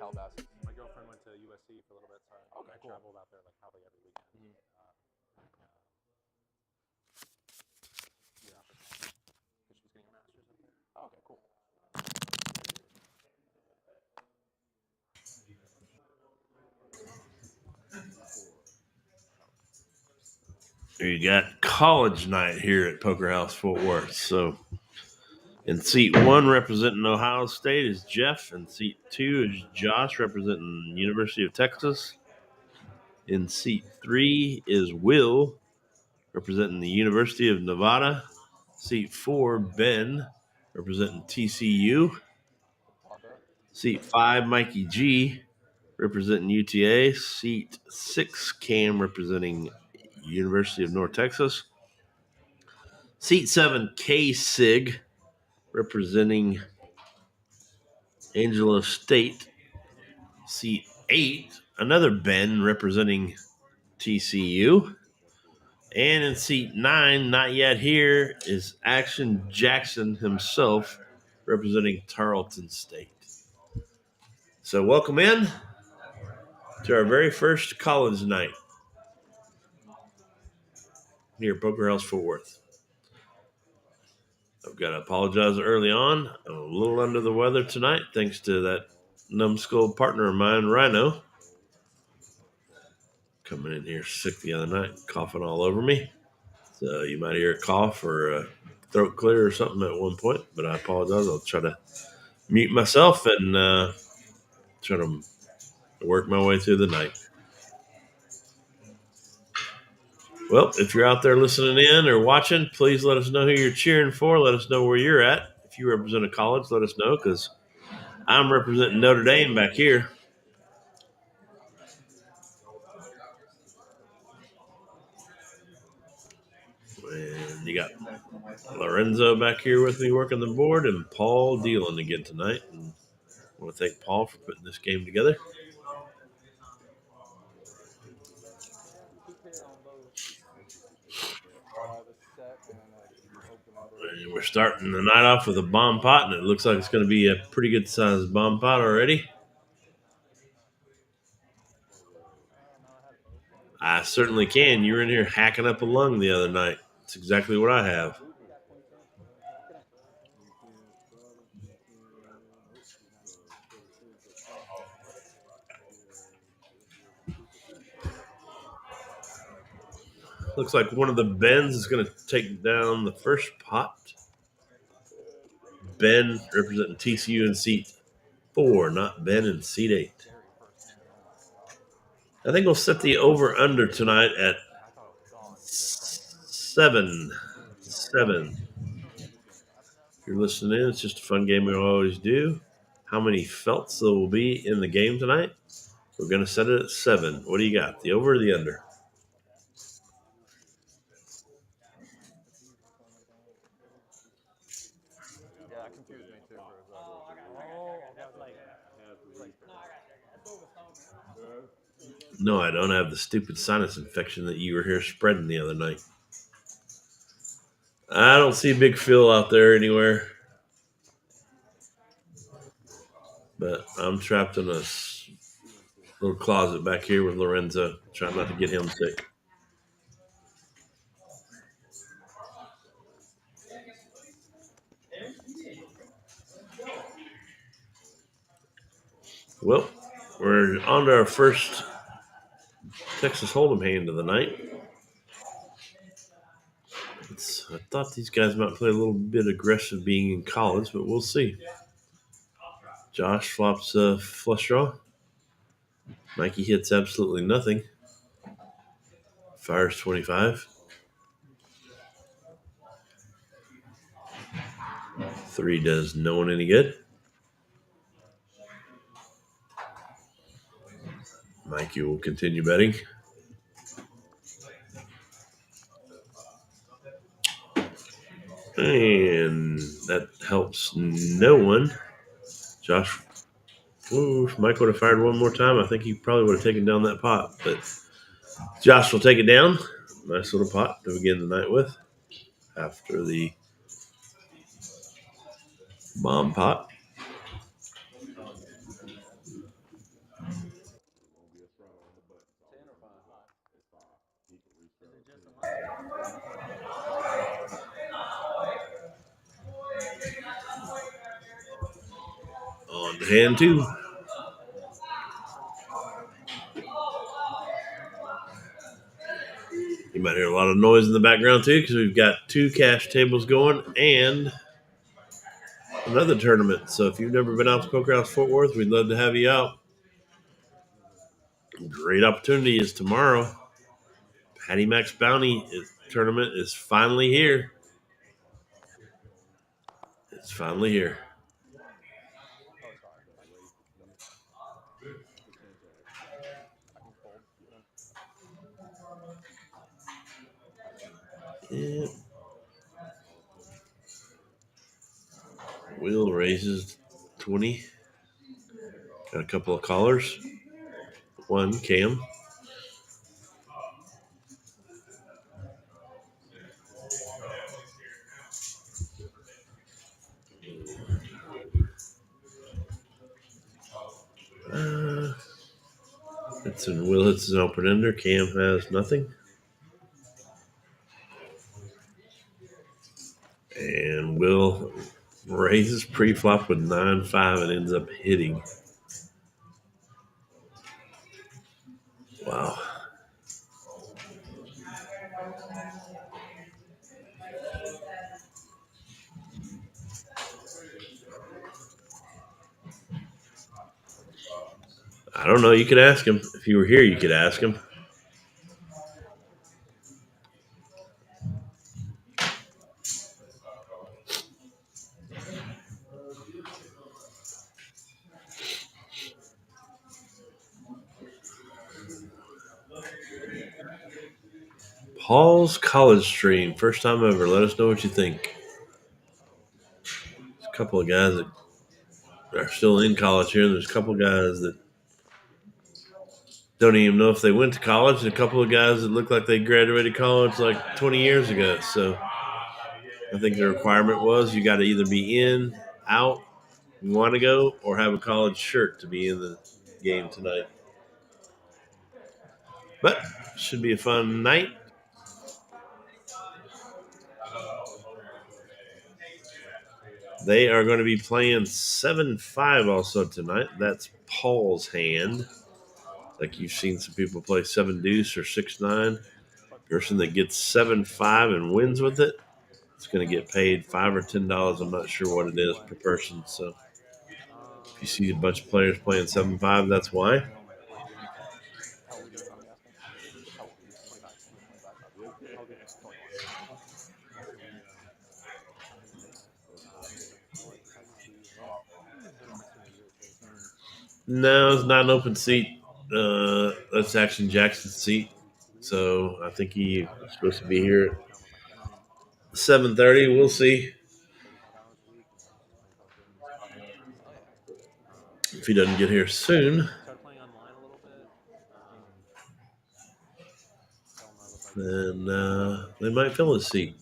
Calabasas. My girlfriend went to USC for a little bit, so I Okay, cool. traveled out there like probably every weekend. Yeah, because she was getting her master's up there. Okay, cool. You got college night here at Poker House Fort Worth. So in seat 1 representing Ohio State is Jeff, and seat 2 is Josh representing University of Texas. In seat 3 is Will representing the University of Nevada. Seat 4, Ben representing TCU. Seat 5, Mikey G representing UTA. Seat 6, Cam representing University of North Texas. Seat 7, K Sig representing Angelo State. Seat 8, another Ben representing TCU. And in seat 9, not yet here, is Action Jackson himself representing Tarleton State. So welcome in to our very first college night here at Poker House Fort Worth. I've got to apologize early on. I'm a little under the weather tonight thanks to that numbskull partner of mine, Rhino, coming in here sick the other night, coughing all over me. So you might hear a cough or a throat clear or something at one point, but I apologize. I'll try to mute myself and try to work my way through the night. Well, if you're out there listening in or watching, please let us know who you're cheering for. Let us know where you're at. If you represent a college, let us know, because I'm representing Notre Dame back here. And you got Lorenzo back here with me working the board, and Paul dealing again tonight. And I want to thank Paul for putting this game together. And we're starting the night off with a bomb pot, and it looks like it's going to be a pretty good sized bomb pot already. I certainly can. You were in here hacking up a lung the other night. That's exactly what I have. Looks like one of the Bens is going to take down the first pot. Ben representing TCU in seat 4, not Ben in seat 8. I think we'll set the over-under tonight at 7. If you're listening in, it's just a fun game we always do. How many felts there will be in the game tonight? We're going to set it at 7. What do you got, the over or the under? Yeah, that confused me too. No, I don't have the stupid sinus infection that you were here spreading the other night. I don't see Big Phil out there anywhere. But I'm trapped in a little closet back here with Lorenzo, trying not to get him sick. Well, we're on to our first Texas Hold'em hand of the night. I thought these guys might play a little bit aggressive being in college, but we'll see. Josh flops a flush draw. Mikey hits absolutely nothing. Fires 25. 3 does no one any good. Mikey will continue betting. And that helps no one. Josh, if Mike would have fired one more time, I think he probably would have taken down that pot. But Josh will take it down. Nice little pot to begin the night with after the bomb pot. On to hand 2. You might hear a lot of noise in the background too, because we've got 2 cash tables going and another tournament. So if you've never been out to Poker House Fort Worth, we'd love to have you out. Great opportunity is tomorrow. Patty Mac's Bounty tournament is finally here. It's finally here. Yeah. Will raises 20. Got a couple of callers. 1, Cam. Will hits an open ender. Cam has nothing. And Will raises pre-flop with 9-5 and ends up hitting. Wow. I don't know. You could ask him. If you were here, you could ask him. Paul's college stream. First time ever. Let us know what you think. There's a couple of guys that are still in college here. There's a couple of guys that don't even know if they went to college, and a couple of guys that look like they graduated college like 20 years ago. So I think the requirement was you got to either be in, out, you want to go, or have a college shirt to be in the game tonight. But should be a fun night. They are going to be playing 7-5 also tonight. That's Paul's hand. Like you've seen some people play 7 deuce or 6-9. Person that gets 7-5 and wins with it, it's going to get paid $5 or $10. I'm not sure what it is per person. So if you see a bunch of players playing 7-5, that's why. How old are you? I'm asking. How old are you? 25. 25. How old are you? 21. No, it's not an open seat. That's Action Jackson's seat. So I think he's supposed to be here at 7:30. We'll see. If he doesn't get here soon, Started playing online a little bit. then they might fill his seat.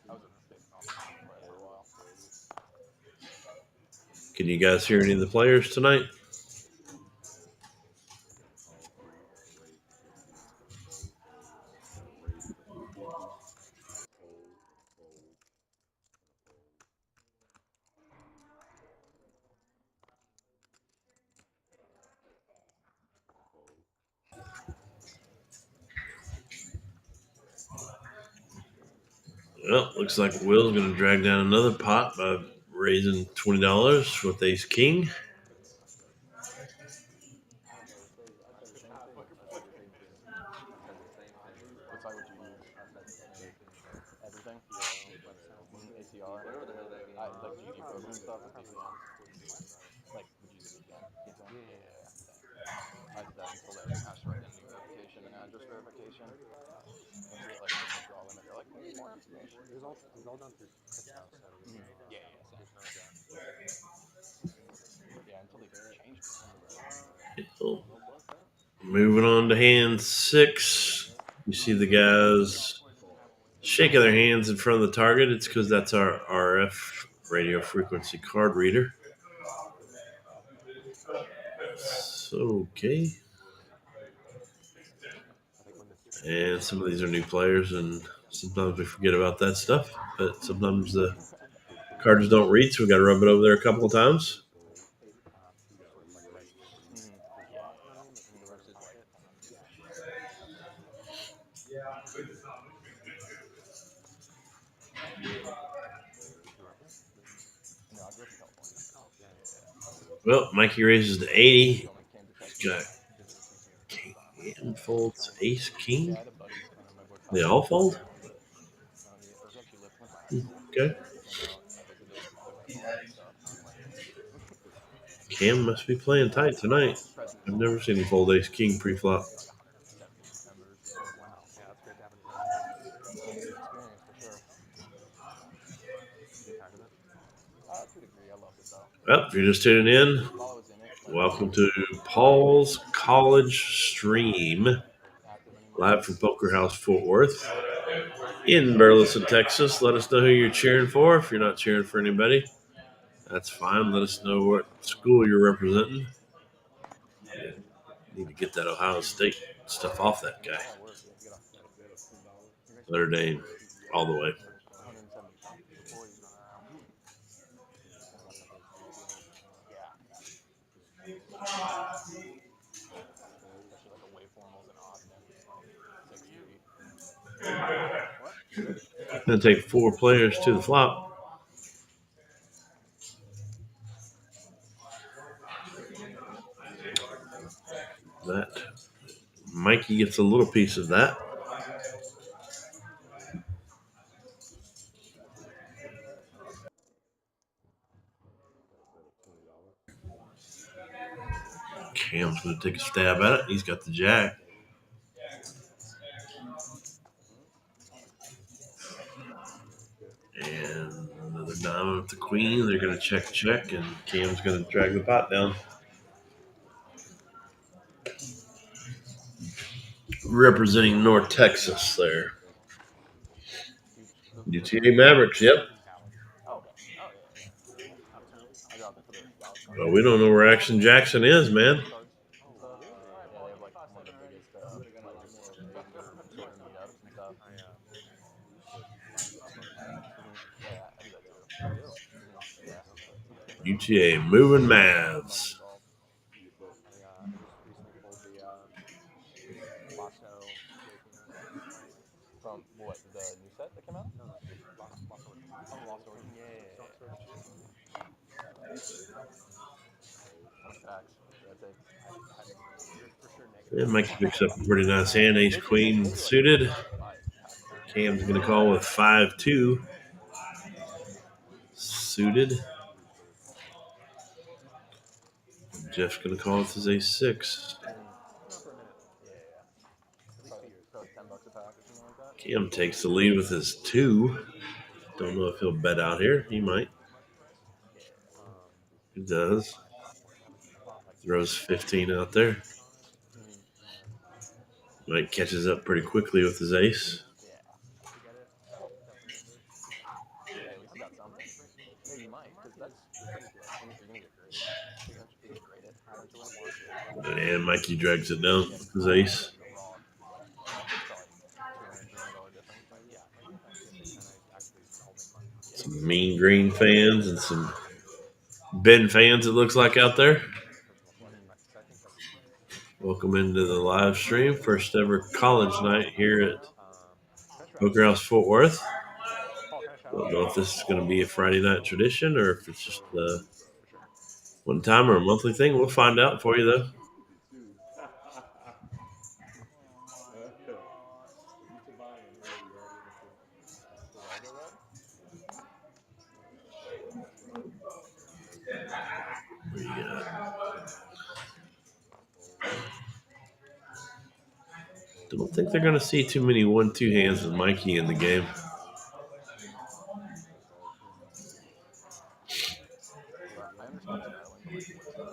I was in a state competition for a little while. Can you guys hear any of the players tonight? Well, looks like Will's going to drag down another pot by raising $20 with Ace King. What side would you use? Everything? ACR? Whatever the hell that means. Like GG program stuff with VPN? Like, would you use a VPN? Yeah. I did that until they passed right into verification and address verification. Once you get like a draw limit, they're like, we need more information. It was all done through House. Yeah, until they changed it. Moving on to hand 6. You see the guys shaking their hands in front of the target. It's because that's our RF radio frequency card reader. So, okay. And some of these are new players, and sometimes we forget about that stuff. But sometimes the cards don't read, so we got to rub it over there a couple of times. Well, Mikey raises to 80. Showing Cam to check. Got Cam folds ace king. Yeah, I had a buddy, my boy They Kyle. all fold? Or he actually went to high school. Okay. He came out. I visited. Took him all his stuff. And I'm like, Cam must be playing tight tonight. presents. I've never seen him fold ace king pre-flop. Like 170 members. I'm like, wow. Yeah, it's great to have in his life. It's an experience for sure. You get tired of it? To a degree, I loved it though. Well, if you're just tuning in, While I was in it, like, welcome to Paul's College Stream, active anymore. live from Poker House Fort Worth in Burleson, Texas. Let us know who you're cheering for. If you're not cheering for anybody, that's fine. Let us know what school you're representing. Need to get that Ohio State stuff off that guy. Yeah, word. Yeah, get Notre Dame, all the way. 170 something before he's running around. Yeah. Especially like away formals in Austin, like 6'3". What? Gonna take 4 players to the flop. That Mikey gets a little piece of that. Cam's gonna take a stab at it. He's got the jack. And another diamond with the queen. They're gonna check, and Cam's gonna drag the pot down. Representing North Texas there. UTA Mavericks, yep. Oh, okay. Oh, yeah. I dropped it for the Dallas cards. Well, we don't know where Action Jackson is, man. Yeah, they have like one of the biggest like tour meetups and stuff. Yeah, I do that too. Yeah. UTA moving Mavs. I just recently pulled the Lasso Awakening. From what, the new set that came out? No, Lasso Origin. Oh, Lost Origin, yeah. How much tax did that take? I have no idea. For sure negative. And Mikey picks up a pretty nice hand. Ace Queen suited. Cam's gonna call with 5-2. Suited. Jeff's gonna call with his Ace-6. No, for a minute. Yeah. So like $10 a pack or something like that? Cam takes the lead with his 2. Don't know if he'll bet out here. He might. He does. Throws 15 out there. Mike catches up pretty quickly with his ace. Yeah. Yeah, at least he got something. Yeah, you might, because that's you're gonna get graded. You're gonna grade it eventually. And Mikey drags it down with his ace. Some mean green fans and some Ben fans, it looks like, out there. Welcome into the live stream. First ever college night here at Poker House Fort Worth. Don't know if this is going to be a Friday night tradition or if it's just one time or a monthly thing. We'll find out for you, though. What do you got? Don't think they're going to see too many 1-2 hands with Mikey in the game. I understand Sterling,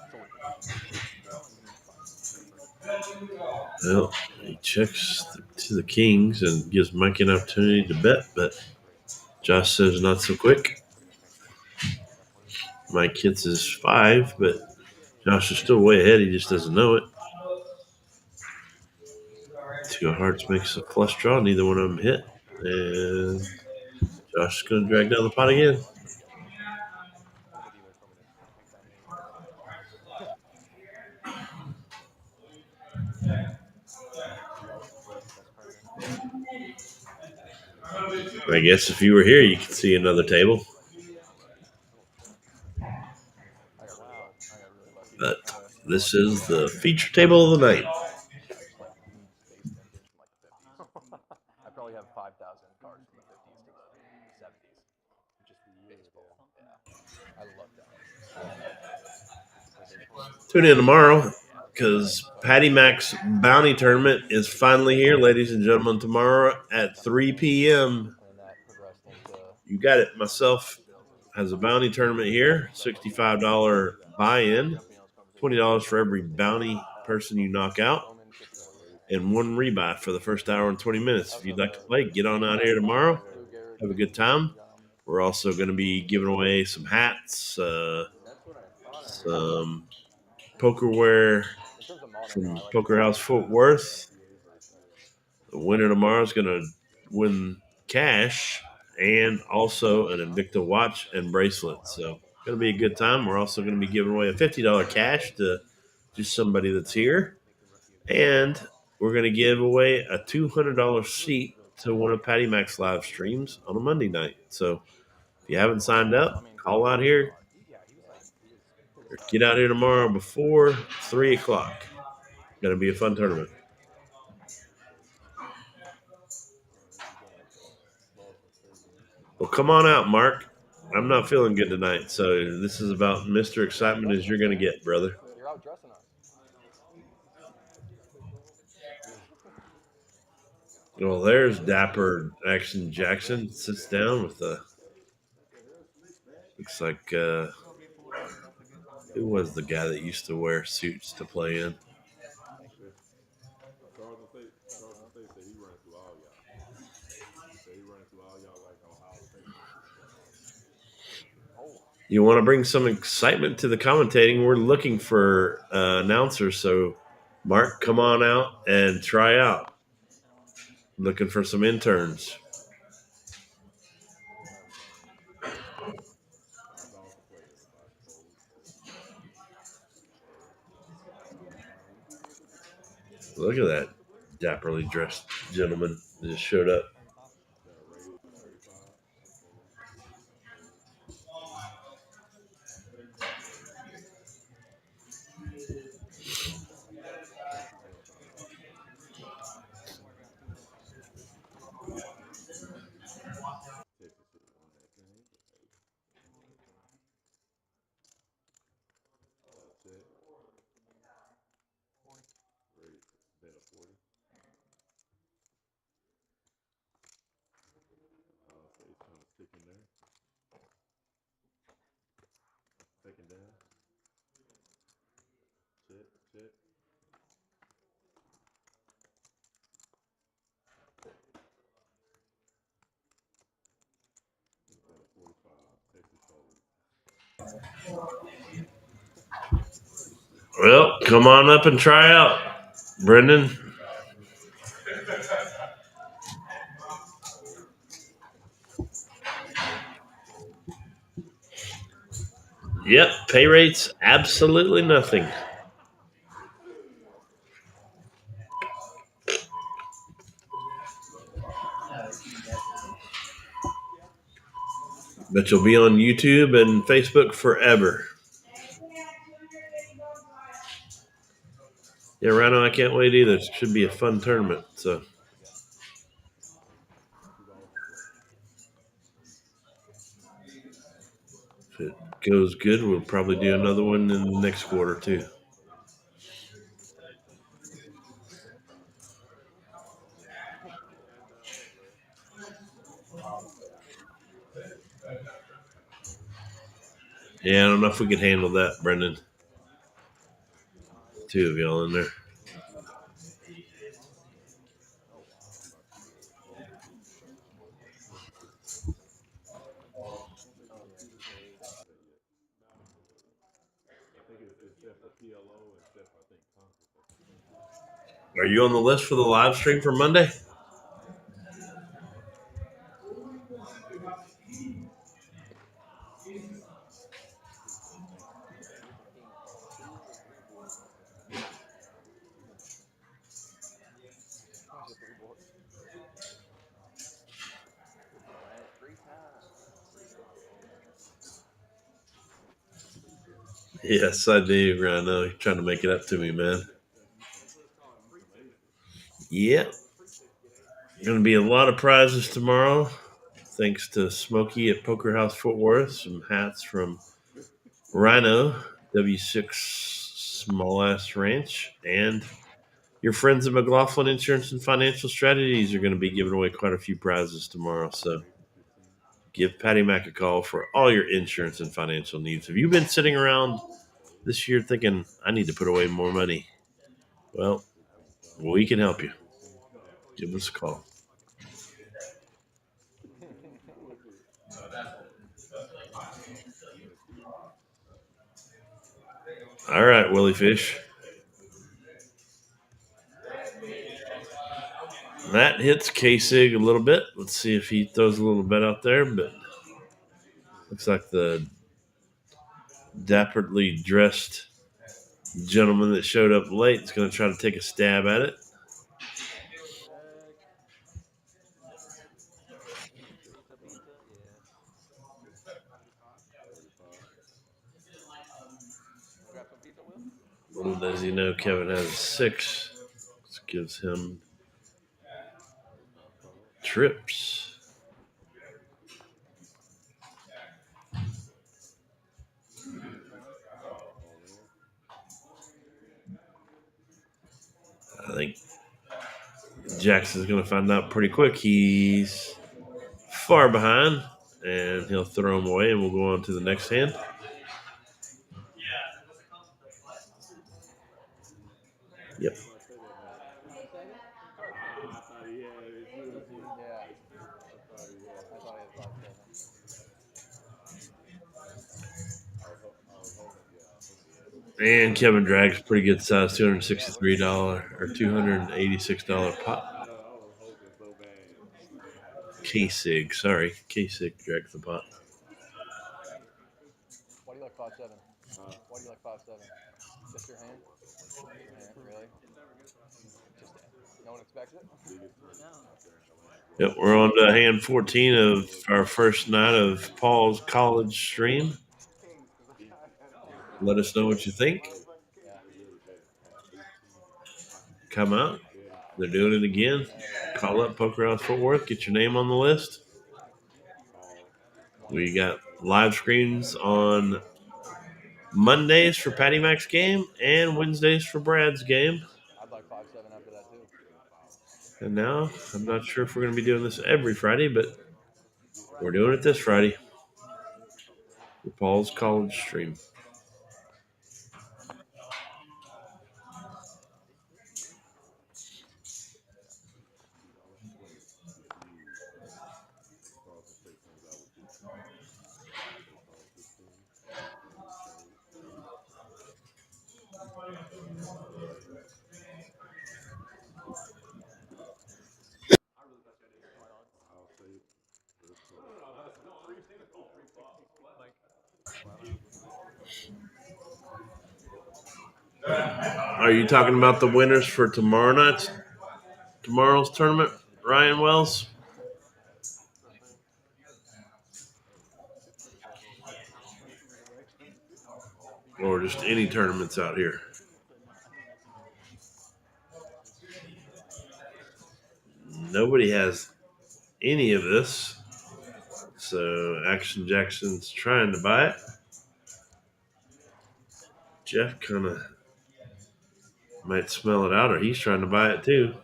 but like, almost solely that. Well, he checks to the kings and gives Mikey an opportunity to bet, but Josh says not so quick. Mike hits his 5, but Josh is still way ahead. He just doesn't know it. 2 of hearts makes a flush draw. Neither one of them hit. And Josh is going to drag down the pot again. I guess if you were here, you could see another table. I got really lucky. I got really lucky. But I got this lucky is with the feature table of the night. I just like need space vintage from like the 50s. I probably have 5,000 cards from the 50s to the 70s. Just the year. Baseball. Yeah. I love that. Love that. Tune in tomorrow Yeah. because Patty Mac's bounty tournament is finally here, ladies and gentlemen. Tomorrow at 3 p.m. And that progressed into You got it. Myself has a bounty tournament here. $65 buy-in, $20 for every bounty person you knock out, Bowman, $50. and one rebuy for the first hour and 20 minutes. If you'd like to play, get on out here tomorrow. Lou Gehrig, Have a good time. We're also going to be giving away some hats, some pokerware in terms of modern, though, from I like Poker House Fort Worth. The winner tomorrow is going to win cash and also an Invicta watch and bracelet. So going to be a good time. We're also going to be giving away a $50 cash to just somebody that's here. And we're going to give away a $200 seat to one of Patty Mac's live streams on a Monday night. So if you haven't signed up, call out here. Yeah, he was like, Or get out here tomorrow before 3 o'clock. Going to be a fun tournament. Well, come on out, Mark. I'm not feeling good tonight, so this is about Mr. Excitement as you're going to get, brother. You're out dressing us. Well, there's Dapper Action Jackson. Sits down with the. Looks like. Who was the guy that used to wear suits to play in? Charles State said he running through all y'all. He said he running through all y'all like Ohio State. Oh, You want to bring some excitement to the commentating? We're looking for announcers, so Mark, come on out and try out. Looking for some interns. That's all the players, I suppose. Look at that dapperly dressed gentleman that just showed up. Yeah, rated 35. Okay. Texas should have won that game. Check. Rated bet a 40. State's trying to stick in there. Second down. Check, check. Bet a 45. Texas fold. Well, come on up and try out, Brendan. Yep, pay rates absolutely nothing. But you'll be on YouTube and Facebook forever. Yeah, Rhino, I can't wait either. It should be a fun tournament. So if it goes good, we'll probably do another one in the next quarter too. Yeah, I don't know if we could handle that, Brendan. Two of y'all in there. I think it's except for PLO, except I think Conference. Are you on the list for the live stream for Monday? why is it 3 bullets? Yes, I do. I know you're trying to make it up to me, man. Yep. Going to be a lot of prizes tomorrow. Thanks to Smokey at Poker House Fort Worth. Some hats from Rhino, W6 Small Ass Ranch, and your friends at McLaughlin Insurance and Financial Strategies are going to be giving away quite a few prizes tomorrow. So give Patty Mac a call for all your insurance and financial needs. Have you been sitting around this year thinking, I need to put away more money? Well, we can help you. Give us a call. All right, Willie Fish. That hits K-Sig a little bit. Let's see if he throws a little bet out there, but looks like the dapperly dressed gentleman that showed up late is going to try to take a stab at it. Little does he know Kevin has a 6. This gives him trips. I think Jackson's going to find out pretty quick. He's far behind, and he'll throw him away, and we'll go on to the next hand. Yep. I thought he had it too. Yeah. I thought he had I it. thought he had 5-7. I was hoping, yeah, I was hoping he had it. And Kevin drags pretty good size, $263 or $286 pot. I was hoping so bad. K-Sig, sorry. K-Sig drags the pot. Why do you like 5-7? Huh? Why do you like 5-7? Just your hand? Your hand, really? Just no one expects it? Biggest tournament out there in Atlanta. Yep, we're on to hand 14 of our first night of Paul's college stream. Let us know what you think. Come out. They're doing it again. Call up Poker House Fort Worth. Get your name on the list. We got live screens on Mondays for Patty Mac's game and Wednesdays for Brad's game. I'd like 5-7 after that, too. And now, I'm not sure if we're going to be doing this every Friday, but we're doing it this Friday for Paul's college stream. Are you talking about the winners for tomorrow's tournament, Ryan Wells? Or just any tournaments out here? Nobody has any of this. So Action Jackson's trying to buy it. Jeff kind of might smell it out, or he's trying to buy it too.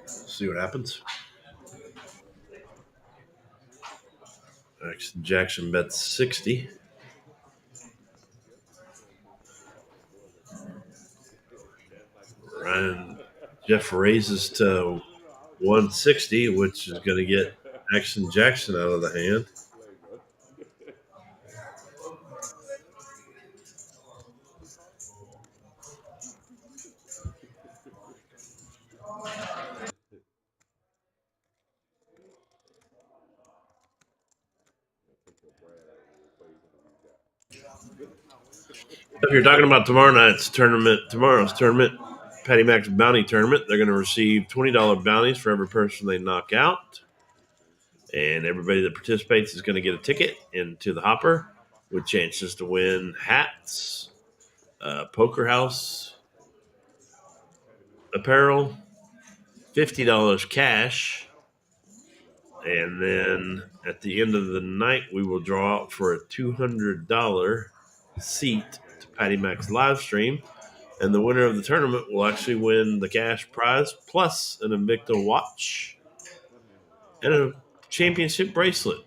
See what happens. Action Jackson bets 60. Jeff raises to 160, which is going to get Action Jackson out of the hand. If you're talking about tomorrow's tournament, Patty Mac's bounty tournament, they're going to receive $20 bounties for every person they knock out. And everybody that participates is going to get a ticket into the hopper with chances to win hats, poker house apparel, $50 cash, and then at the end of the night we will draw out for a $200 seat to Patty Mac's live stream, and the winner of the tournament will actually win the cash prize plus an Invicta watch and a championship bracelet.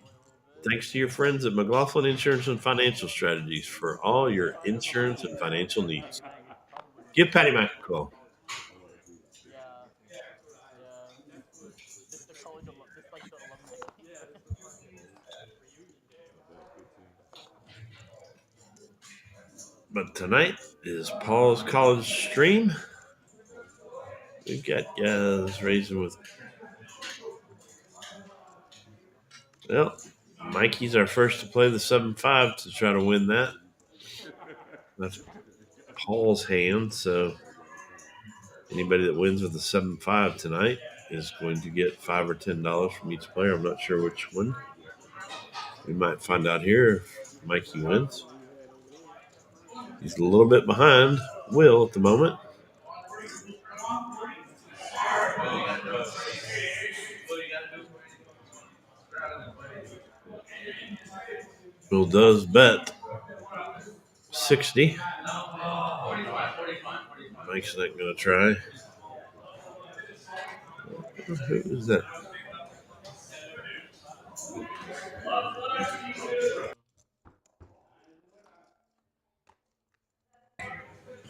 Thanks to your friends at McLaughlin Insurance and Financial Strategies for all your insurance and financial needs. Give Patty Mac a call. Yeah. Just the college, just like the alumni. But tonight is Paul's college stream. We've got guys raising with. Well, Mikey's our first to play the 7-5 to try to win that. That's Paul's hand, so anybody that wins with the 7-5 tonight is going to get $5 or $10 from each player. I'm not sure which one. We might find out here if Mikey wins. He's a little bit behind Will at the moment. Will does bet 60. Mike's not going to try. Who is that?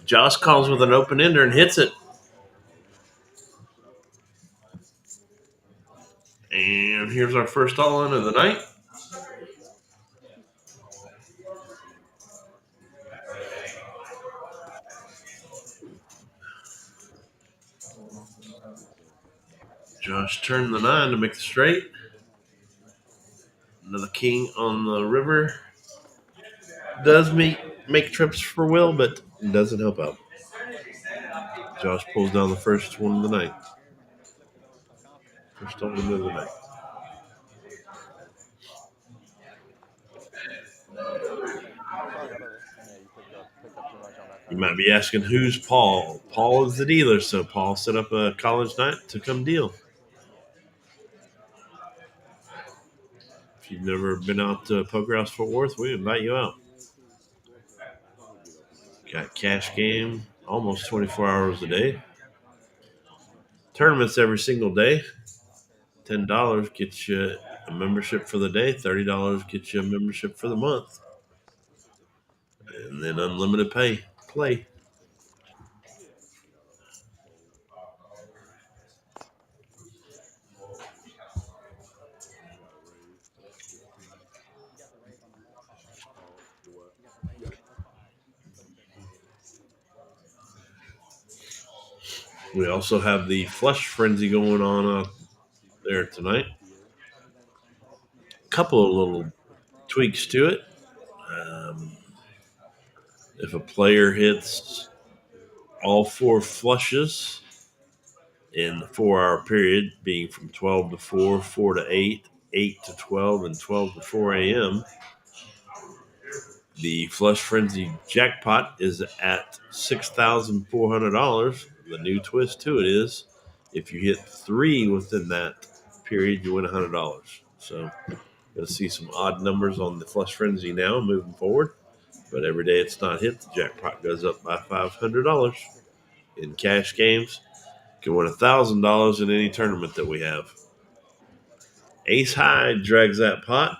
Josh calls with an open ender and hits it. And here's our first all-in of the night. Josh turned the 9 to make the straight. Another king on the river. Does make trips for Will, but doesn't help out. Josh pulls down the first one of the night. First all-in of the night. Sorry about this. Yeah, you picked up too much on that. You might be asking, who's Paul? Paul is the dealer, so Paul set up a college night to come deal. If you've never been out to Poker House Fort Worth, we invite you out. Got cash game almost 24 hours a day. Tournaments every single day. $10 gets you a membership for the day. $30 gets you a membership for the month. And then unlimited play. We also have the flush frenzy going on out there tonight. A couple of little tweaks to it. If a player hits all 4 flushes in the 4-hour period, being from 12 to 4, 4 to 8, 8 to 12, and 12 to 4 a.m., the Flush Frenzy jackpot is at $6,400. The new twist to it is if you hit 3 within that period, you win $100. So you'll see some odd numbers on the Flush Frenzy now moving forward. But every day it's not hit, the jackpot goes up by $500. In cash games, you can win $1,000 in any tournament that we have. Ace High drags that pot.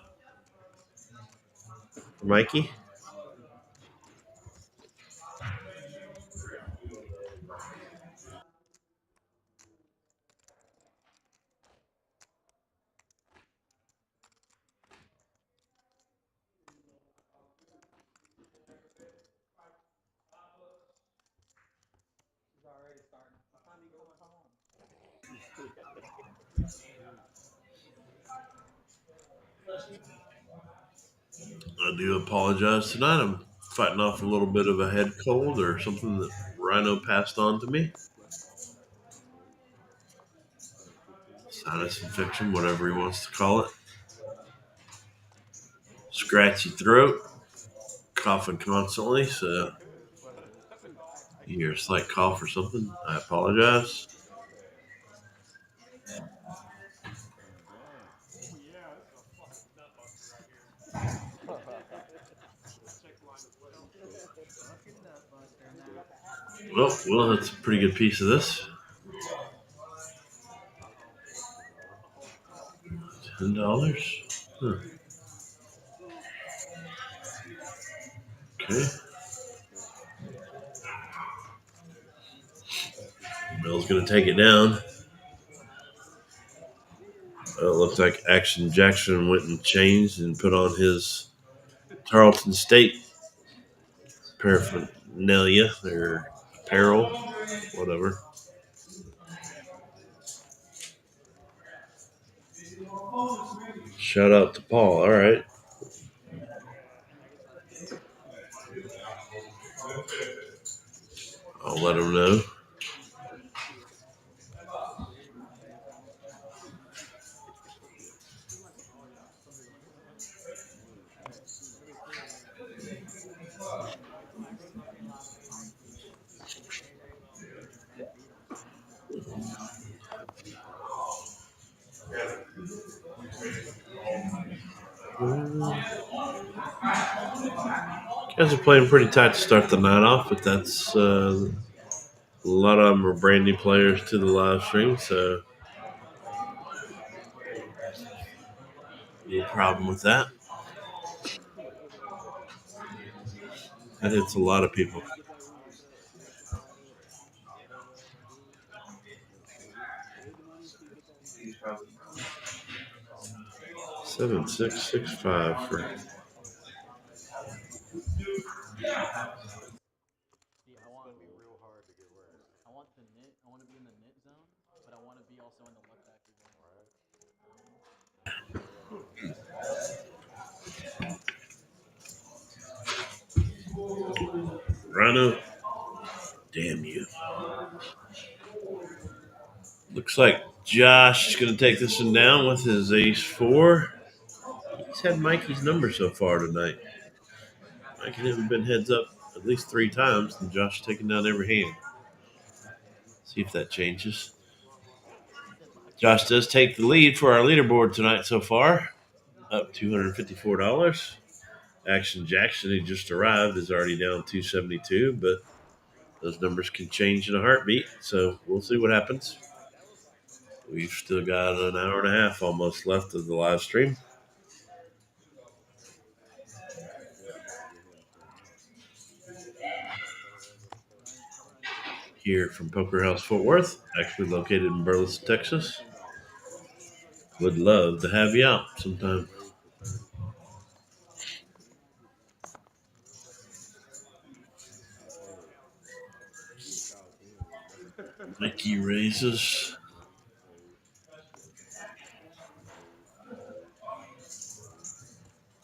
Mikey? I do apologize tonight. I'm fighting off a little bit of a head cold or something that Rhino passed on to me. Sinus infection, whatever he wants to call it. scratchy throat, coughing constantly. So you hear a slight cough or something, I apologize. Oh yeah, this is a fucking nut buster right here. Fucking nut buster now. Well, that's a pretty good piece of this. $10. Huh. Okay. Bill's gonna take it down. It looks like Action Jackson went and changed and put on his Tarleton State paraphernalia or apparel, whatever. Shout out to Paul. All right. I'll let him know. Guys are playing pretty tight to start the night off, but that's a lot of them are brand new players to the live stream, so no problem with that. And it's a lot of people. 7665 for See, I want It's gonna be real hard to get worse. I want the knit. I want to be in the knit zone, but I want to be also in the look factory zone. Rhino. Damn you. Looks like Josh is going to take this one down with his ace four. He's had Mikey's number so far tonight. Mikey hasn't been heads up at least 3 times, and Josh taking down every hand. See if that changes. Josh does take the lead for our leaderboard tonight so far, up $254. Action Jackson, who just arrived, is already down $272, but those numbers can change in a heartbeat, so we'll see what happens. We've still got an hour and a half almost left of the live stream. Here from Poker House Fort Worth, actually located in Burleson, Texas. Would love to have you out sometime. Mickey raises.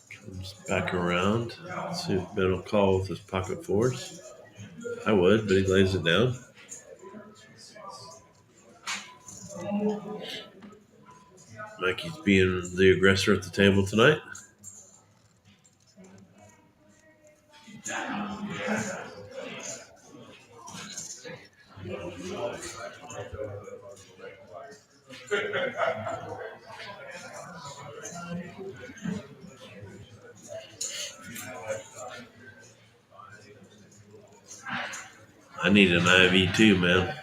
Comes back around. Let's see if Ben will call with his pocket fours. I would, but he lays it down. Mikey's being the aggressor at the table tonight. I need an IV too, man.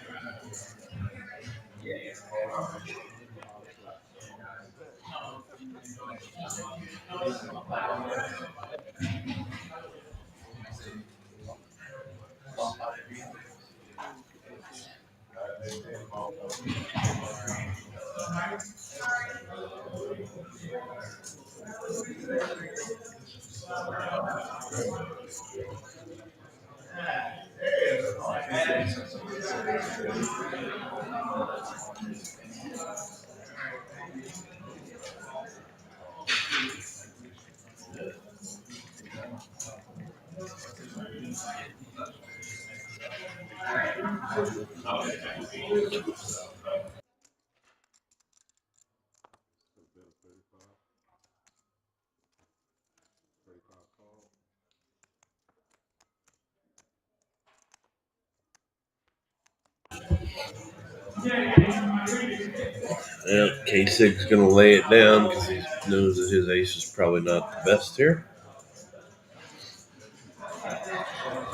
Yeah, K6's going to lay it down because he knows that his ace is probably not the best here.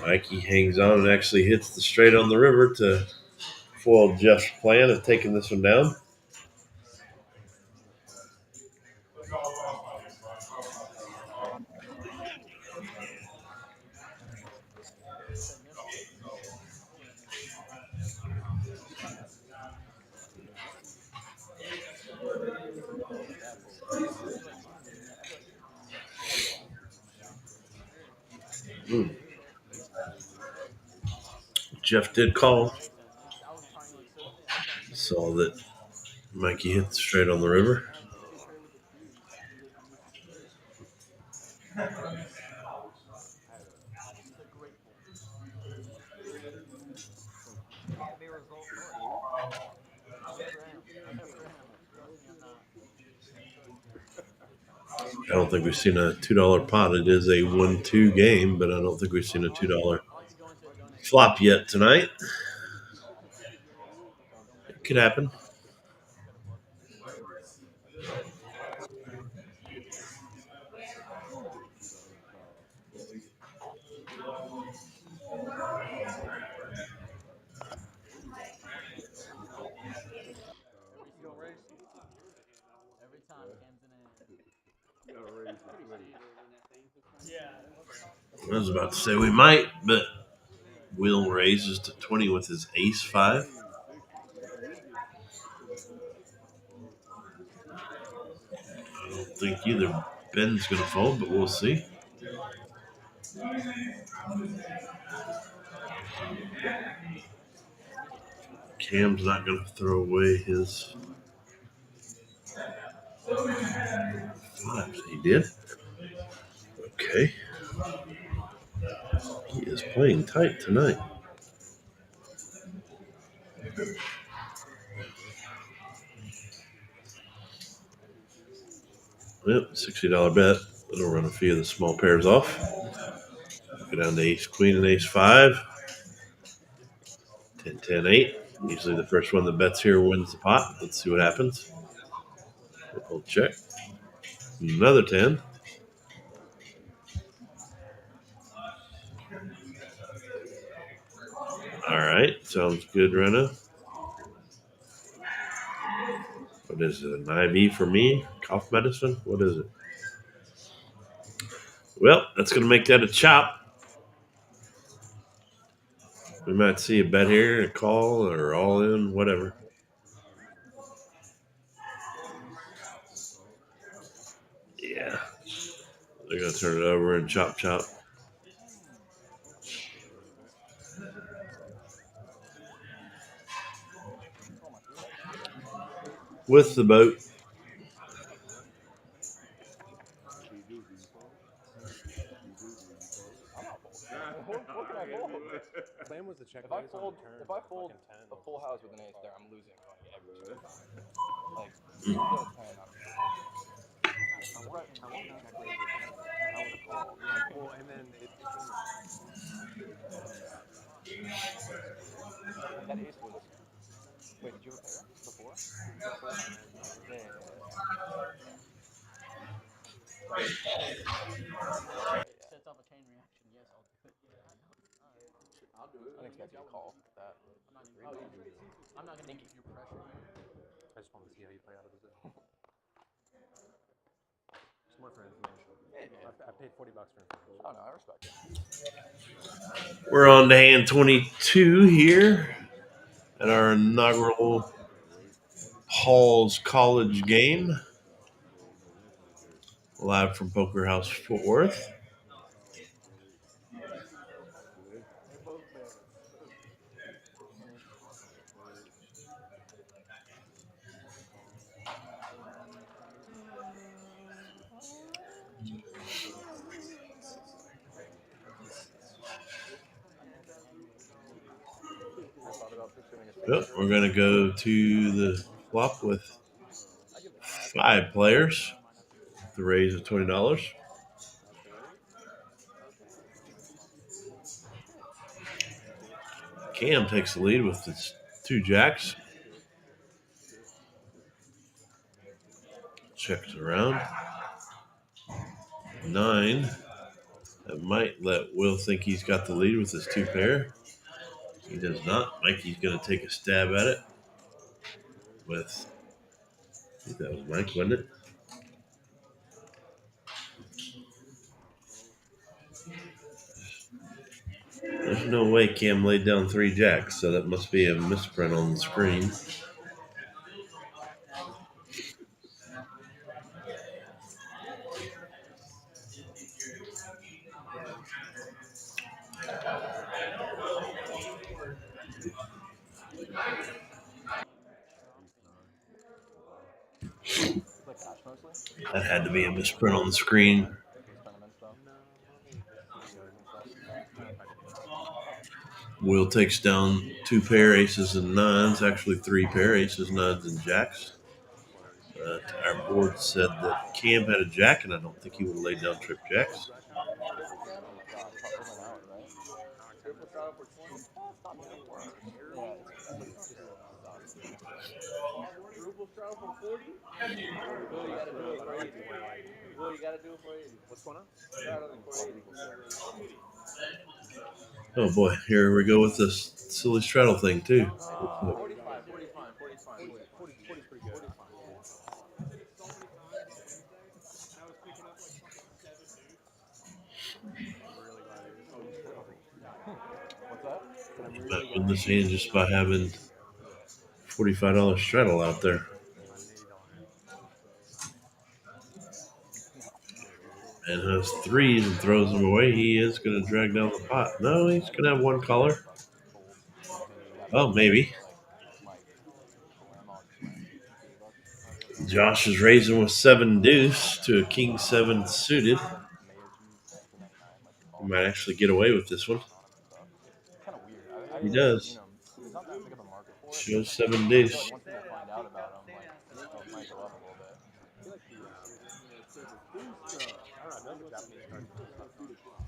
Mikey hangs on and actually hits the straight on the river to foil Jeff's plan of taking this one down. Jeff did call. Saw that Mikey hit the straight on the river. I don't think we've seen a $2 pot. It is a 1-2 game, but I don't think we've seen a $2 flop yet tonight. It could happen. I was about to say we might, but Will raises to 20 with his ace 5. I don't think either Ben's going to fold, but we'll see. Cam's not going to throw away his 5s. He did? Okay. He is playing tight tonight. Yep, $60 bet. It'll run a few of the small pairs off. Go down to ace queen and ace 5. 10, 10, 8. Usually the first one that bets here wins the pot. Let's see what happens. We'll check. Another 10. All right, sounds good, Rena. What is it, an IV for me? Cough medicine? What is it? Well, that's going to make that a chop. We might see a bet here, a call, or all in, whatever. Yeah. They're going to turn it over and chop, chop. With the boat. Plan was to check. If I fold a full house with an ace there, I'm losing like every single time. Like, you get a 10, I'm I wanted to check raise with him. I would have called. Well, and then it like that ace was. Wait, did you have a pair before? before and then the river. Yeah. Sets off a chain reaction. Yes, I'll do it. I didn't expect you to call that. I'm not gonna give you pressure. I just wanted to see how you play out of the zone. Just more for information. I paid $40 for information. Oh no, I respect it. We're on to hand 22 here at our inaugural Hall's College game. Live from Poker House Fort Worth. Yep, we're going to go to the flop with 5 players. The raise of $20. Cam takes the lead with his 2 jacks. checks around. 9. That might let Will think he's got the lead with his 2 pair. He does not. Mikey's going to take a stab at it with, I think that was Mike, wasn't it? There's no way Cam laid down 3 jacks, so that must be a misprint on the screen. It's like cash mostly. That had to be a misprint on the screen. These tournaments though. No, POs and stuff. I didn't. Will takes down 2 pair aces and 9s, actually 3 pair aces, 9s, and jacks. Our board said that Cam had a jack, and I don't think he would have laid down trip jacks. That was Josh over an hour, right? Triple straddle for 20. Oh, it's not getting worse. Yeah, it's Triple straddle for 40. Will, you gotta do it for 80. Will, you gotta do it for 80. What's going on? Straddling for 80. Oh boy, here we go with this silly straddle thing too. 45, 40 fine, 40 fine. 40's pretty good. 40 fine. I was picking up like fucking 7 dudes. I'm really glad it is. What's that? I'm not in this hand just by having $45 straddle out there. And has 3s and throws them away. He is going to drag down the pot. No, he's going to have 1 caller. Oh, maybe. Josh is raising with 7 deuce to a king 7 suited. He might actually get away with this one. Kind of weird. He does. There's not that big of a market for it. Shows 7 deuce. Once people find out about them, it might go up a little bit. I feel like the, I don't know, I feel like the Japanese cards do stuff on.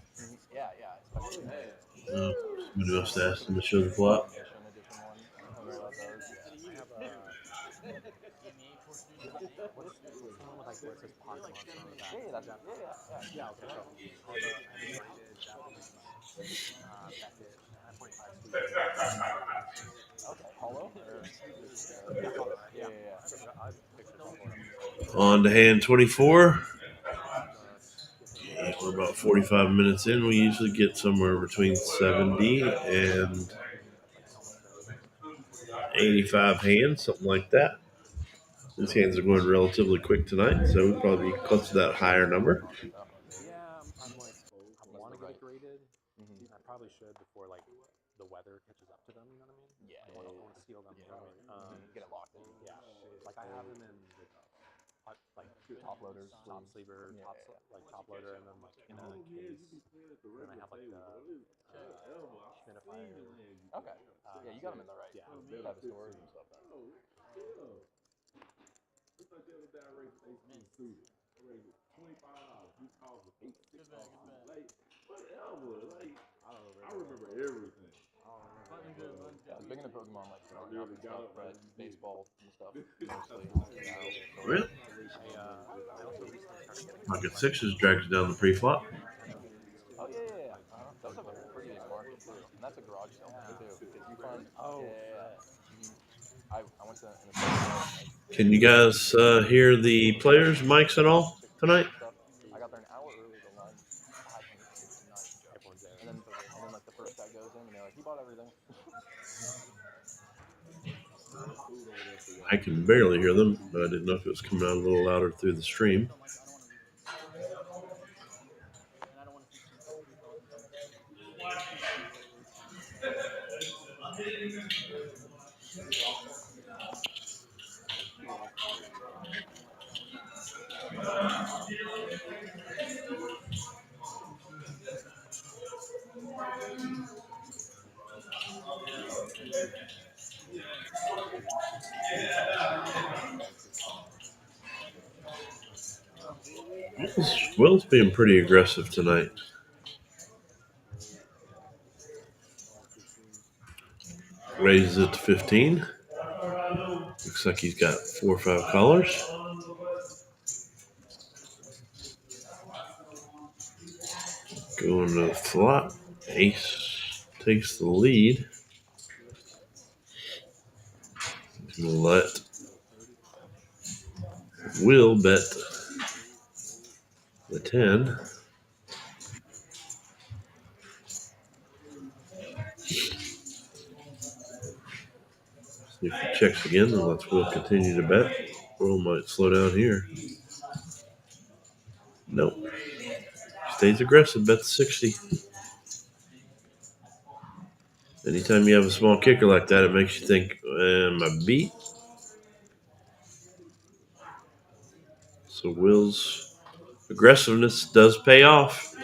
Yeah, especially Somebody must have asked him to show the flop. edition one. I know about those. I have what's the one with like where it says Pokemon on the back? Yeah, that's Yeah, okay, so all the animated Japanese Beckett, 9.5 speed. okay. Hollow? Or, Yeah. I pictured it before. On to hand 24. We're about 45 minutes in. We usually get somewhere between 70 and 85 hands, something like that. These hands are going relatively quick tonight, so we'll probably be close to that higher number. Yeah, I'm like, I want to get it graded. And I probably should before like the weather catches up to them. You know what I mean? Yeah, I want to seal them. get it locked in. Yeah, like I have them in the like Top loaders, top sleever, top loader, and then like in a case. Then I have like the humidifier. Okay. Yeah, you got them in the right. Yeah. You have the storage and stuff. I remember everything. Yeah, I was big into Pokemon, like growing up and stuff, but baseball and stuff mostly. Really? I also recently started getting Pocket 6s drags down the pre-flop. Oh yeah. Those have a pretty big market too, and that's a garage sale too. If you find, I went to Can you guys hear the players' mics at all tonight? I got there an hour early to line 500 everyone's there. and then like the first guy goes in and they're like, he bought everything. I can barely hear them, but I didn't know if it was coming out a little louder through the stream. Will's being pretty aggressive tonight. Raises it to 15. Looks like he's got 4 or 5 callers. Going to the flop. Ace takes the lead. He's going to let Will bet the 10. See if he checks again, and lets Will continue to bet. Will might slow down here. Nope. Stays aggressive, bets 60. Anytime you have a small kicker like that, it makes you think, am I beat? So Will's aggressiveness does pay off.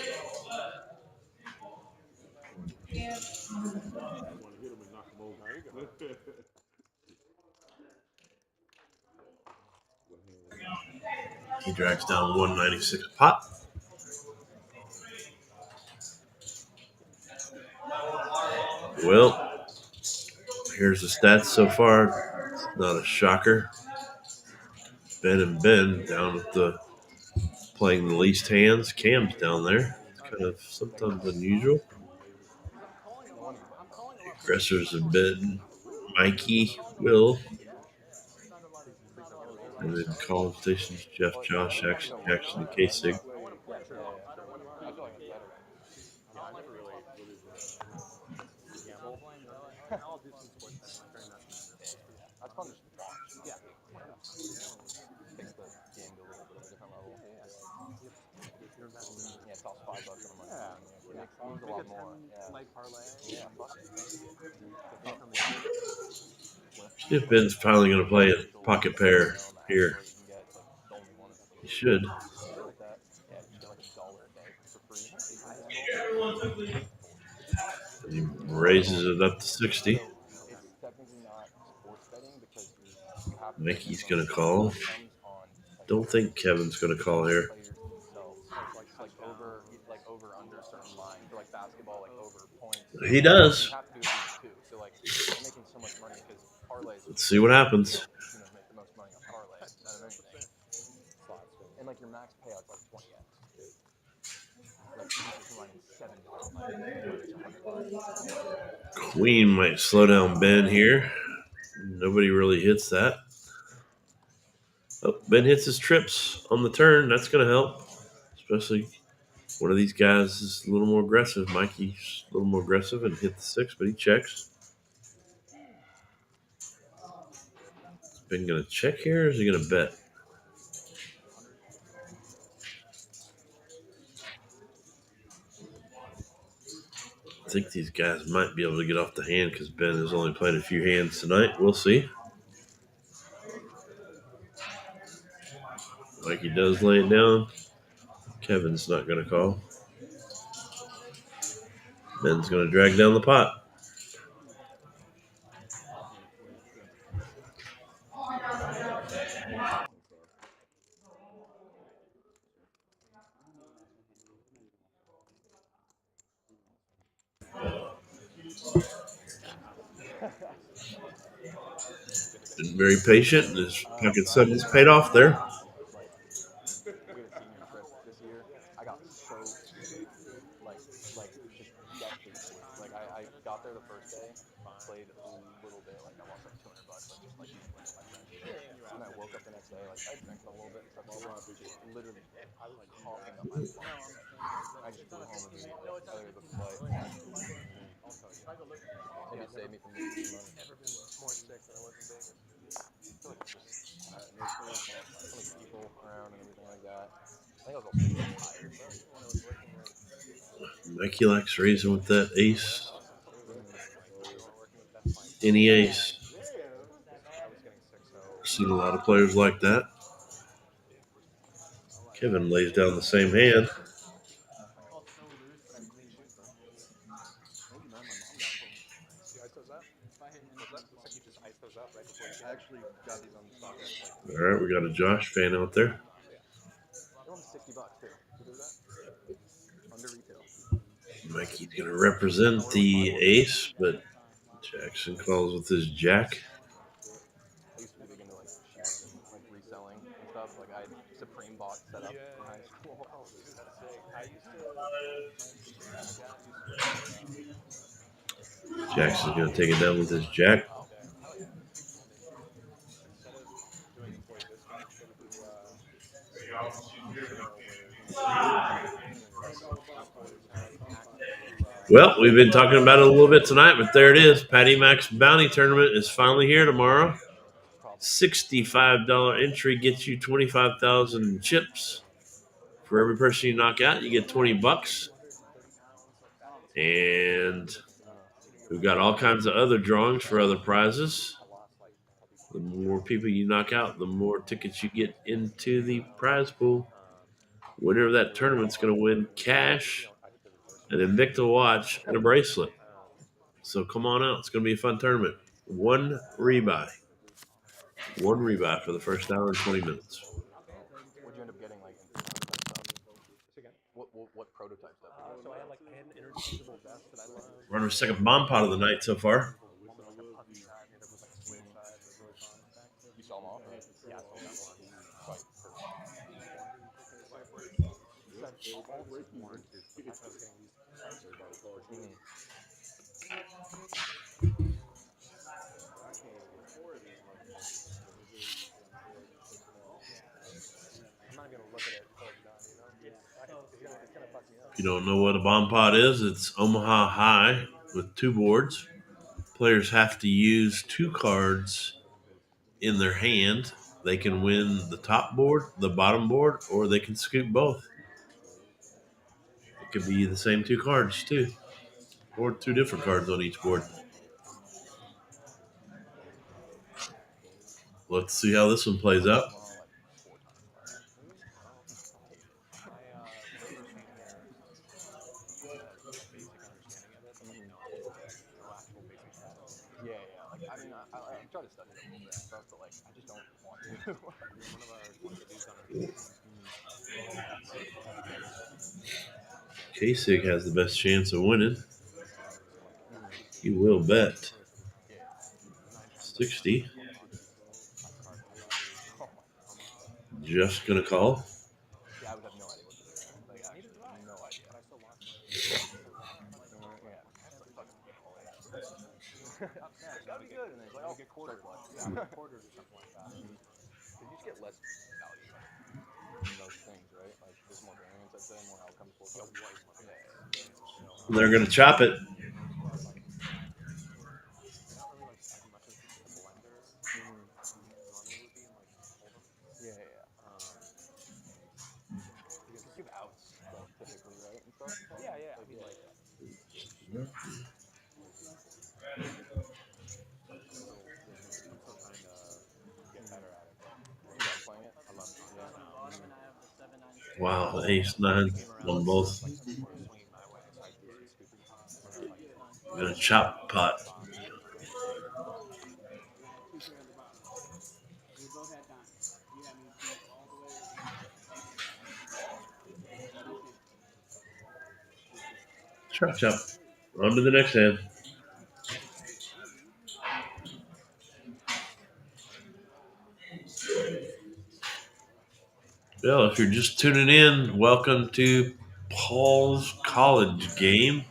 You want to hit him and knock him over. No, you're good. He drags down 196 pot. Well, here's the stats so far. It's not a shocker. Ben and Ben down at the playing the least hands. Cam's down there. It's kind of sometimes unusual. Aggressors have been Mikey, Will, and then call stations Jeff, Josh, Jackson, and Kasich. Yeah, I feel like it's better. Yeah, I never really gamble. I'll do some sports betting during that time. That's fun just to watch. Yeah. Takes the game to a little bit of a different level. You're investing. Yeah, it costs $5 on a month. Yeah. It makes a lot more. Yeah. Leg parlay. Yeah, fuck it. See if Ben's finally going to play a pocket pair here. He should. Yeah, you get like $1 a day for free. He raises it up to 60. It's technically not sports betting because you have to. Mickey's going to call. Don't think Kevin's going to call here. Like over under certain line for like basketball, like over points. He does. You have to do at least 2. So like you're making so much money because parlays. Let's see what happens. Make the most money on parlays out of anything. And like your max payout's like 20x. Like you can run $7. Queen might slow down Ben here. Nobody really hits that. Oh, Ben hits his trips on the turn. That's going to help. Especially one of these guys is a little more aggressive. Mikey's a little more aggressive and hit the 6, but he checks. Is Ben going to check here or is he going to bet? I think these guys might be able to get off the hand because Ben has only played a few hands tonight. We'll see. Mikey does lay it down. Kevin's not going to call. Ben's going to drag down the pot. Been very patient, and his pocket 7's paid off there. We had a senior trip this year. I got so sick. Like just devastated. Like I got there the first day, played a little bit, like I lost like $200, like just like with my friends. And I woke up the next day, like I drank a little bit and stuff. Just literally coughing up my lungs. I just flew home immediately. I booked a flight. Maybe it saved me from losing money. Never been more sick than I was in Vegas. I feel like just people around and everything like that. I think I was also tired, but when I was working there. Mikey likes raising with that ace. Any ace. I've seen a lot of players like that. Kevin lays down the same hand. I actually got these on the stock. All right, we got a Josh fan out there. They're only $60 too. Who does that? Under retail. Mikey's going to represent the ace, but Jackson calls with his jack. I used to be big into like sheets and like reselling and stuff. Like I like Supreme bot set up in high school. Oh, dude, sick. I used to. My dad used to play. Jackson's gonna take it down with his jack. Oh, Okay, hell yeah. and instead of doing employee discounts, they would do sale where employees had access to. Well, we've been talking about it a little bit tonight, but there it is. Patty Mac's Bounty Tournament is finally here tomorrow. Problem. $65 entry gets you 25,000 chips. For every person you knock out, you get 20 bucks. 230 pounds of fat. And we've got all kinds of other drawings for other prizes. I lost like probably The 20 more pounds. people you knock out, the more tickets you get into the prize pool. Um, Winner of that tournament's going to win cash, an Invicta watch, and a bracelet. So come on out. It's going to be a fun tournament. One rebuy for the first hour and 20 minutes. What'd you end up getting, like, in prototype stuff? Again. What prototype stuff? So I had like an interchangeable vest that I love. We're on our second bomb pot of the night so far. One was like a puffy side, the other was like a square side. It was really fun. You saw them off? Or? Yeah, I sold that one. Right, perfect. He said all this is warranted. So I was getting these parts are about I'm not gonna look at it until it's done, you know? It's gonna fuck me up. If you don't know what a bomb pot is, it's Omaha High with 2 boards. Players have to use 2 cards in their hand. They can win the top board, the bottom board, or they can scoop both. It could be the same 2 cards too, or 2 different cards on each board. Let's see how this one plays out. Well, like 4 times last. When I first came here, I had a basic understanding of it, but no actual basic rules. Yeah. Like, I mean, I try to study it a little bit and stuff, but, like, I just don't want to. One of the dudes on our team, Kasich has the best chance of winning. so He will bet Yeah. 60. Oh, my. Just gonna call. Yeah, I would have no idea what to do. Like, actually, no idea. but I still watch it. Yeah. That's like fucking that'd be good. And then it's like, oh, get quarters. Quarters or something like that. You just get less value in those things, right? Like, there's more variance, I'd say, more outcomes for stuff. They're gonna chop it. Not really like as much as the blender normally would be in like Hold'em. Yeah. Because you give outs, like, typically, right? And stuff. Yeah. I mean, like, I'm still trying to get better at it. You guys playing it? I love it. Wow, the ace-9 on both. Like, people are swinging my way, so I do some scooping pots. I'm gonna chop pot. Chop. On to the next hand. Well, if you're just tuning in, welcome to Paul's college game.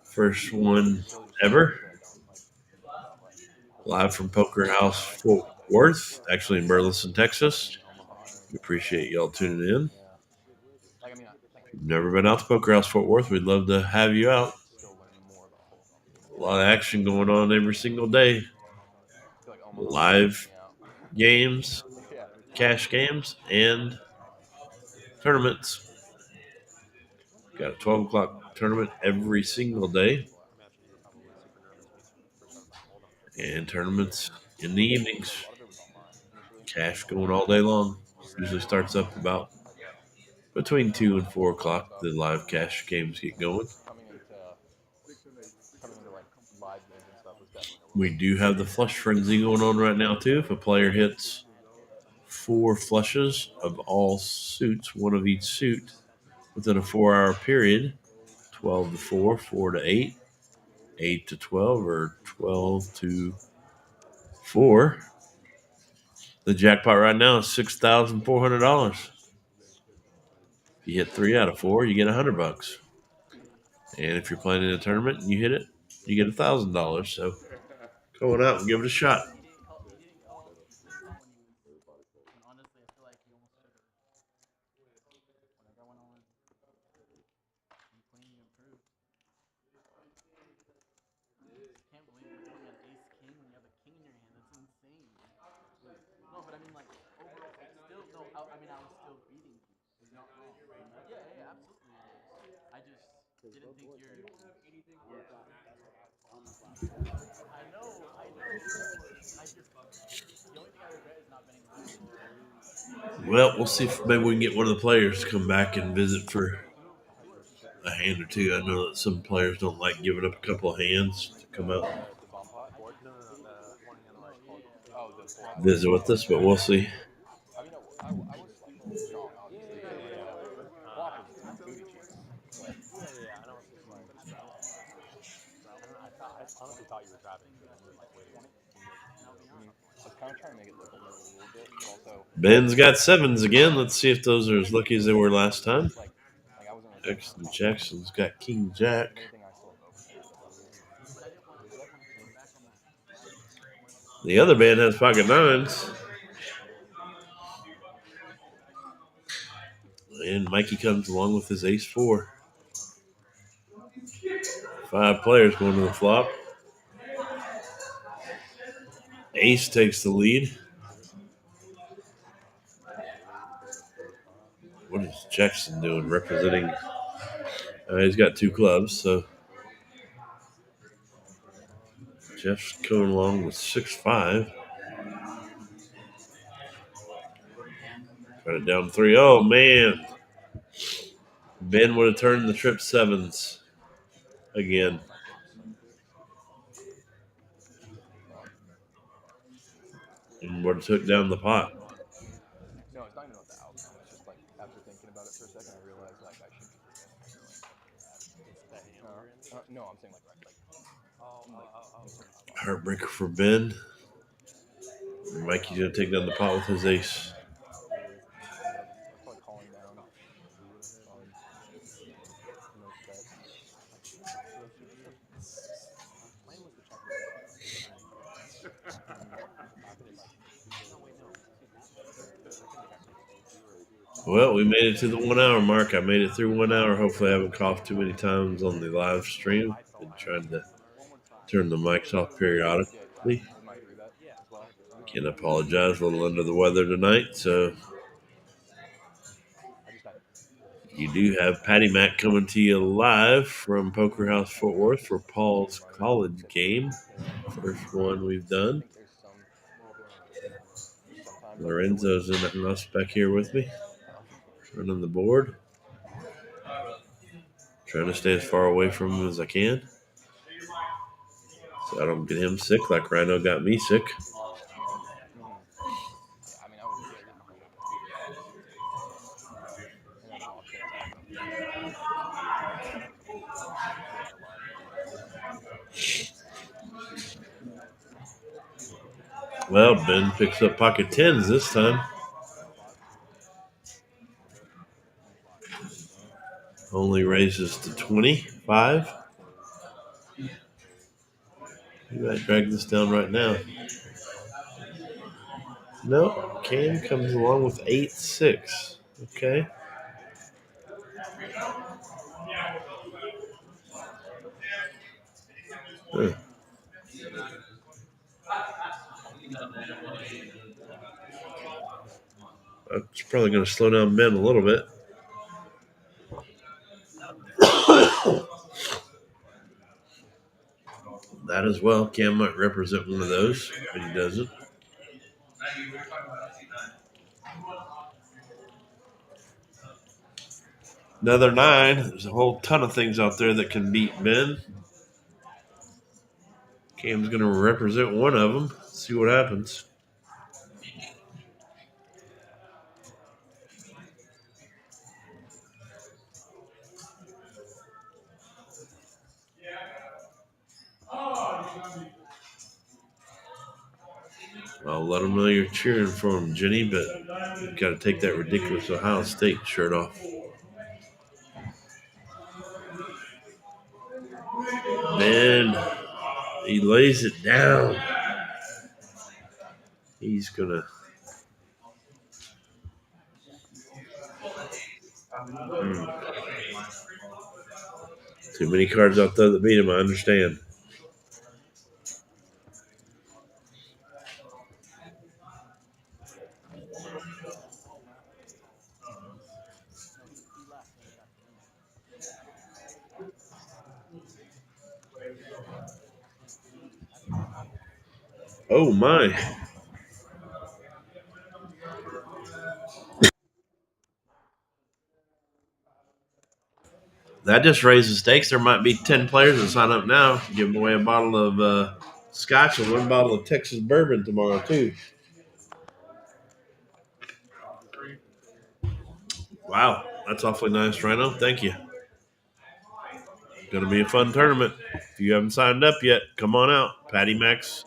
First one ever. Live from Poker House Fort Worth, actually in Burleson, Texas. We appreciate y'all tuning in. Like, I mean, If you've never been out to Poker House Fort Worth, we'd love to have you out. still learning more about Hold'em. A lot of action going on every single day. I feel like Omaha Live out. games, Yeah. cash games, and tournaments. Got a 12 o'clock tournament every single day. I imagine you were probably super nervous when you first started playing Hold'em. And tournaments in the evenings. A lot of it was online initially. Cash going all day long. Usually starts up about between 2 and 4 o'clock. The live cash games get going. Coming into like live games and stuff was definitely We do have the flush frenzy going on right now too. If a player hits 4 flushes of all suits, one of each suit, within a 4-hour period, 12 to 4, 4 to 8, 8 to 12, or 12 to 4, The jackpot right now is $6,400. If you hit 3 out of 4, you get $100. And if you're playing in a tournament and you hit it, you get $1,000. So come on out and give it a shot. He didn't call when he when honestly I feel like he almost should have. Whenever I went on, you clean, you improved. I can't believe you're pulling an ace king when you have a king in your hand. That's insane. No, but I mean like overall, still no. I mean I was still beating you. You're not wrong. Yeah, absolutely it is. I just didn't think you're. I know. I just the only thing I regret is not betting last. Well, we'll see if maybe we can get one of the players to come back and visit for a hand or two. I know that some players don't like giving up a couple of hands to come out and The bomb pot board? No. The morning NLH board. Oh, the full hour. visit with us, but we'll see. I mean, I was like strong, obviously. Flop was booty cheeks, but Yeah. I know it's just like I don't know. I honestly thought you were driving and then like waiting on it. I was kind of trying to make it look a little bit, but also Ben's got sevens again. Let's see if those are as lucky as they were last time. like I wasn't really Jackson's got King Jack. anything I still have open. But I didn't want to lean back on that. The other band has pocket nines. And Mikey comes along with his ace 4. 5 players going to the flop. Ace takes the lead. What is Jackson doing representing? He's got 2 clubs, so Jeff's coming along with 6-5. Got it down 3. Oh, man. Ben would have turned the trip sevens again. And would have took down the pot. No, it's not even about the outcome. It's just like after thinking about it for a second, I realized like I should be preparing for that. It's the hand you're in. No, I'm saying like Heartbreaker for Ben. Mikey's going to take down the pot with his ace. It's like calling down no set. Mine was the checker. Well, we made it to the 1 hour mark. I made it through 1 hour. Hopefully I haven't coughed too many times on the live stream. Been trying to turn the mics off periodically. Can apologize, a little under the weather tonight. So you do have Patty Mac coming to you live from Poker House Fort Worth for Paul's college game. First one we've done. Lorenzo's in the house back here with me, running the board. Trying to stay as far away from him as I can, so I don't get him sick like Rhino got me sick. I mean, I was Well, Ben picks up pocket 10s this time. Only raises to 25. You might drag this down right now. Nope. Cam comes along with 8-6. Okay. Huh. It's probably going to slow down Ben a little bit. That as well. Cam might represent one of those, but he doesn't. Another 9. There's a whole ton of things out there that can beat Ben. Cam's going to represent one of them. See what happens. I'll let them know you're cheering for them, Jenny, but you've got to take that ridiculous Ohio State shirt off. Man, he lays it down. He's going to. Too many cards out there that beat him, I understand. Oh, my. That just raised the stakes. There might be 10 players that sign up now. Giving away a bottle of scotch and one bottle of Texas bourbon tomorrow, too. Wow, that's awfully nice, Rhino. Thank you. Going to be a fun tournament. If you haven't signed up yet, come on out. Patty Mac's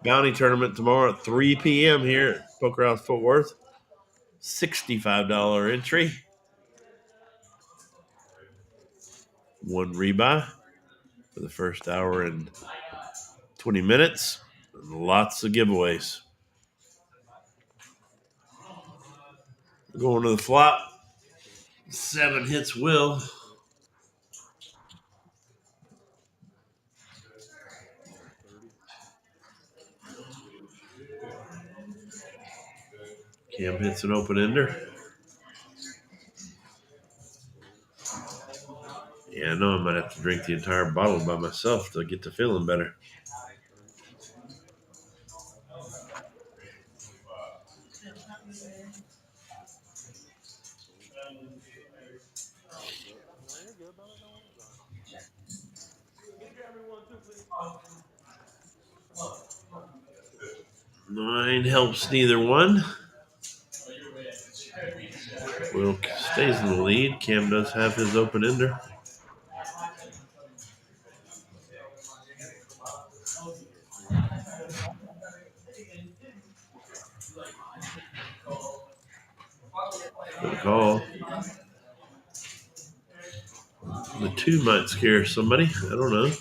Bounty Tournament tomorrow at 3 p.m. here at Poker House Fort Worth. $65 entry. One rebuy for the first hour and 20 minutes. And lots of giveaways. Going to the flop. 7 hits Will. Cam hits an open ender. Yeah, I know I might have to drink the entire bottle by myself to get to feeling better. Nine helps neither one. Will stays in the lead. Cam does have his open ender. Good call. The 2 might scare somebody. I don't know.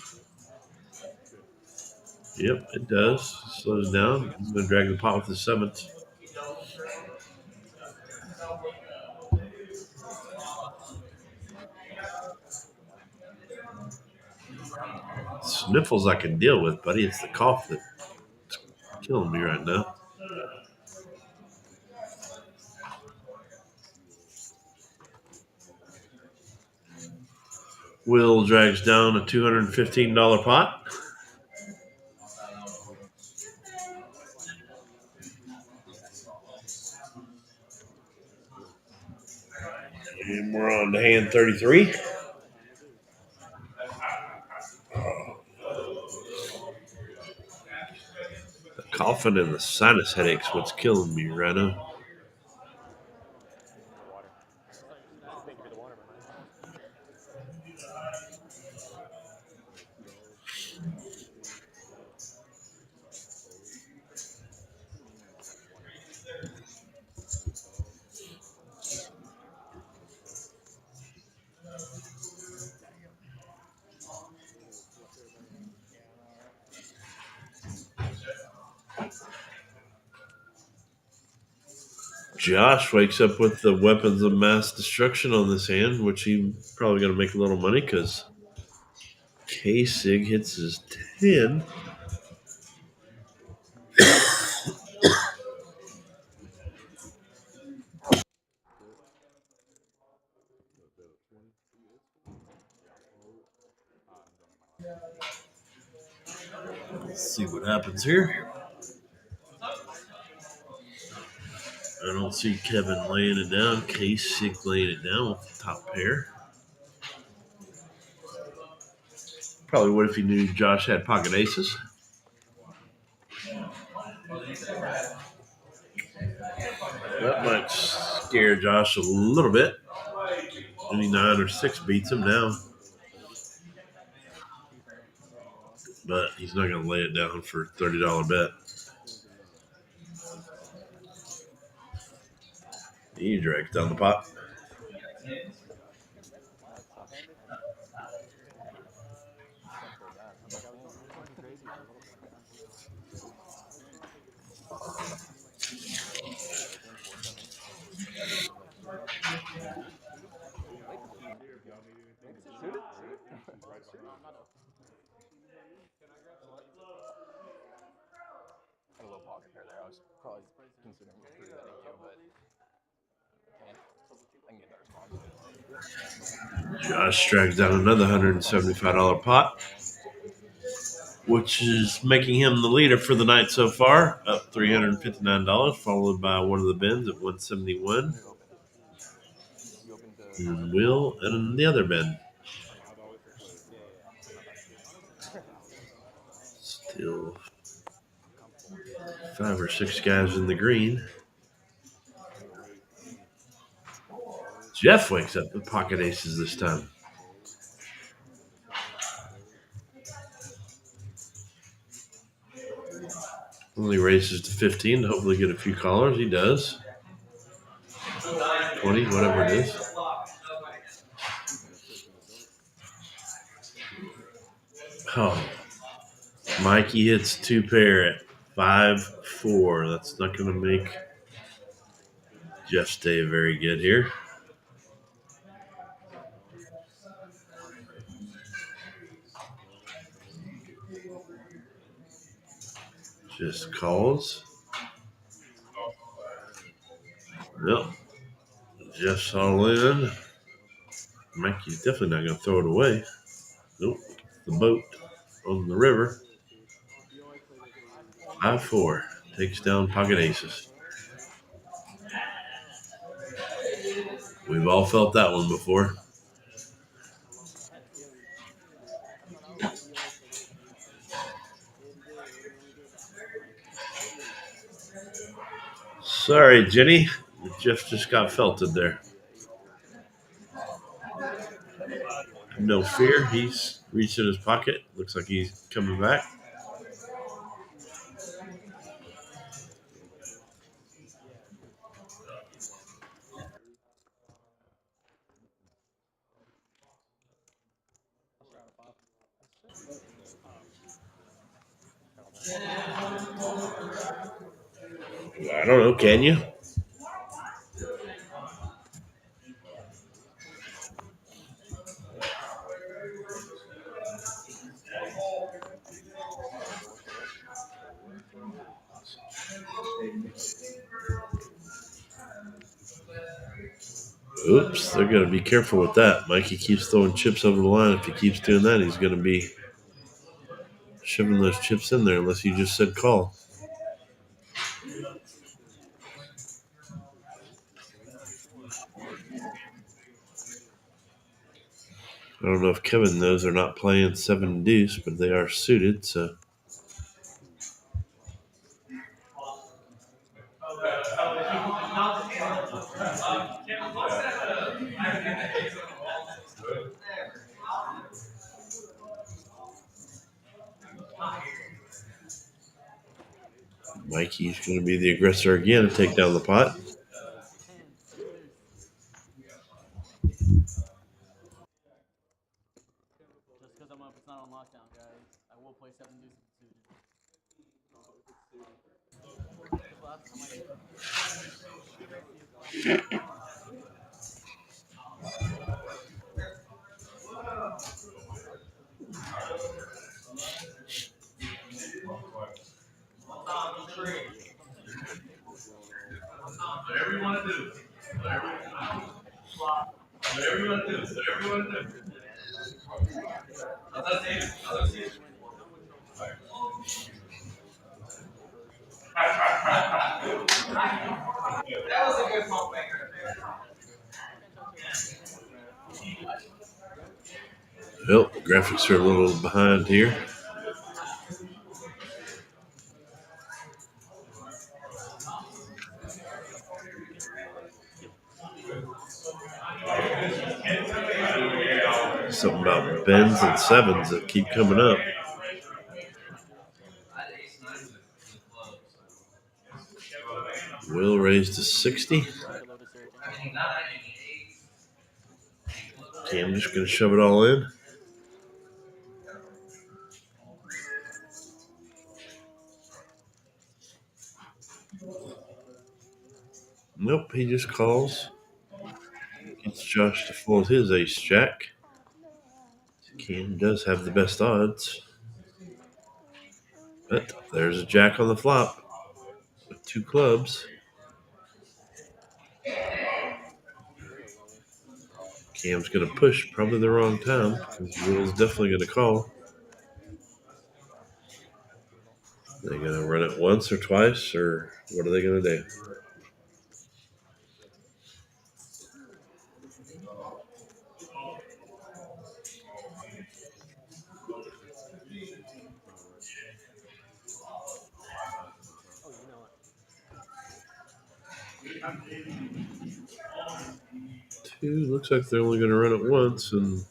Yep, it does. Slows down. He's going to drag the pot with the 7th. Sniffles I can deal with, buddy. It's the cough that's killing me right now. Will drags down a $215 pot. And we're on to hand 33. The coughing and the sinus headaches what's killing me right now. Thank you for the water, my man. Josh wakes up with the weapons of mass destruction on this hand, which he's probably going to make a little money because K-Sig hits his 10. Let's see what happens here. I don't see Kevin laying it down. K-Sig laying it down with the top pair. Probably would if he knew Josh had pocket aces. That might scare Josh a little bit. Any 9 or 6 beats him now. But he's not going to lay it down for a $30 bet. He dragged down the pot. That sucks. Sucks so bad. I was looking crazy for a little bit, man. What did open 4-7? With like suited. Wait, If y'all need anything, just let me suited? know. Suited? She's right behind you. Had a little pocket pair there. I was probably considering three betting you, but can't. I can get that response. Josh drags down another $175 pot, which is making him the leader for the night so far, up $359, followed by one of the bins at 171. You open. You open to And Will and the other bin. $5 for player. Yeah, yeah, yeah. My bad. Still I'm comfortable with it. 5 or 6 guys in the green. Will raise to 20. Fold, Jeff wakes up with pocket aces this time. fold. Then the 20, fold. Only raises to 15 to hopefully get a few callers. He does. 20, whatever it is. And a 6 in the dark. Oh, Mikey hits 2 pair at 5-4. That's not going to make Jeff stay very good here. Just calls. Yep. Jeff's all in. Mikey's definitely not going to throw it away. Nope. The boat on the river. 5-4. Takes down pocket aces. We've all felt that one before. Sorry, Jenny. Jeff just got felted there. No fear. He's reached in his pocket. Looks like he's coming back. I don't know. Can you? Oops, they're going to be careful with that. Mikey keeps throwing chips over the line. If he keeps doing that, he's going to be shoving those chips in there unless you just said call. I don't know if Kevin knows they're not playing 7 deuce, but they are suited, so. Mikey's going to be the aggressor again and take down the pot. Just because I'm up, it's not on lockdown, guys. I will play 7 deuces suited. The last time I did. Whatever you want to do. Whatever you want to do. Whatever you want to do. That was a good pump maker. Well, the graphics are a little behind here. Something about bends and sevens that keep coming up. Will raised to 60. Okay, I'm just going to shove it all in. Nope, he just calls. Gets Josh to fold his ace jack. Cam does have the best odds. But there's a jack on the flop with 2 clubs. Cam's going to push probably the wrong time because Will's definitely going to call. They're going to run it once or twice, or what are they going to do? Oh, you know what? 2, looks like they're only going to run it once, and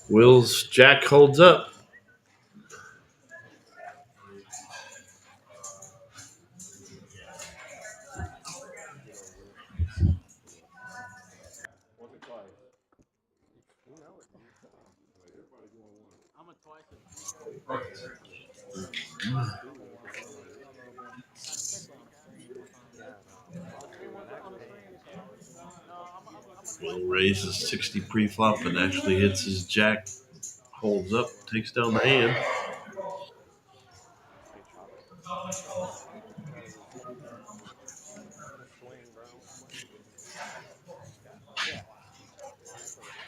Will's jack holds up. Once or twice. You know it, dude. I'm a twice and You don't know, man. kind of pickle on stream one time. Yeah, no. On stream one time, on the stream. No, I'm a twice Will pickle. raises 60 pre-flop and actually hits his jack, holds up, takes down the hand. Hey, Chop. I'm gonna swing, bro. Swing. Yeah. Nice over there.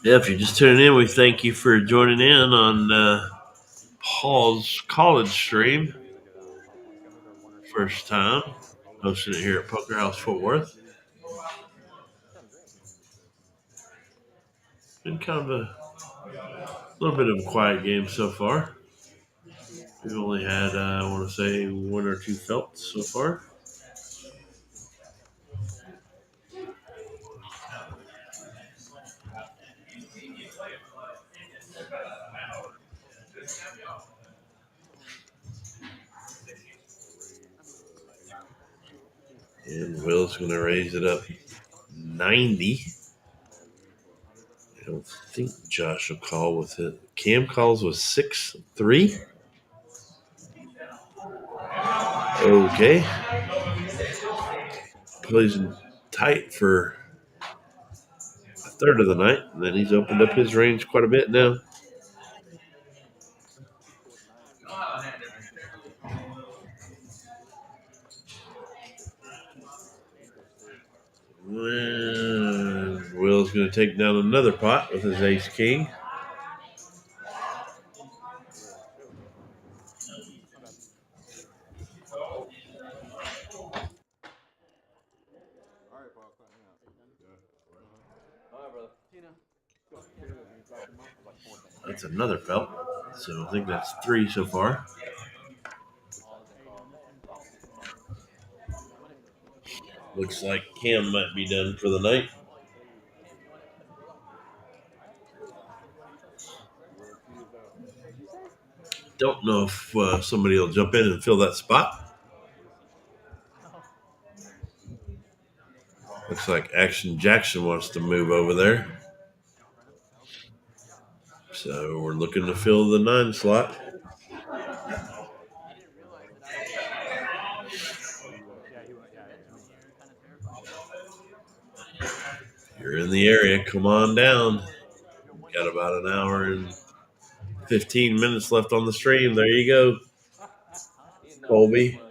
Yeah, if you're just tuning in, we thank you for joining in on Paul's college stream. He's a good another 1 or 2 First time hosting it here at Poker House Fort Worth. Been kind of a little bit of a quiet game so far. We've only had, I want to say, 1 or 2 felts so far. And Will's going to raise it up 90. I don't think Josh will call with it. Cam calls with 6-3. Okay. Plays in tight for a third of the night, and then he's opened up his range quite a bit now. Will's going to take down another pot with his ace king. All right, Paul, cut me out. All right, brother. Tina. That's another felt. So I think that's 3 so far. Looks like Cam might be done for the night. Don't know if somebody will jump in and fill that spot. Looks like Action Jackson wants to move over there. So we're looking to fill the 9 slot. I didn't realize that I was Yeah, he went. Yeah, that's yeah. me here. Kind of terrified. You're in the area. Come on down. Got about an hour and 15 minutes left on the stream. There you go, Colby.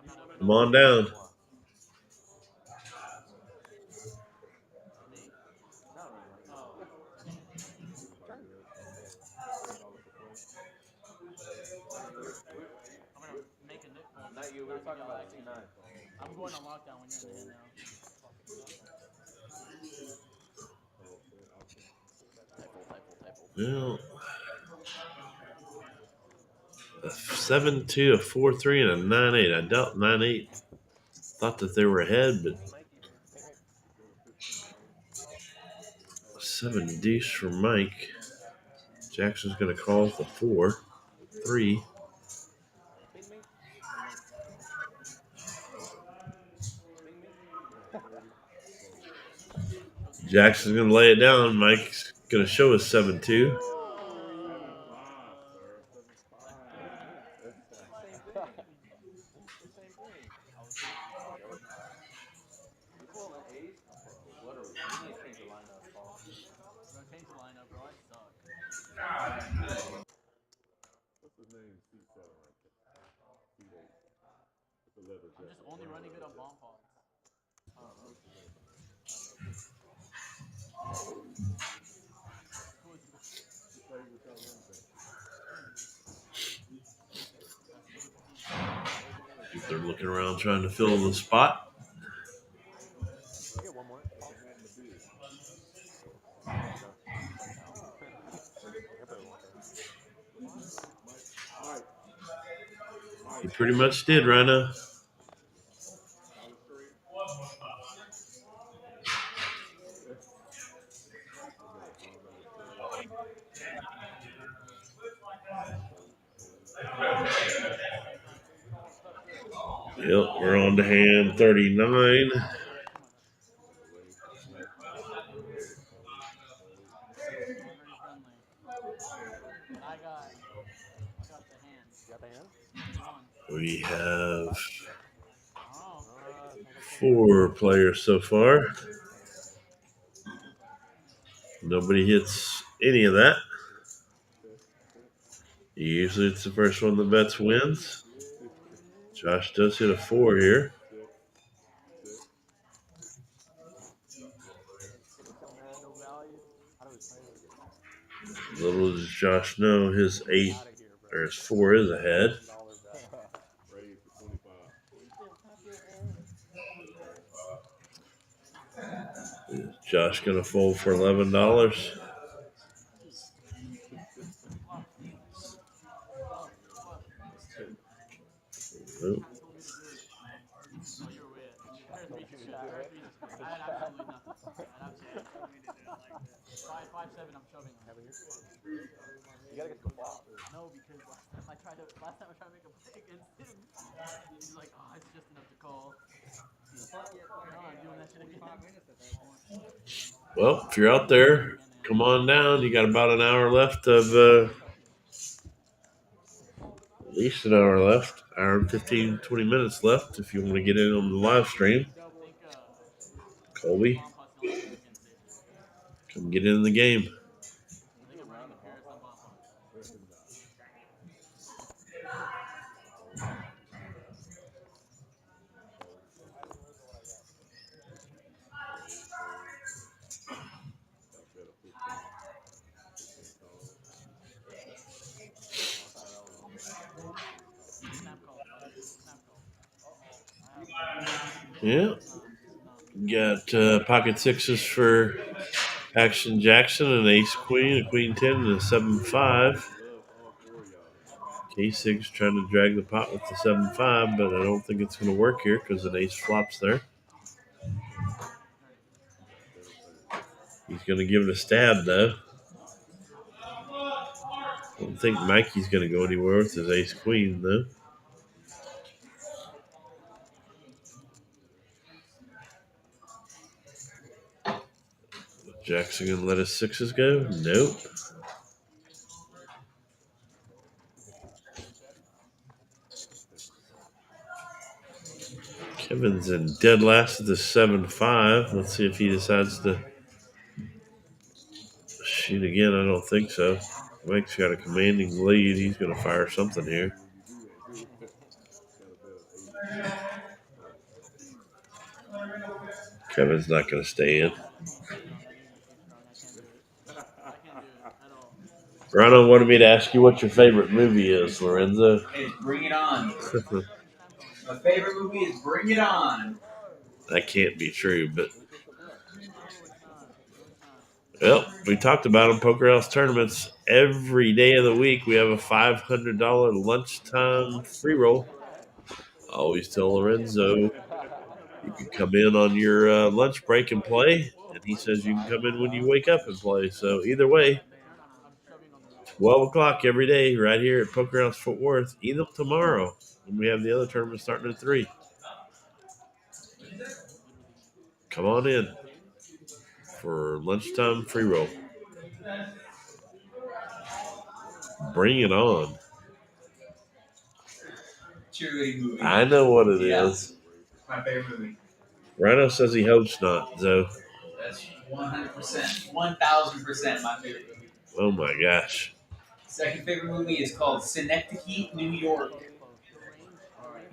I'm not up Come on down. me. Oh. I'm gonna make a nip. Not you. We were talking about C9. I'm going on lockdown when you're in the hand now. Well, a 7-2, a 4-3, and a 9-8. I doubt 9-8 thought that they were ahead, but 7 deuce for Mike. Jackson's going to call with a 4-3. Jackson's going to lay it down. Mike's going to show us 7-2. 7-5, sir. 7-5. Same thing. It's the same thing. You pull an ace? What are we? We need to change the lineup, Paul. Bro, change the lineup, bro. I suck. What's his name? C7 right there. C8. It's a leather I'm jacket. just only running good on bomb pods. They're looking around trying to fill the spot. I get one more. All hat in the beard. Mike. He pretty much did, Rhino. Solid straight. Yep, we're on to hand 39. Going very friendly. And I got the hand. You got the hand? We have Oh. 4 players so far. Nobody hits any of that. Usually it's the first one that bets wins. Josh does hit a 4 here. Little does Josh know his 8 or his 4 is ahead. Raise to 25. Is Josh gonna fold for $11? Nope. No, you were weird. There's me shit. I had absolutely nothing. I had absolutely nothing. 5-7, I'm shoving him. You gotta get to the flop. No, because last time I tried to make a play against him, he's like, oh, it's just enough to call. No, I'm doing that shit again. Well, if you're out there, come on down. You got about an hour left of at least an hour left. Hour and 15, 20 minutes left if you want to get in on the live stream. Colby, come get in the game. I think I'm running the Paris on bomb pods. Snap call. Snap call. Yeah. Got pocket sixes for Action Jackson, an ace queen, a queen 10, and a 7-5. K6 trying to drag the pot with the 7-5, but I don't think it's going to work here because an ace flops there. He's going to give it a stab, though. I don't think Mikey's going to go anywhere with his ace queen, though. Jackson going to let his sixes go? Nope. Kevin's in dead last at the 7-5. Let's see if he decides to shoot again. I don't think so. Mike's got a commanding lead. He's going to fire something here. Kevin's not going to stay in. Rano wanted me to ask you what your favorite movie is, Lorenzo. It's Bring It On. My favorite movie is Bring It On. That can't be true, but well, we talked about them. Poker House tournaments every day of the week. We have a $500 lunchtime free roll. I always tell Lorenzo you can come in on your lunch break and play, and he says you can come in when you wake up and play. So either way, 12 o'clock every day right here at Poker House Fort Worth. Either tomorrow when we have the other tournament starting at 3. Come on in. for lunchtime free roll. Bring it on. Cheerleading movie. I know what it Yeah. is. My favorite movie. Rhino says he hopes not, Zoe. That's 100%, 1,000% my favorite movie. Oh my gosh. Second favorite movie is called Synecdoche, New York.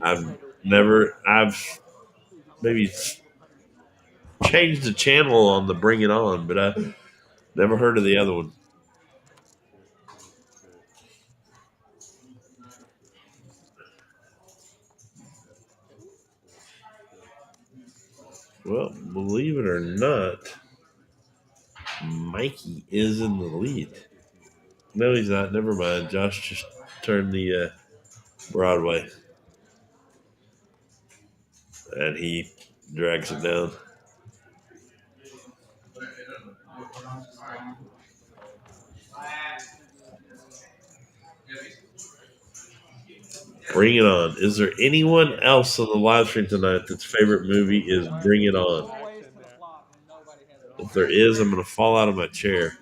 I've maybe changed the channel on the Bring It On, but I've never heard of the other one. Well, believe it or not, Mikey is in the lead. No, he's not. Never mind. Josh just turned the Broadway. And he drags it down. Bring It On. Is there anyone else on the live stream tonight that's favorite movie is Bring It On? If there is, I'm going to fall out of my chair.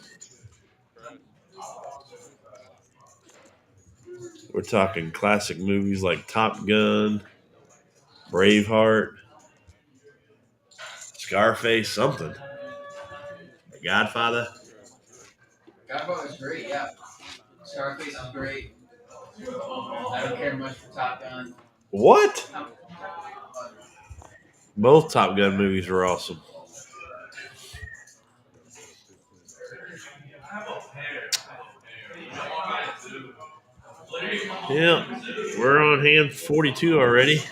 We're talking classic movies like Top Gun, Braveheart, Scarface, something. Godfather. Godfather's great, yeah. Scarface is great. I don't care much for Top Gun. What? Both Top Gun movies were awesome. Yeah, we're on hand 42 already.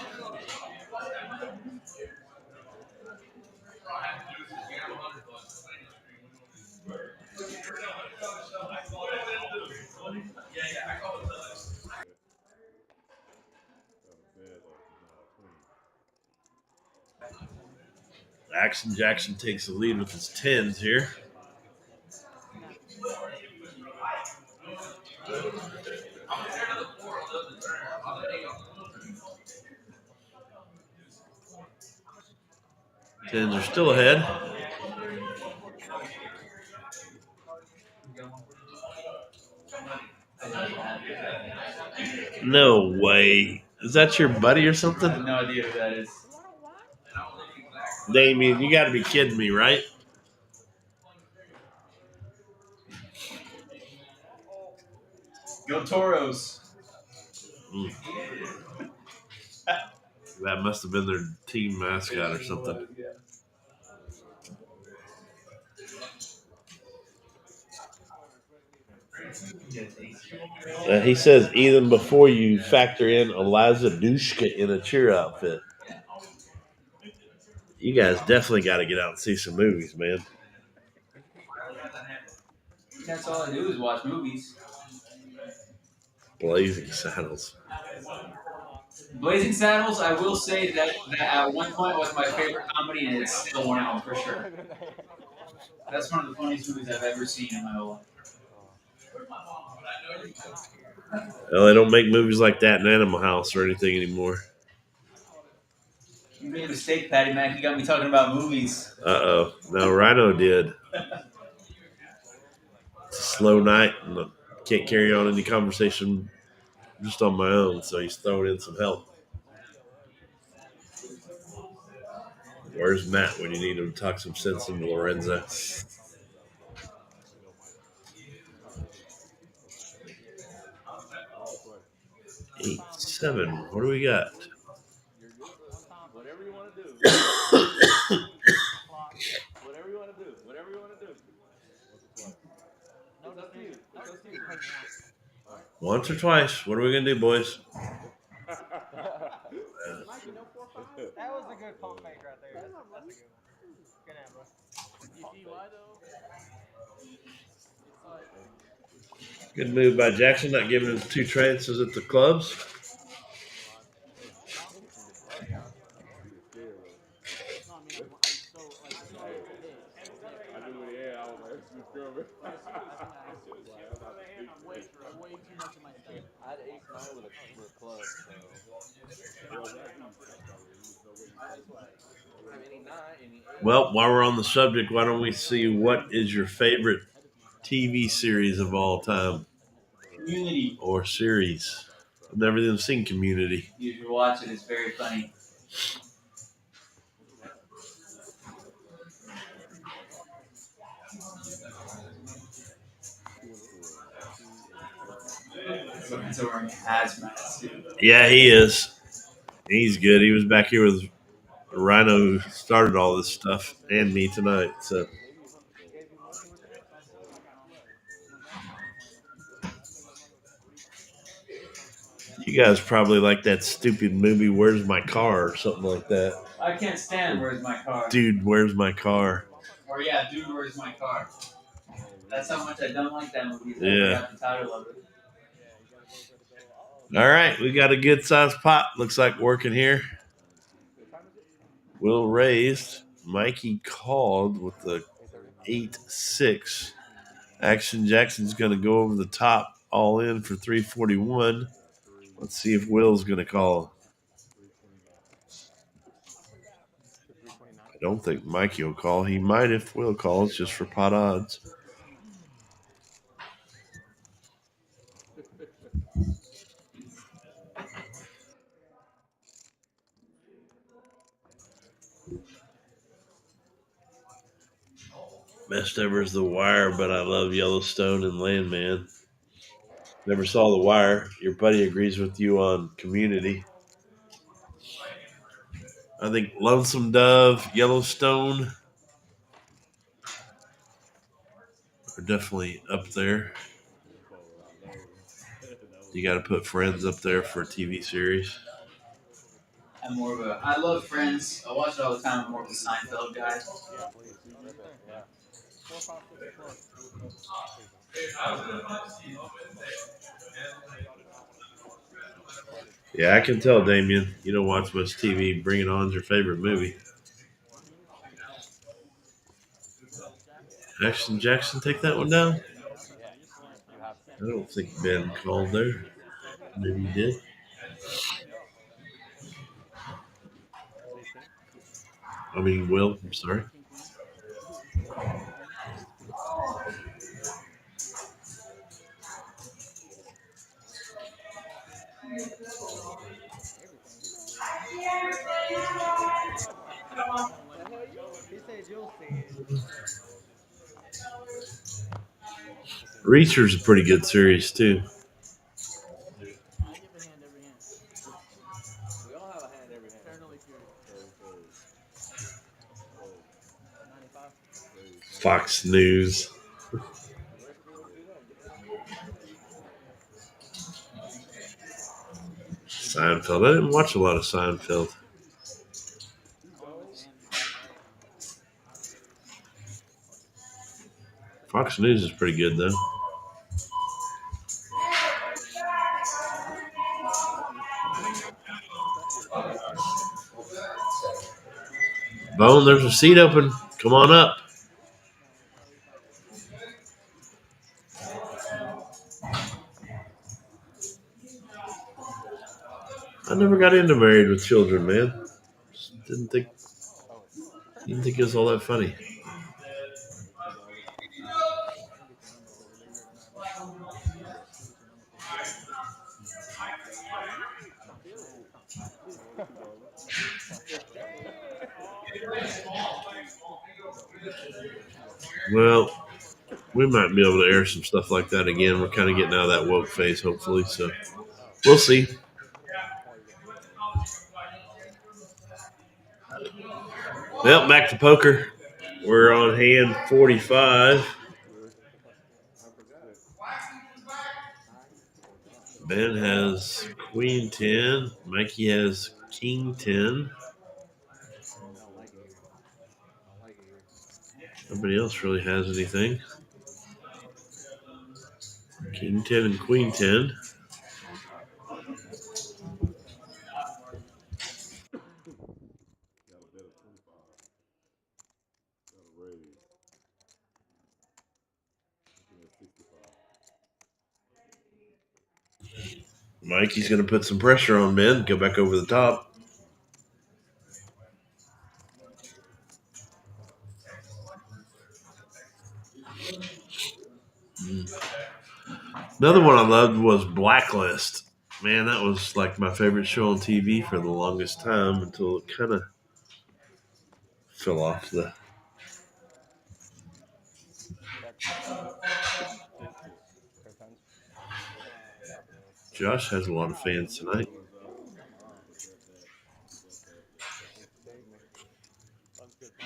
Action Jackson takes the lead with his 10s here. Tens are still ahead. No way. Is that your buddy or something? I have no idea who that is. Damien, you got to be kidding me, right? Go Toros. That must have been their team mascot or something. He says, even before you factor in Eliza Dushka in a cheer outfit. You guys definitely got to get out and see some movies, man. That's all I do is watch movies. Blazing Saddles. Blazing Saddles, I will say that at one point was my favorite comedy, and it's still now, for sure. That's one of the funniest movies I've ever seen in my whole life. Well, they don't make movies like that in Animal House or anything anymore. You made a mistake, Patty Mac. You got me talking about movies. Uh-oh. No, Rhino did. It's a slow night, and I can't carry on any conversation just on my own, so he's throwing in some help. Where's Matt when you need him to talk some sense into Lorenzo? 8-7. What do we got? Whatever you want to do. Whatever you want to do. Whatever you want to do. It's up to you. It's up to you. Once or twice. What are we going to do, boys? That was a good pump fake right there. That's a good one. Good ammo. You see why though? Good move by Jackson, not giving him 2 chances at the clubs. No, I mean, I'm so like. I knew what he had. I was like, this is good. Way too much of my stuff. I had ace-9 with a club, so. Well, while we're on the subject, why don't we see what is your favorite TV series of all time Community. or series? I've never even seen Community. You should watch it. It's very funny. So wearing hazmat too. Yeah, he is. He's good. He was back here with Rhino, who started all this stuff, and me tonight. So you guys probably like that stupid movie, Where's My Car, or something like that. I can't stand Where's My Car. Dude, Where's My Car? Or yeah, Dude, Where's My Car? That's how much I don't like that movie. Yeah. I forgot the title of it. All right, we got a good sized pot. Looks like working here. Will raised. Mikey called with the 8-6. Action Jackson's going to go over the top, all in for 341. Let's see if Will's going to call. I don't think Mikey will call. He might if Will calls, just for pot odds. Best ever is The Wire, but I love Yellowstone and Landman. Never saw The Wire. Your buddy agrees with you on Community. I think Lonesome Dove, Yellowstone are definitely up there. You got to put Friends up there for a TV series. I love Friends. I watch it all the time. I'm more of a Seinfeld guy. Yeah, I can tell, Damien. You don't watch much TV. Bring It On's your favorite movie. Action Jackson, take that one down? I don't think Ben called there. Maybe he did. I mean, Will. I'm sorry. Reacher's a pretty good series, too. I give a hand every hand. We all have a hand every hand. Eternally curious. 95. Fox News. Seinfeld. I didn't watch a lot of Seinfeld. Fox News is pretty good, though. Bone, there's a seat open. Come on up. I never got into Married with Children, man. Didn't think it was all that funny. Well, we might be able to air some stuff like that again. We're kind of getting out of that woke phase, hopefully. So we'll see. Well, back to poker. We're on hand 45. Ben has Queen 10. Mikey has King 10. Nobody else really has anything. King 10 and Queen 10. Mikey's going to put some pressure on Ben. Go back over the top. Another one I loved was Blacklist. Man, that was like my favorite show on TV for the longest time until it kind of fell off the. Josh has a lot of fans tonight.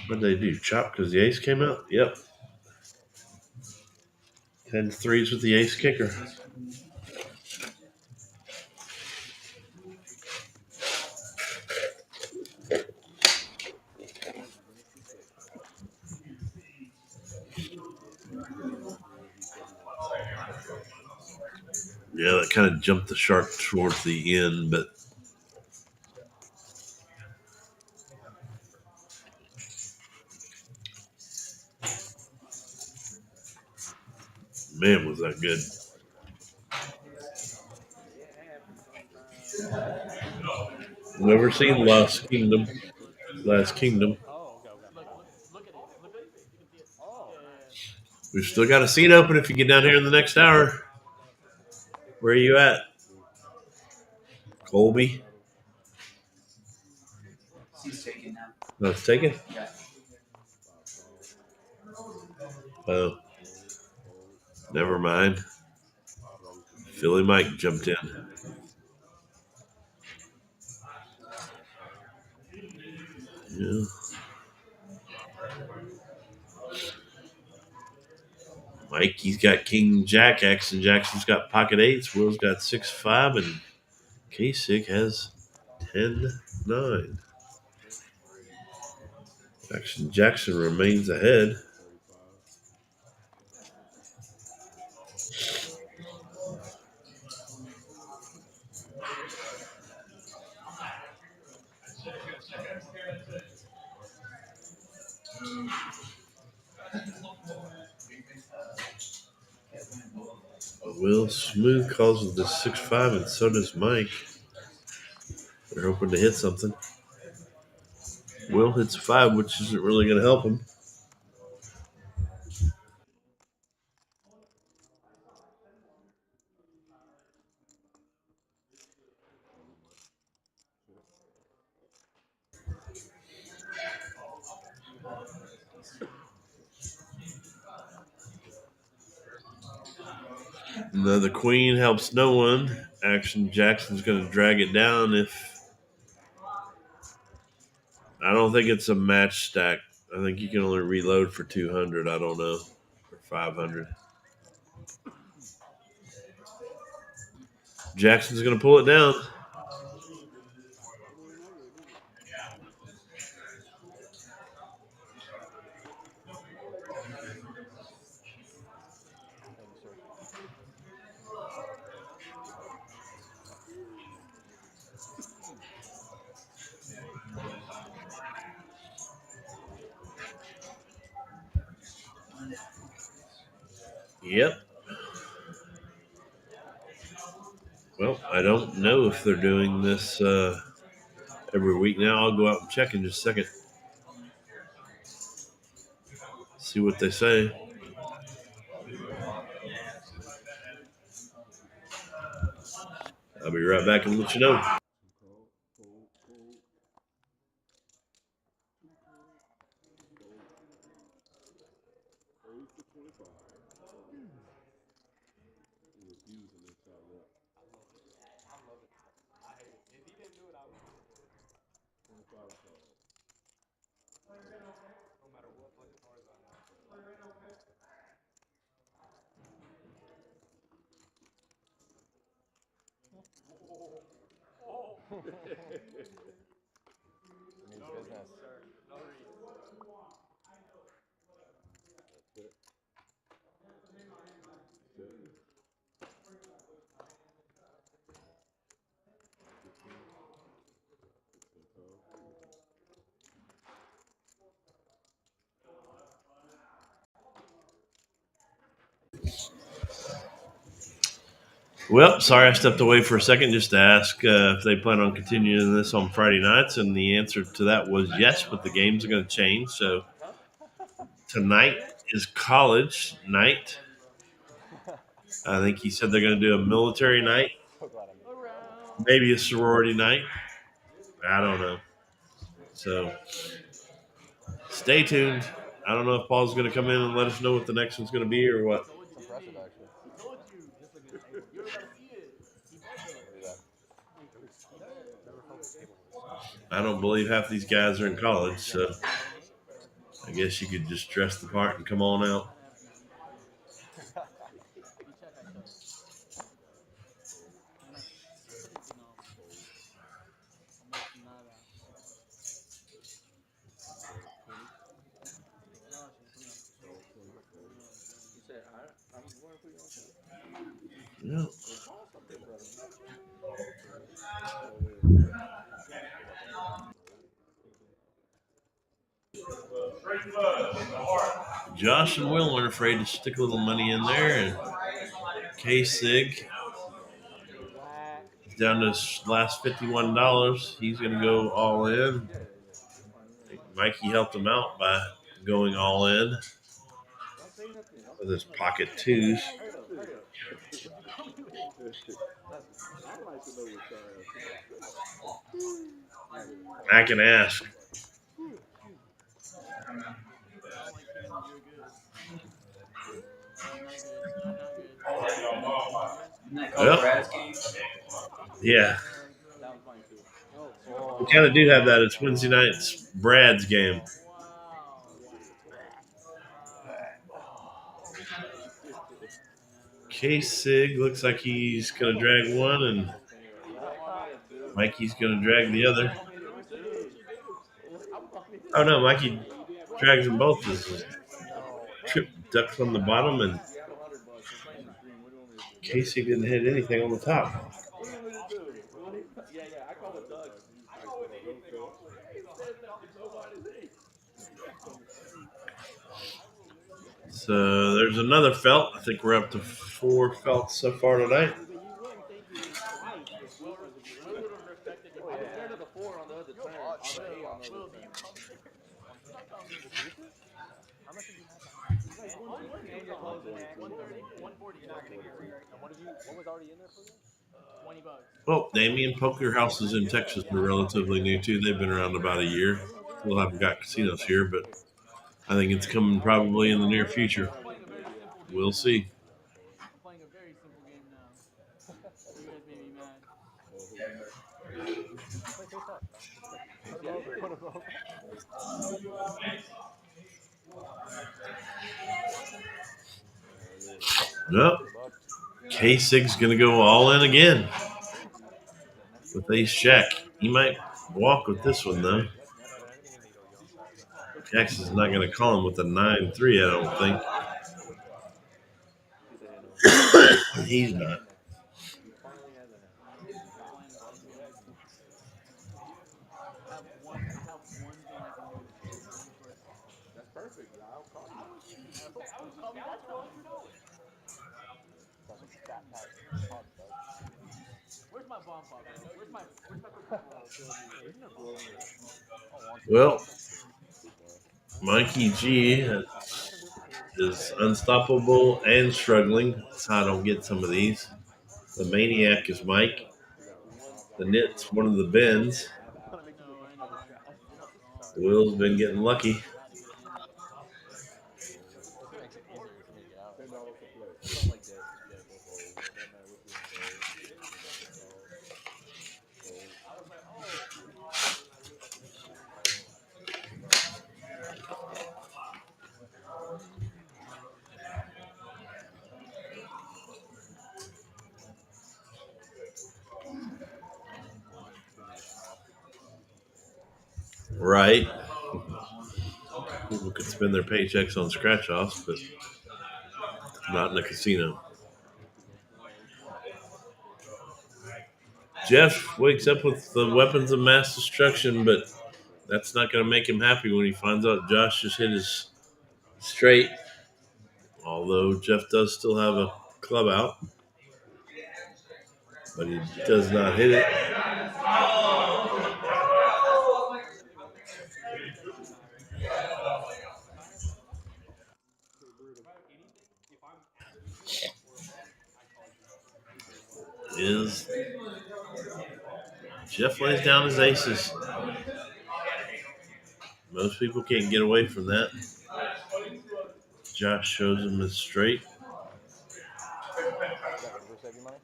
What did they do? Chop because the ace came out? Yep. 10 threes with the ace kicker. Yeah, that kind of jumped the shark towards the end, but man, was that good. Never seen Last Kingdom. Last Kingdom. Oh, okay. Look at it. Flip it. You can see it. Oh. Yeah. We've still got a seat open if you get down here in the next hour. Where are you at? Colby? He's taken now. No, it's taken? Yeah. Oh. Never mind. Philly Mike jumped in. Yeah. Mikey's got King Jack X, and Jackson's got pocket eights. Will's got 6-5, and Kasich has 10-9. Jackson remains ahead. Will Smooth calls with the 6-5, and so does Mike. They're hoping to hit something. Will hits 5, which isn't really going to help him. No, the queen helps no one. Action Jackson's going to drag it down if... I don't think it's a match stack. I think you can only reload for 200. I don't know. For 500. Jackson's going to pull it down. Yep. Well, I don't know if they're doing this every week now. I'll go out and check in just a second. See what they say. I'll be right back and let you know. Well, sorry I stepped away for a second just to ask if they plan on continuing this on Friday nights, and the answer to that was yes, but the games are going to change. So tonight is college night. I think he said they're going to do a military night, So glad I'm Around. maybe a sorority night. I don't know. So stay tuned. I don't know if Paul's going to come in and let us know what the next one's going to be or what. Told you, It's didn't impressive, he? actually. He told you. You were about to see it. He bugged us. Look at that. Never felt this table was. I don't believe half these guys are in college, so I guess you could just dress the part and come on out. I'd have to be check, I took. Una pretty no. Almost nada. No, she's He said, I'm going to put you on top. Yeah. Well, Paul, something, brother. Josh and Will weren't afraid to stick a little money in there, and K-Sig down to his last $51. He's going to go all in. Mikey helped him out by going all in Don't say nothing. with his pocket twos. Hurry up, hurry up. I'd like to know what y'all have. I can ask. I'm like, King, you're good. I'm not good. I'm not good. Isn't that called Yep. Brad's game? Yeah, That was mine too. we kind of do have that. It's Wednesday night's Brad's game. Wow. K-Sig looks like he's going to drag one, and Mikey's going to drag the other. Oh, no, Mikey drags them both. As Trip ducks on the bottom, and Casey didn't hit anything on the top. What do you want me to do? Yeah, I call it Doug. So there's another felt. I think we're up to 4 felts so far tonight. Compared to the 4 on the other turn, on the 8 on the other turn. How much did you have? 140. And what was already in there for you? $20. Well, Damien Poker Houses in Texas are relatively new too. They've been around about a year. Still haven't got casinos here, but I think it's coming probably in the near future. We'll see. I'm playing a very simple game now. You guys made me mad. Play face up. Put him over. Nope. K-Sig's going to go all in again with ace jack. He might walk with this one, though. Jackson's not going to call him with a 9-3, I don't think. He's not. I have one thing I can do. That's perfect. I'll call you. Call me back for $100. Where's my bomb pop, bro? Where's my Well, Mikey G is unstoppable and struggling. That's how I don't get some of these. The Maniac is Mike. The Knit's one of the Bens. Will's been getting lucky. Right. People could spend their paychecks on scratch-offs, but not in a casino. Jeff wakes up with the weapons of mass destruction, but that's not going to make him happy when he finds out Josh just hit his straight. Although Jeff does still have a club out, but he does not hit it. is Jeff lays down his aces. Most people can't get away from that. Josh shows him his straight. Does that river save you money?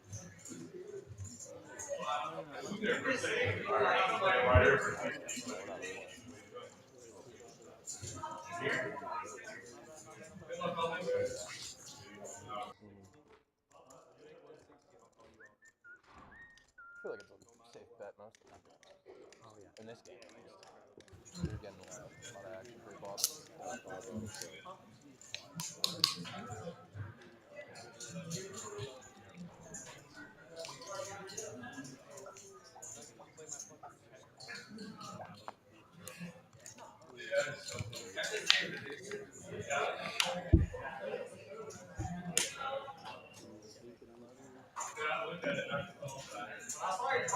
No, it lets me play. Oh, okay. That's what I was playing. Yeah. Mm-hmm. I feel like it's a safe bet most of the time. Oh yeah. In this game, at least. You're getting a lot of action pre-flop. Oh, jeez.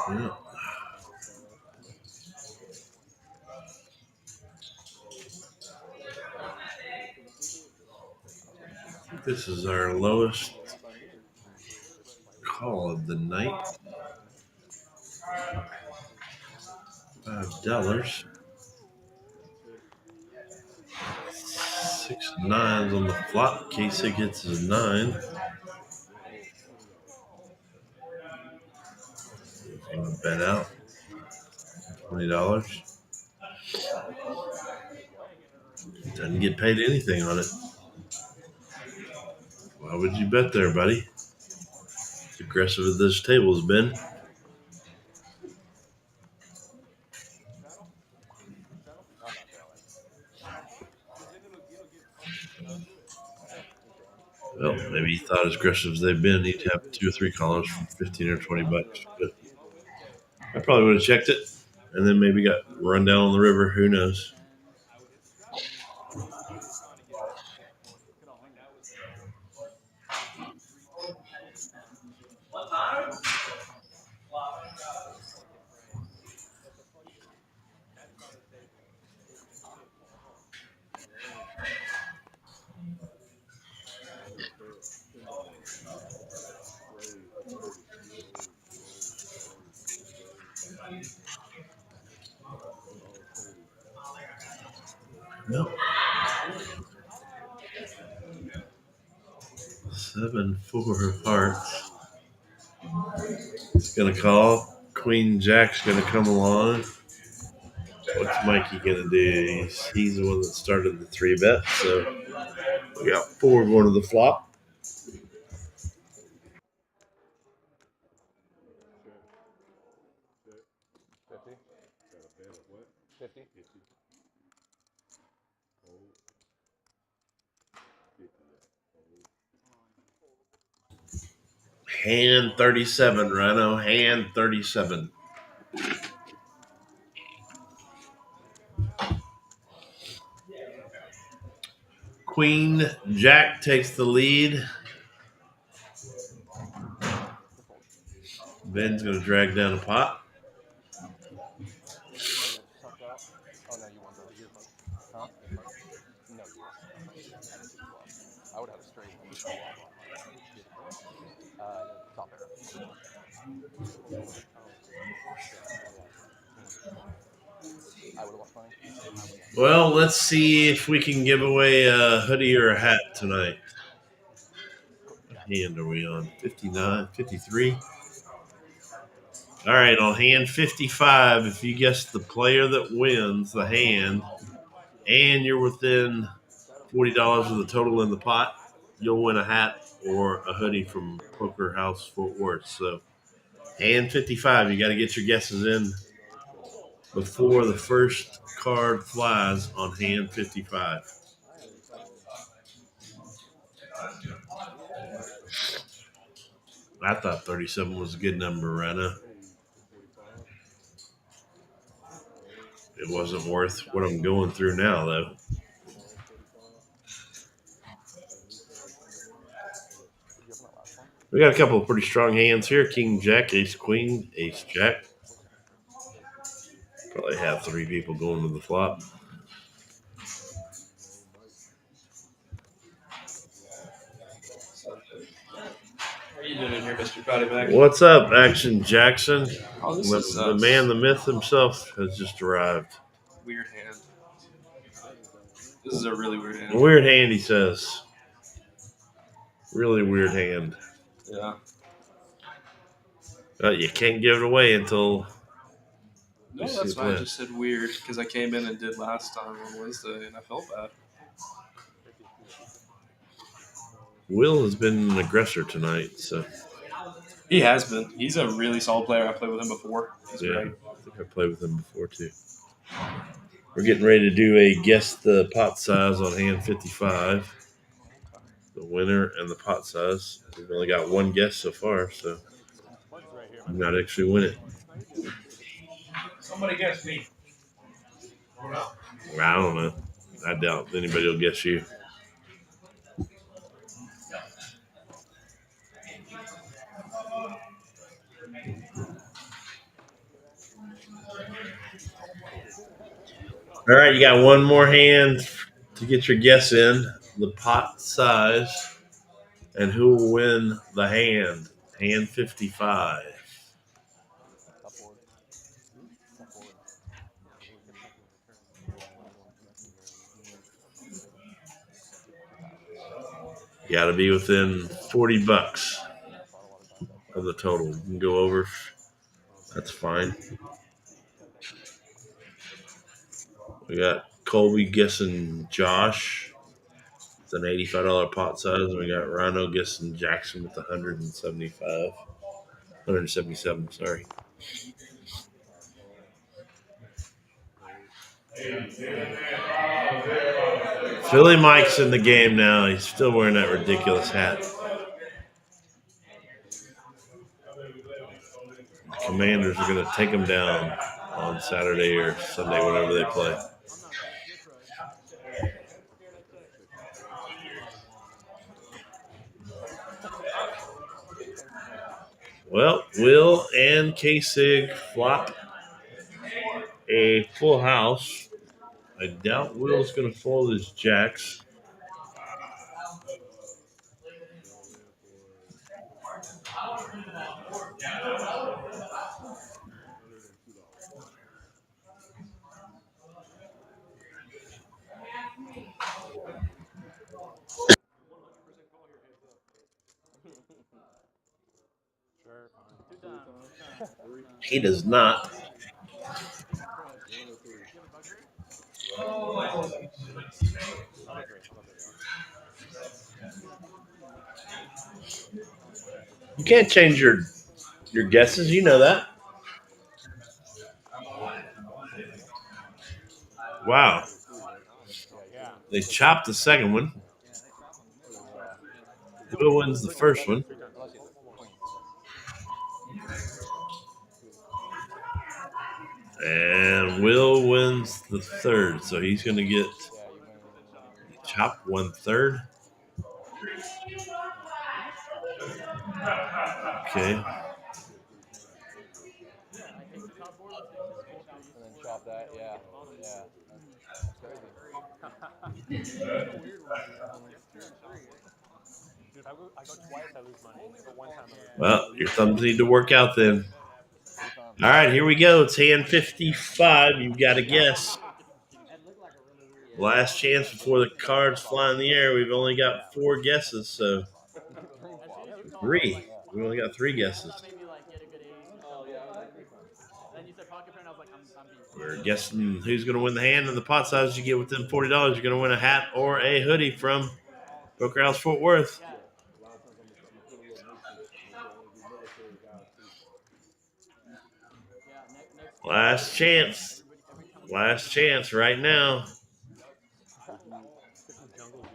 Yeah. This is our lowest call of the night. $5. 6 9s on the flop. Kasich gets his 9. He's going to bet out $20. Doesn't get paid anything on it. Why would you bet there, buddy? As aggressive as this table's been. I'm not telling. Well, maybe he thought as aggressive as they've been, he'd have 2 or 3 callers for 15 or 20 bucks. But I probably would have checked it and then maybe got run down on the river. Who knows? Tens, queens. Look at all in there. Nope. 7-4 of hearts. It's gonna call. Queen Jack's gonna come along. What's Mikey gonna do? He's the one that started the 3-bet, so we got 4 going to the flop. Hand 37, Rhino. Hand 37. Queen Jack takes the lead. Ben's going to drag down a pot. One that sucked out. Oh no, you won those. Huh? No, you won. I didn't see the flop. I would have had a straight and just flop on mine. Top pair. I would have lost money. Well, let's see if we can give away a hoodie or a hat tonight. What hand are we on? 59, 53? All right, on hand 55, if you guess the player that wins the hand and you're within $40 of the total in the pot, you'll win a hat or a hoodie from Poker House Fort Worth. So, hand 55, you got to get your guesses in before the first card flies on hand 55. I thought 37 was a good number, Rana. It wasn't worth what I'm going through now, though. We got a couple of pretty strong hands here. King Jack, Ace Queen, Ace Jack. Probably have 3 people going to the flop. you doing in here, Mr. Patty Mac? What's up, Action Jackson? Oh, this is The man, the myth himself has just arrived. weird hand. This is a really weird hand. Weird hand, he says. Really weird hand. Yeah. But you can't give it away until. No, that's why I just said weird, because I came in and did last time on Wednesday, and I felt bad. Will has been an aggressor tonight, so. He has been. He's a really solid player. I played with him before. He's great. I think I played with him before, too. We're getting ready to do a guess the pot size on hand 55. The winner and the pot size. We've only got one guess so far, so you might actually win it. Somebody guess me. I don't know. I doubt anybody will guess you. All right, you got one more hand to get your guess in. The pot size and who will win the hand. Hand 55. You got to be within $40 of the total. You can go over. That's fine. We got Colby guessing Josh. It's an $85 pot size. And we got Rhino guessing Jackson with 177, sorry. Philly Mike's in the game now. He's still wearing that ridiculous hat. The Commanders are going to take him down on Saturday or Sunday, whenever they play. Well, Will and K-Sig flop a full house. I doubt Will's going to fold his jacks. He does not. You can't change your guesses. You know that. Wow. They chopped the second one. Will wins the first one. And Will wins the third. So he's going to get chopped 1/3. Okay. And then chop that, yeah. That's crazy. Dude, I go twice, I lose money. But one time I lose money. Well, your thumbs need to work out then. All right, here we go. It's hand 55. You've got to guess. Last chance before the cards fly in the air. We've only got 4 guesses, so 3. We only got 3 guesses. We're guessing who's going to win the hand and the pot size. You get within $40, you're going to win a hat or a hoodie from Poker House Fort Worth. Last chance. Last chance right now.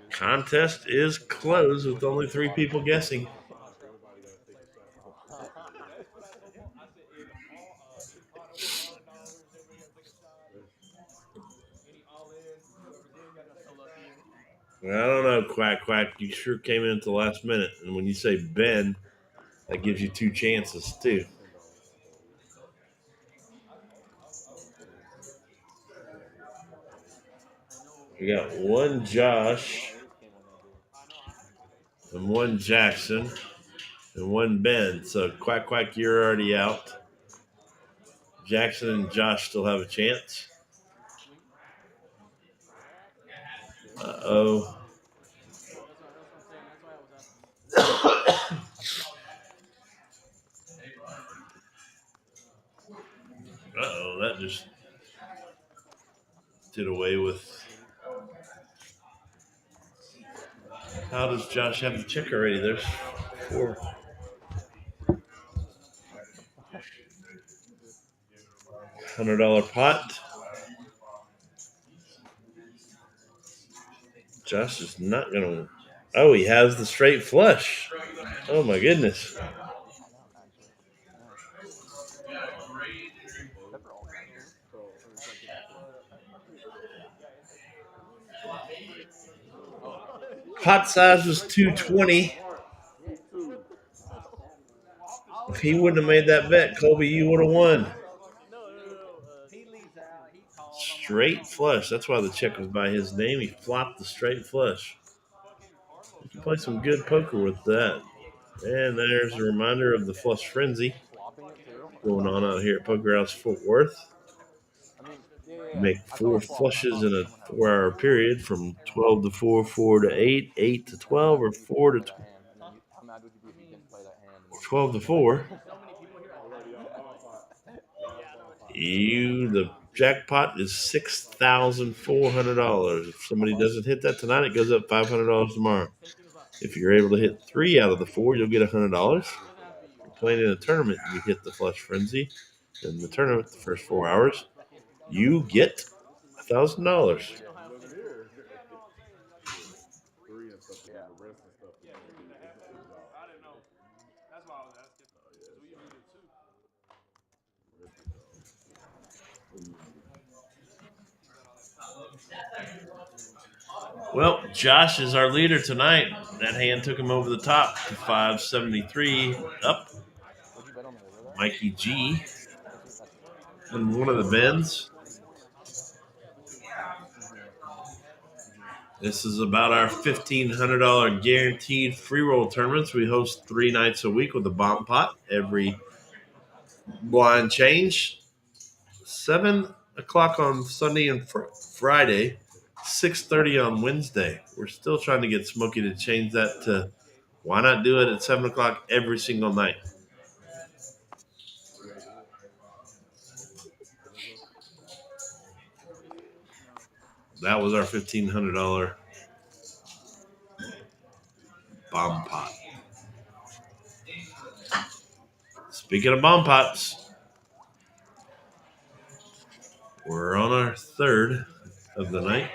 Contest is closed with only 3 people guessing. I don't know, Quack. You sure came in at the last minute. And when you say Ben, that gives you 2 chances, too. We got 1 Josh and 1 Jackson. and one Ben. So Quack Quack, you're already out. Jackson and Josh still have a chance. Uh-oh. Uh-oh, that just did away with. How does Josh have the check already? There's 4. $100 pot. Josh is not going to. Oh, he has the straight flush. Oh, my goodness. I know, actually. Nice. Except for all the angles. Or is like Pot size was 220. If he wouldn't have made that bet, Colby, you would have won. No. He leaves out. He calls. Straight flush. That's why the check was by his name. He flopped the straight flush. You can play some good poker with that. And there's a reminder of the flush frenzy going on out here at Poker House Fort Worth. Make 4 flushes in a 4-hour period from 12 to 4, 4 to 8, 8 to 12, or 4 to 12 to 4. The jackpot is $6,400. If somebody doesn't hit that tonight, it goes up $500 tomorrow. If you're able to hit 3 out of the 4, you'll get $100. Playing in a tournament, you hit the flush frenzy. In the tournament, the first 4 hours, you get $1,000. Well, Josh is our leader tonight. That hand took him over the top to 573 up. Mikey G and one of the Bens. This is about our $1,500 guaranteed free roll tournaments. We host 3 nights a week with a bomb pot. Every blind change. 7 o'clock on Sunday and Friday. 6:30 on Wednesday. We're still trying to get Smokey to change that to why not do it at 7 o'clock every single night? That was our $1,500 bomb pot. Speaking of bomb pots, we're on our 3rd of the night.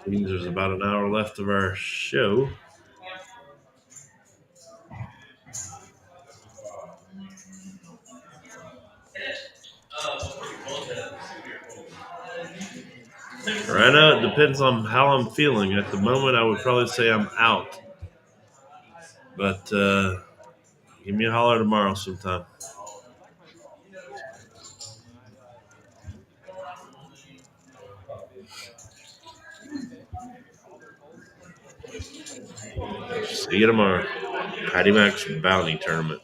Means there's about an hour left of our show. Right now, it depends on how I'm feeling. At the moment, I would probably say I'm out. But give me a holler tomorrow sometime. See you tomorrow. Patty Mac's Bounty Tournament.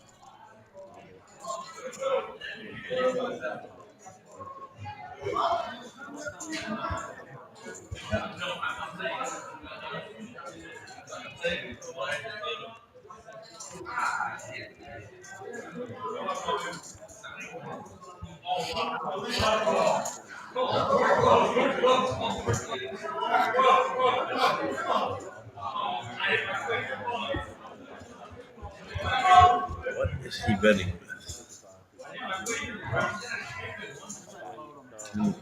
What is he betting with?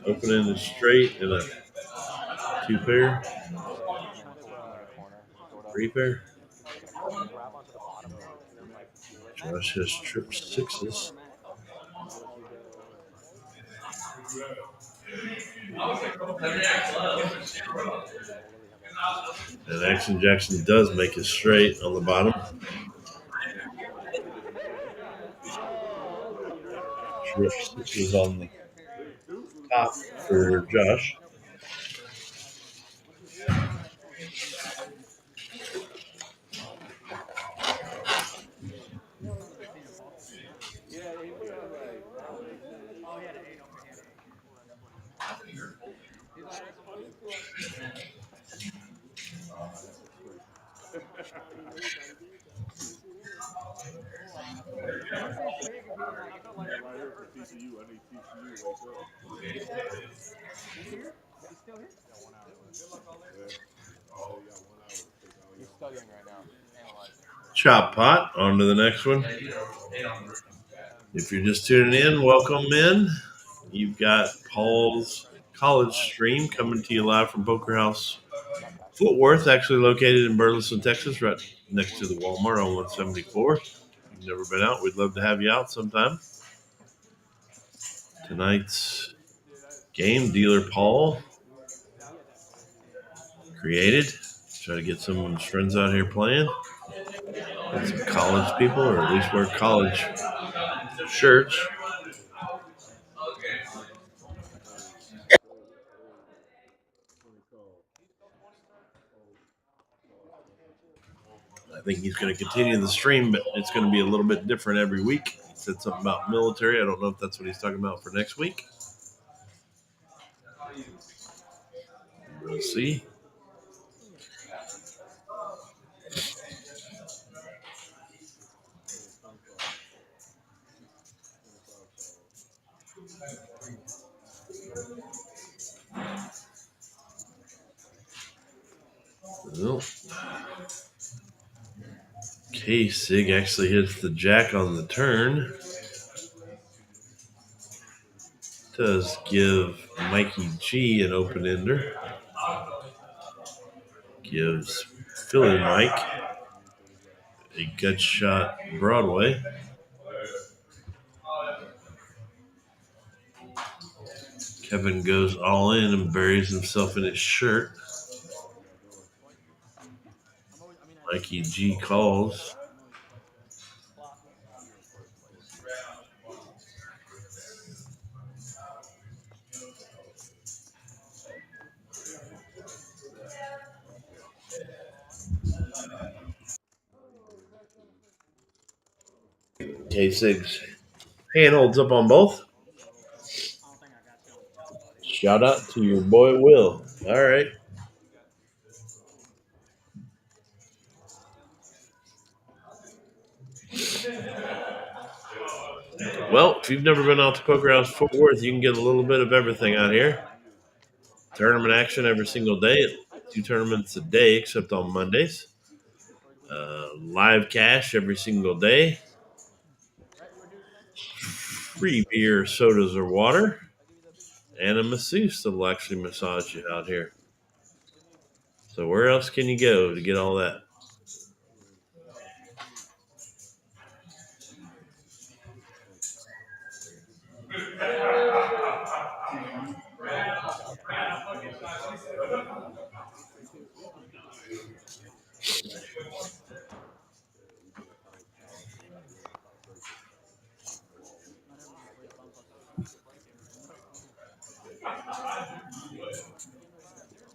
Opening a straight and a 2-pair. 3-pair. Josh has trip 6s. And Action Jackson does make it straight on the bottom. Trip 6s on the top for Josh. So you got 1 hour to take all He's y'all. studying right now, analyzing. Chop pot. On to the next one. If you're just tuning in, welcome in. You've got Paul's college stream coming to you live from Poker House Fort Worth, actually located in Burleson, Texas, right next to the Walmart on 174. If you've never been out, we'd love to have you out sometime. Tonight's game, Dealer Paul created. Try to get some of his friends out here playing. Get some college people, or at least wear college shirts. I think he's going to continue the stream, but it's going to be a little bit different every week. He said something about military. I don't know if that's what he's talking about for next week. We'll see. Well, K-Sig actually hits the jack on the turn. Does give Mikey G an open ender. Gives Philly Mike a gut shot Broadway. Kevin goes all in and buries himself in his shirt. Mikey G calls. K-Sig's hand holds up on both. Shout out to your boy Will. All right. Well, if you've never been out to Poker House Fort Worth, you can get a little bit of everything out here. Tournament action every single day. 2 tournaments a day, except on Mondays. Live cash every single day. Free beer, sodas, or water. And a masseuse that'll actually massage you out here. So where else can you go to get all that?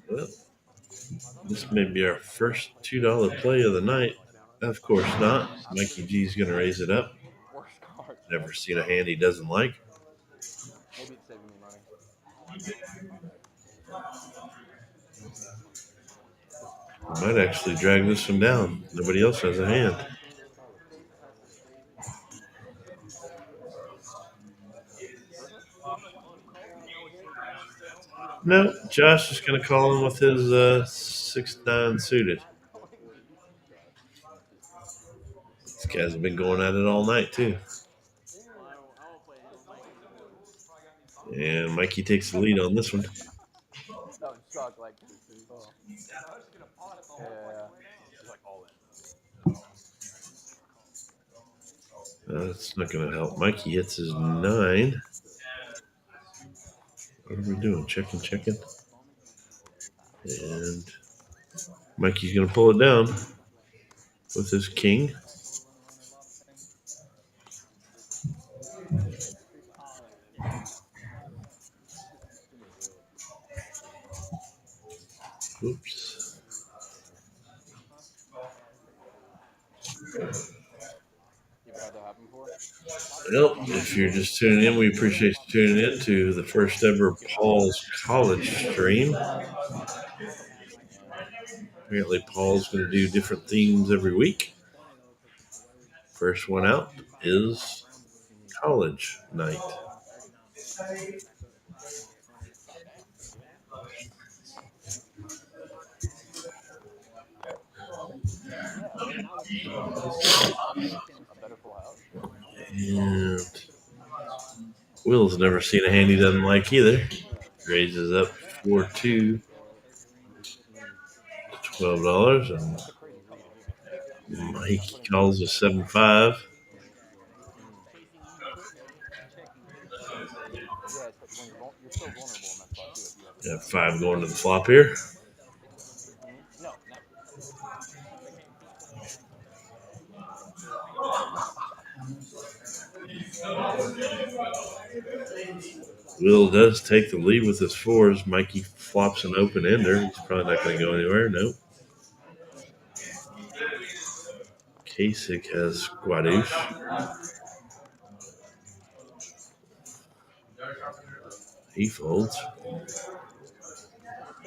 Well, this may be our first $2 play of the night. Of course not. Mikey G's going to raise it up. Never seen a hand he doesn't like. Maybe it's saving me money. Might actually drag this one down. Nobody else has a hand. No, Josh is going to call him with his 6-9 suited. These guys have been going at it all night, too. And Mikey takes the lead on this one. That would suck. Like, oh. Yeah. He's like all in. That's not going to help. Mikey hits his 9. What are we doing? Checking. And Mikey's going to pull it down with his king. Oops. You've had that happen before? Well, if you're just tuning in, we appreciate you tuning in to the first ever Paul's College stream. Apparently, Paul's going to do different themes every week. First one out is college night. A better full house. And Will's never seen a hand he doesn't like either. Raises up 4-2 to $12, and That's a crazy read. Mike calls a 7-5. Chasing E quickly, checking ace. Yeah, it's when you're so vulnerable in that spot too. If you have a Got 5 going to the flop here. no, never. Will does take the lead with his 4s. Mikey flops an open ender. He's probably not going to go anywhere. Nope. Kasich has Guadouche. He folds.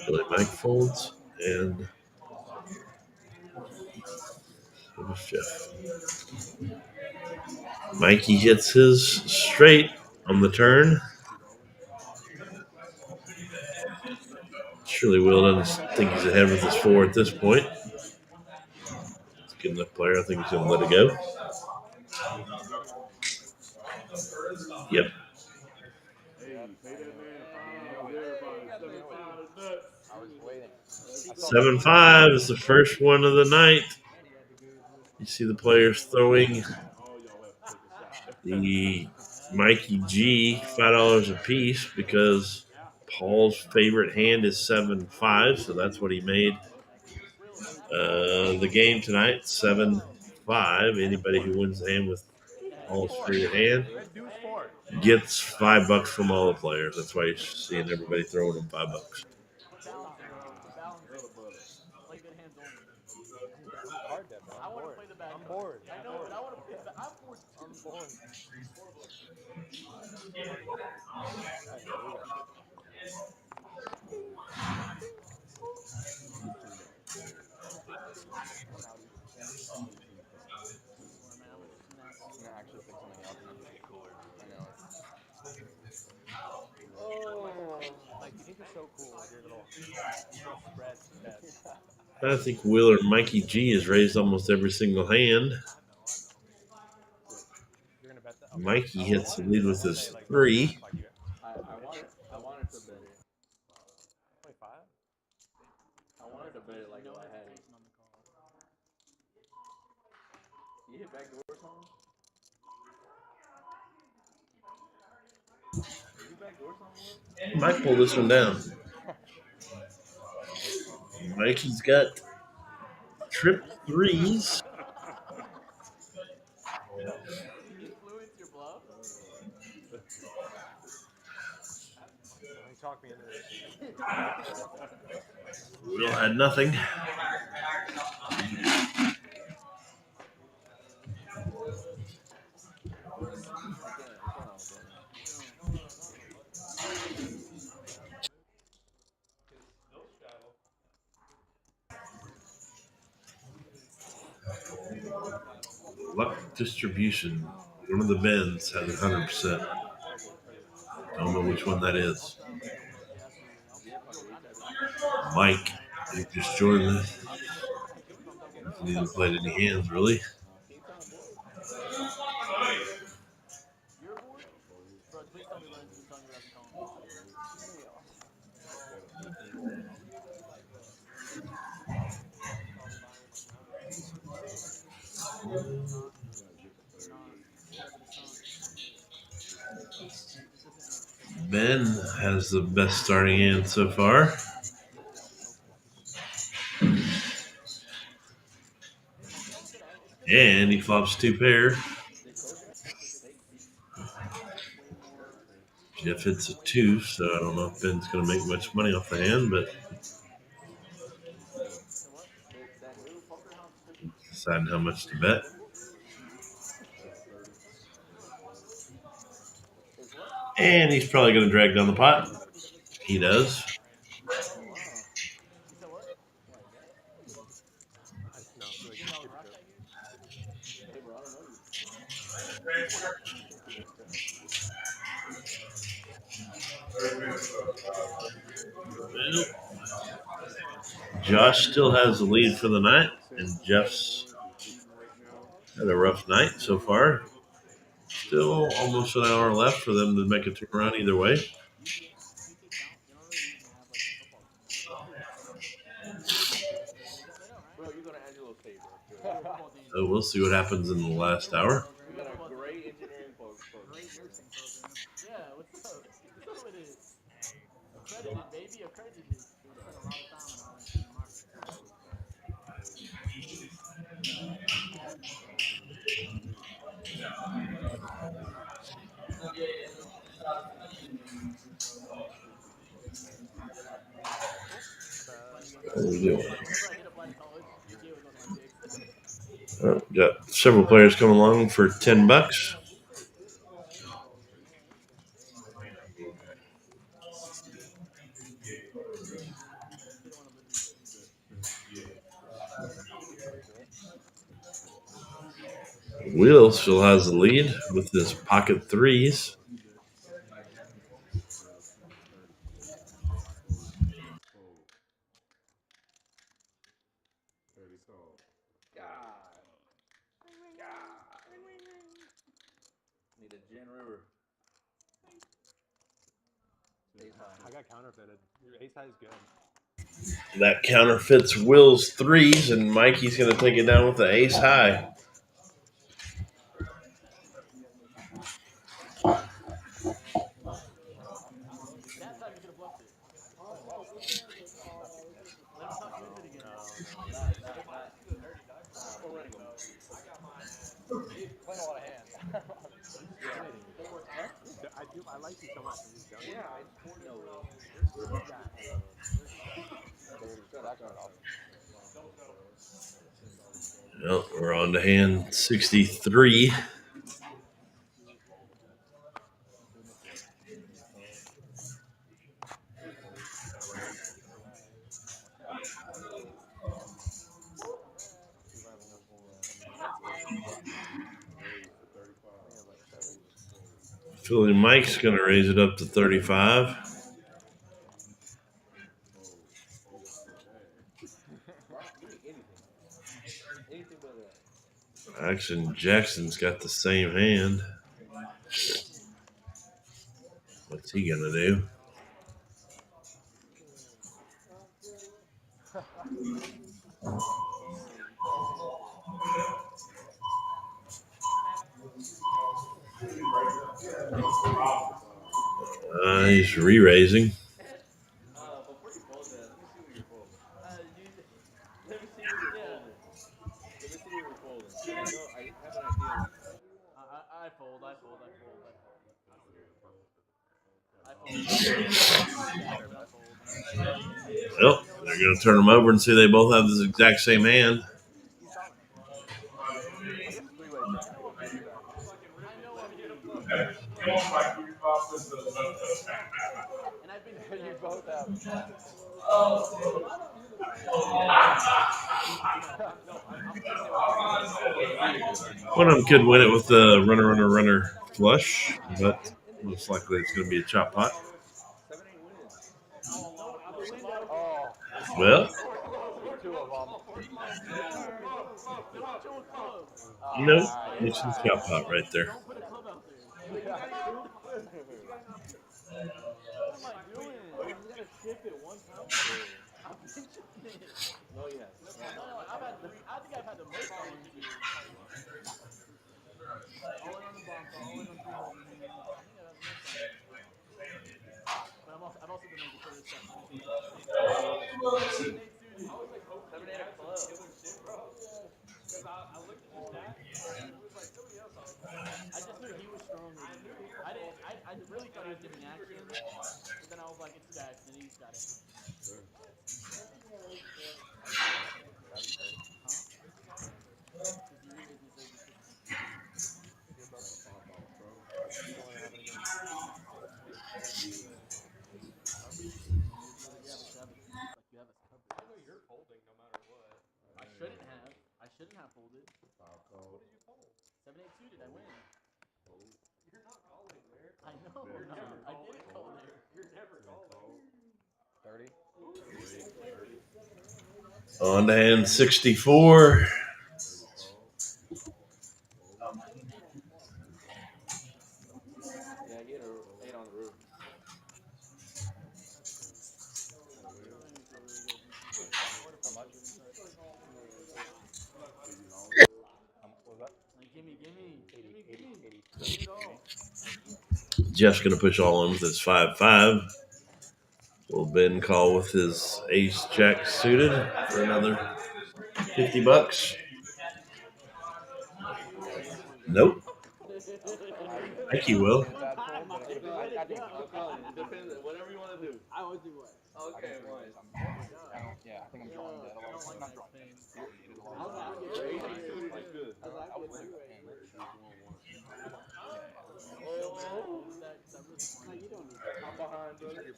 Billy Mike folds. And so does Jeff. Mikey hits his straight on the turn. Surely Will doesn't think he's ahead with his 4 at this point. It's a good enough player. I think he's going to let it go. Yep. Hey, pay that man $5. Everybody, 7-5 is nuts. I was waiting. 7-5 is the first one of the night. You see the players throwing All y'all have to take a shot. the Mikey G $5 a piece because Paul's favorite hand is 7-5, so that's what he made the game tonight. 7-5. Anybody who wins the hand with Paul's favorite hand gets $5 from all the players. That's why you're seeing everybody throwing them $5. Balancing, balancing. Play good hands only. I'm card dead, bro. I want to play the bad I'm cards. bored. I know, but I want to play the bad. I'm bored too. I'm bored. I'm gonna actually pick something up and then make it cooler. I know. Like, you think you're so cool with your little spread bets. I think Will or Mikey G has raised almost every single hand. You're gonna bet that? Okay. Mikey hits the lead with his 3. I wanted to bet it. 25? I wanted to bet it like no hesitation on the call. You hit back door or something? You hit back door or something? Mike pull this one down. Mikey's got trip 3s. Influence your bluff. He talked me into this. Will had nothing. Luck distribution. One of the bends has 100%. Don't know which one that is. Mike, you just joined us. Hasn't even played any hands, really. You're bored? Bro, please tell me Lorenzo's been telling you about the call. Ben has the best starting hand so far. And he flops 2 pair. Jeff hits a 2, so I don't know if Ben's going to make much money off the hand, but deciding how much to bet. And he's probably going to drag down the pot. He does. Well, Josh still has the lead for the night, and Jeff's Had a rough night so far. Still almost an hour left for them to make a turn around either way. You could count. You don't really even have like a football team, right? They don't, right? Bro, you're gonna Angelo State, bro. Football team. So we'll see what happens in the last hour. We got a great engineering program. Great nursing program. Yeah, what's up? What's up with it? Accredited, baby, accredited. We spent a lot of time in Arlington and Mark. Whenever I hit apply to college, UGA was one of my picks. Got several players coming along for $10. Will still has the lead with his pocket threes. Need a Gin River. I got counterfeited. Your ace high is good. That counterfeits Will's threes, and Mikey's going to take it down with the ace high. That time you could have bluffed it. Let him talk you into it again. He's playing a lot of hands. I like you so much. I'm just joking. Yeah, I know. Well, we're on to hand 63. Philly Mike's going to raise it up to 35. Action Jackson's got the same hand. What's he going to do? He's re-raising. Before you fold that, let me see what you're folding. Let me see what you're folding. Let me see what you're folding. I have an idea. I fold. Well, they're going to turn them over and see they both have the exact same hand. I guess three-way track. I know I'm here. And I've been doing You both have. One of them could win it with the runner flush, but most likely it's going to be a chop pot. 7-8 wins. Well, Two of them. nope, it's a chop pot right there. Don't put a club out there. What am I doing? You gotta ship it one time. I've been shipping it. No, yeah. No, I think I've had the most on this year. All in on the bomb, all in on 3 holes. I think I've had the most on it. But I've also been making sure this stuff. 7-8 suited. 7-8 a club. I just knew he was stronger than me. I really thought he was getting action, but then I was like, it's Jackson, he's got it. I shouldn't have folded. What did you fold? 7-8 suited, I win. You're not calling there. I know. You're never I didn't call there. You're never calling. 30. On to hand 64. Jeff's going to push all in with his 5-5. Will Ben call with his ace jack suited for another $50? Nope. I think he will. Bad fold, but it could, I think I'll call you. It depends. Whatever you want to do. I would do what? Okay, I fine. think I'm drawing dead a lot. I'm not drawing dead. Created a lot of Your AC suited is good. I was like, Oh, I'm behind, brother.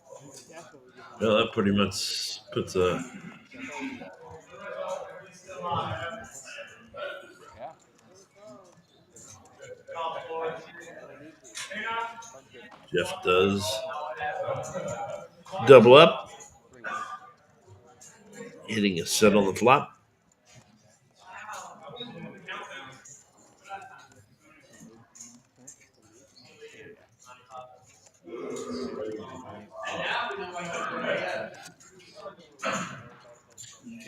Well, that pretty much puts a yeah. Jeff does double up, 3 ways. hitting a set on the flop.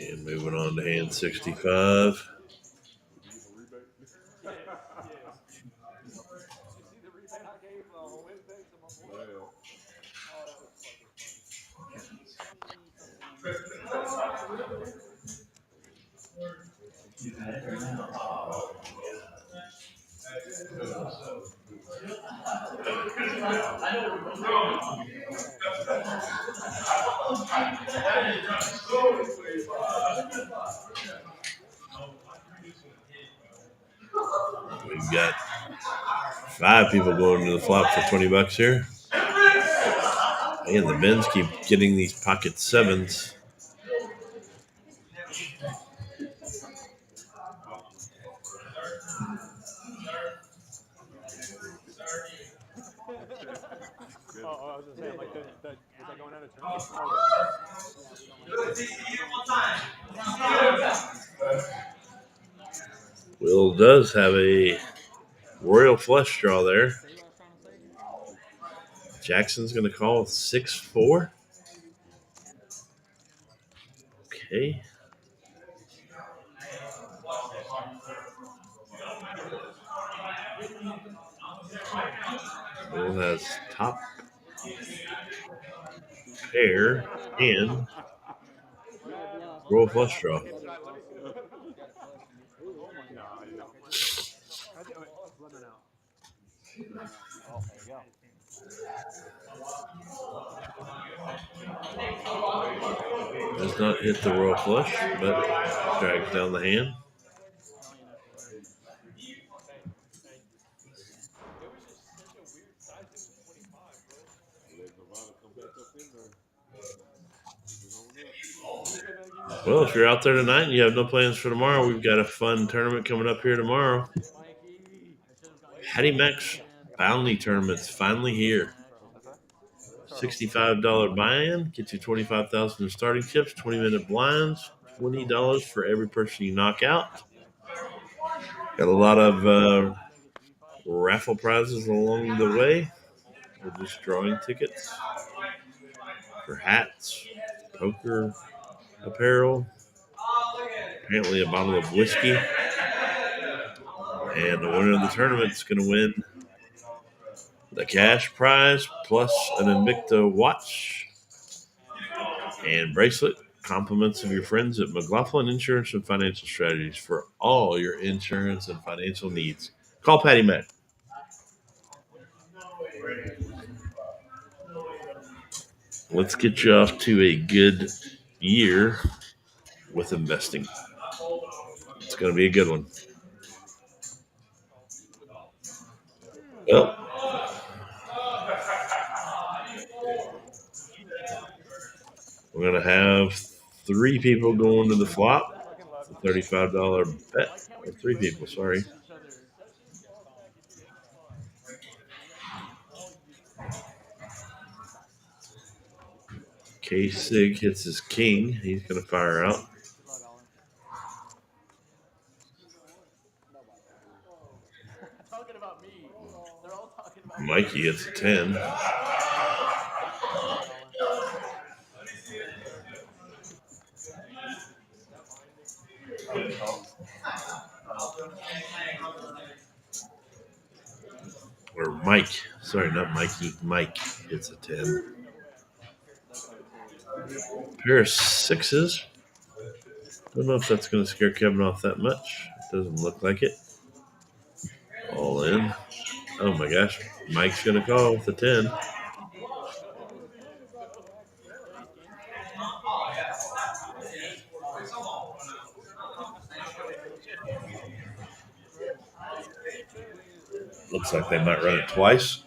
And moving on to hand 65. We've got 5 people going to the flop for $20 here. And the Bens keep getting these pocket 7s. I was gonna say, like, was that going out of turn? Will does have a royal flush draw there. Jackson's going to call 6-4. Okay. Will has top pair and royal flush draw. No, you don't. Running out. Oh, there you go. Does not hit the royal flush, but drags down the hand. Well, if you're out there tonight and you have no plans for tomorrow, we've got a fun tournament coming up here tomorrow. Patty Mac's Bounty Tournament's finally here. $65 buy-in, get you 25,000 in starting chips, 20-minute blinds, $20 for every person you knock out. Got a lot of raffle prizes along the way. We're just drawing tickets for hats, poker, apparel, apparently a bottle of whiskey. And the winner of the tournament is going to win the cash prize plus an Invicta watch and bracelet. Compliments of your friends at McLaughlin Insurance and Financial Strategies for all your insurance and financial needs. Call Patty Mac. Let's get you off to a good year with investing. It's going to be a good one. Well, we're going to have 3 people going to the flop. $35 bet. Or 3 people, sorry. K-Sig hits his king. He's going to fire out. Mikey gets a 10. Or Mike Sorry, not Mikey. Mike hits a 10. Pair of sixes. Don't know if that's going to scare Kevin off that much. Doesn't look like it. All in. Oh my gosh. Mike's going to call with a 10. Looks like they might run it twice.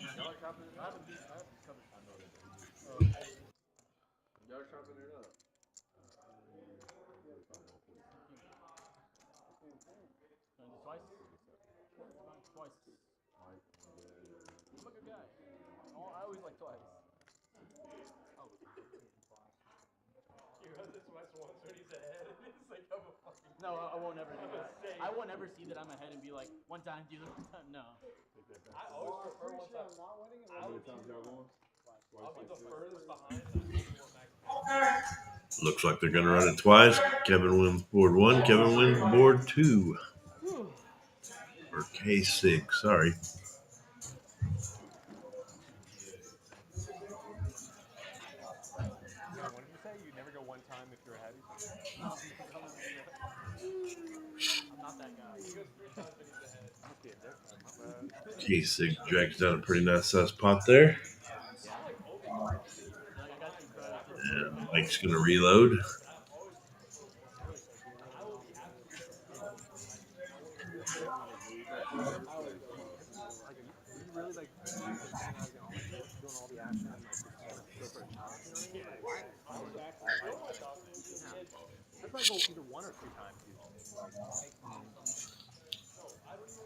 No, I won't ever do that. I won't ever see that I'm ahead and be like, one time, do this one time. No. I always prefer one time. How many times y'all won? I was the furthest behind, and I told you what max. Looks like they're going to run it twice. Kevin wins board 1. Kevin wins board 2. Or K6, sorry. What did you say? You never go one time if you're ahead? I'm not that guy. He goes 3 times and he's ahead. Must be a dick, man. K6 drags down a pretty nice size pot there. And Mike's going to reload. Really like doing all the action and go for a challenge. Yeah. That's why I go either 1 or 2 times usually.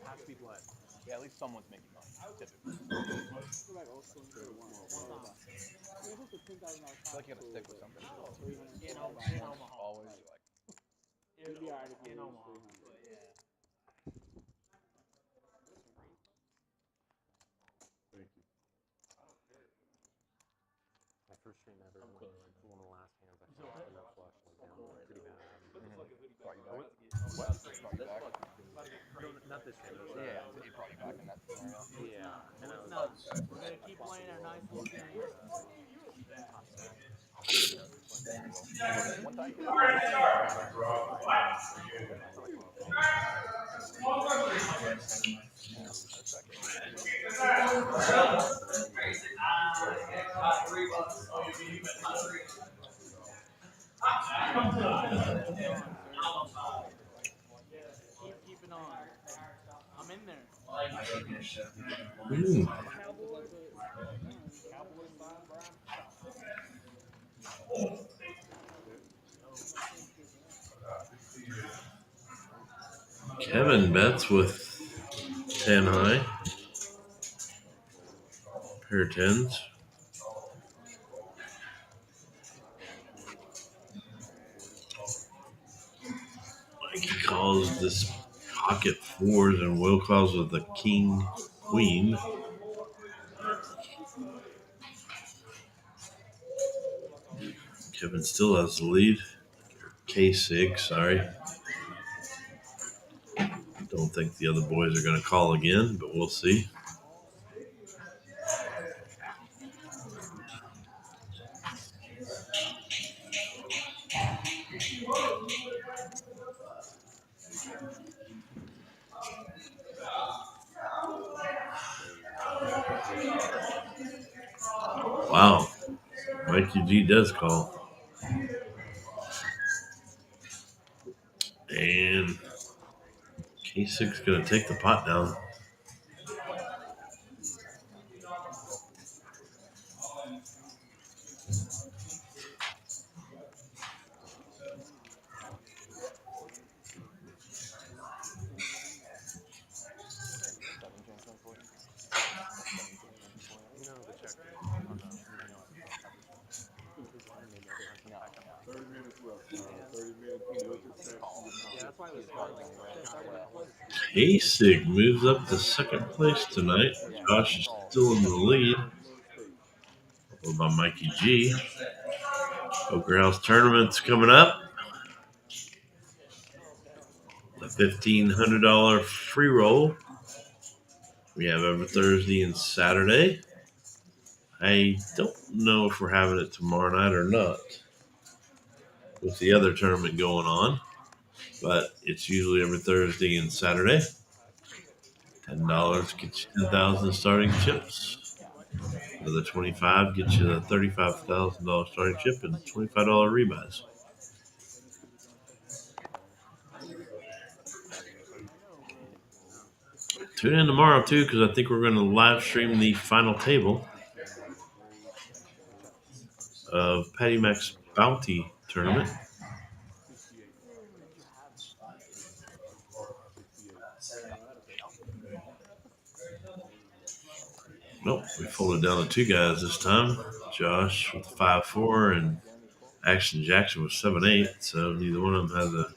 Has to be blood. Yeah, at least someone's making money, typically. I feel like you gotta stick with something. Always like. In Omaha. Thank you. My first stream ever, one of the last hands I shot in that flush was down pretty bad. No, not this stream. Yeah, he brought you back in that scenario. Yeah. And I was No, we're going to keep playing our nice little game. One time. Keep it on. I'm in there. Ooh. Kevin bets with 10 high. Pair of 10s. Mikey calls this pocket 4s and Will calls with the king, queen. Kevin still has the lead. K6, sorry. Don't think the other boys are going to call again, but we'll see. Wow. Mikey G does call. And K6 going to take the pot down. K6 moves up to second place tonight. Josh is still in the lead. Followed by Mikey G. Poker House tournament's coming up. The $1,500 free roll. We have every Thursday and Saturday. I don't know if we're having it tomorrow night or not with the other tournament going on, but it's usually every Thursday and Saturday. $10 gets you 10,000 starting chips. Another 25 gets you the $35,000 starting chip and $25 rebuys. Tune in tomorrow too, because I think we're going to live stream the final table of Patty Mac's Bounty Tournament. Nope, we folded down to 2 guys this time. Josh with 5-4 and Action Jackson with 7-8. So neither one of them has a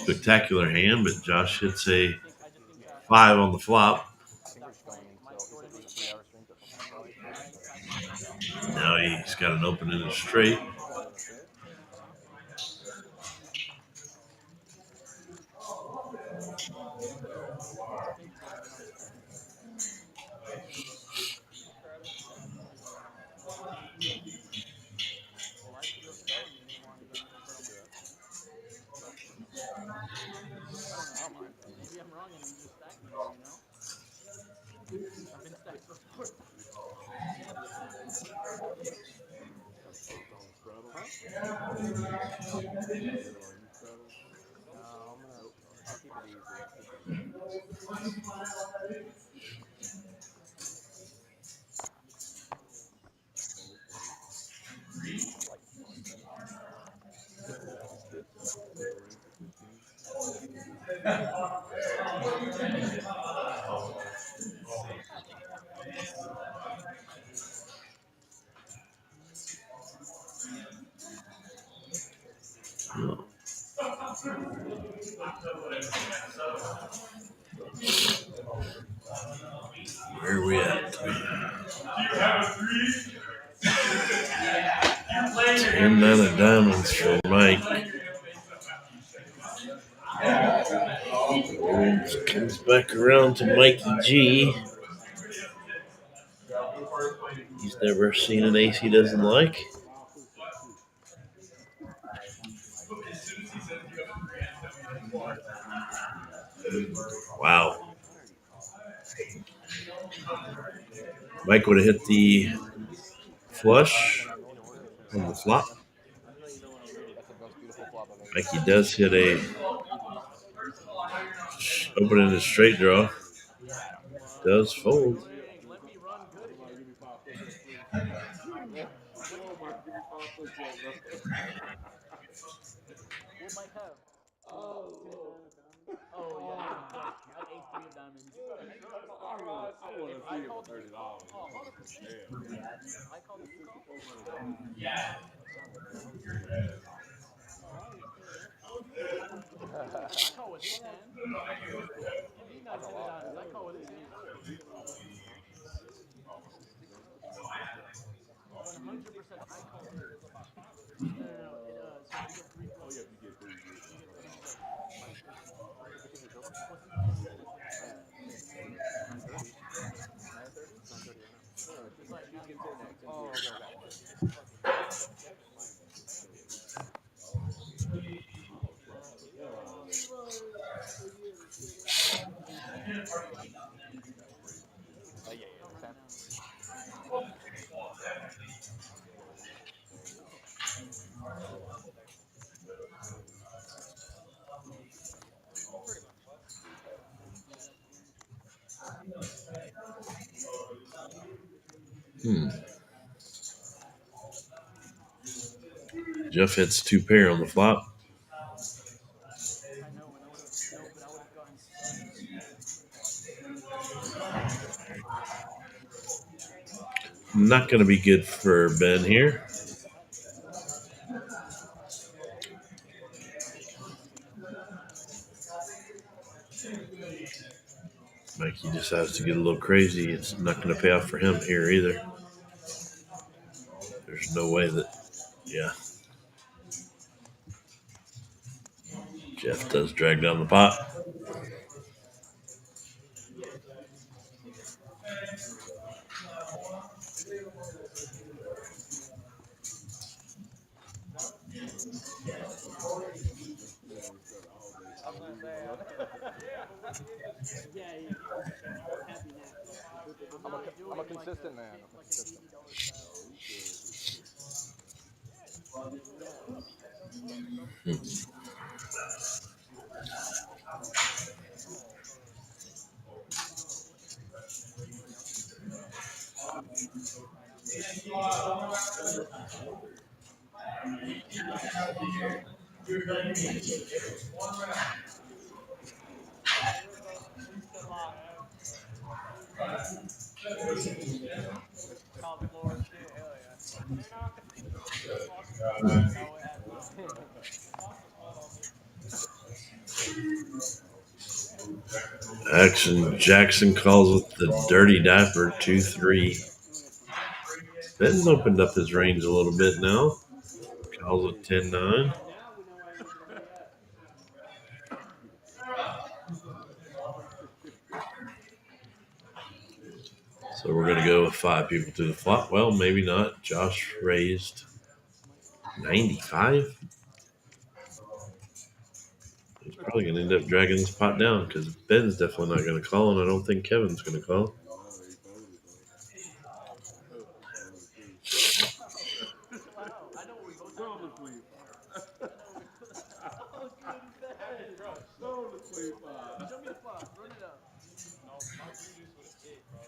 spectacular hand, but Josh hits a 5 on the flop. Now he's got an open in a straight. I don't know. Maybe I'm wrong and you just stack me here, you know? I've been stacked before. I'll keep it easy. Where are we at? 10 9 of diamonds for Mike. Comes back around to Mikey G. He's never seen an ace he doesn't like. Wow. Mike would have hit the flush on the flop. Mikey does hit a open in a straight draw. Does fold. Let me run good again. What Mike have? Oh, yeah. Like 8-3 of diamonds. I want to see him for $30. I called the you call? I call with his hand. He knows the diamonds. I call with his hand. 100% I call his. No. So if you get 3 plus. You get 3. You get 3 plus. What's the minimum distance with 930. 930? 930 right now. It's like 9. Oh, okay. Jeff hits 2 pair on the flop. I know, and I would have gotten stunned. Not going to be good for Ben here. Mikey decides to get a little crazy. It's not going to pay off for him here either. There's no way that, yeah. Jeff does drag down the pot. consistent, man. I'm like consistent. $80 style. Top floor shit, hell yeah. No, it has not. Jackson calls it the Dirty Diaper 2-3. Ben's opened up his range a little bit now. Calls it 10-9. So we're going to go with 5 people to the flop. Well, maybe not. Josh raised 95. He's probably going to end up dragging this pot down because Ben's definitely not going to call, and I don't think Kevin's going to call. Wow, I know what we both have. Oh, good, he said. Show me the flop. Run it up. No, my juice would have hit, bro.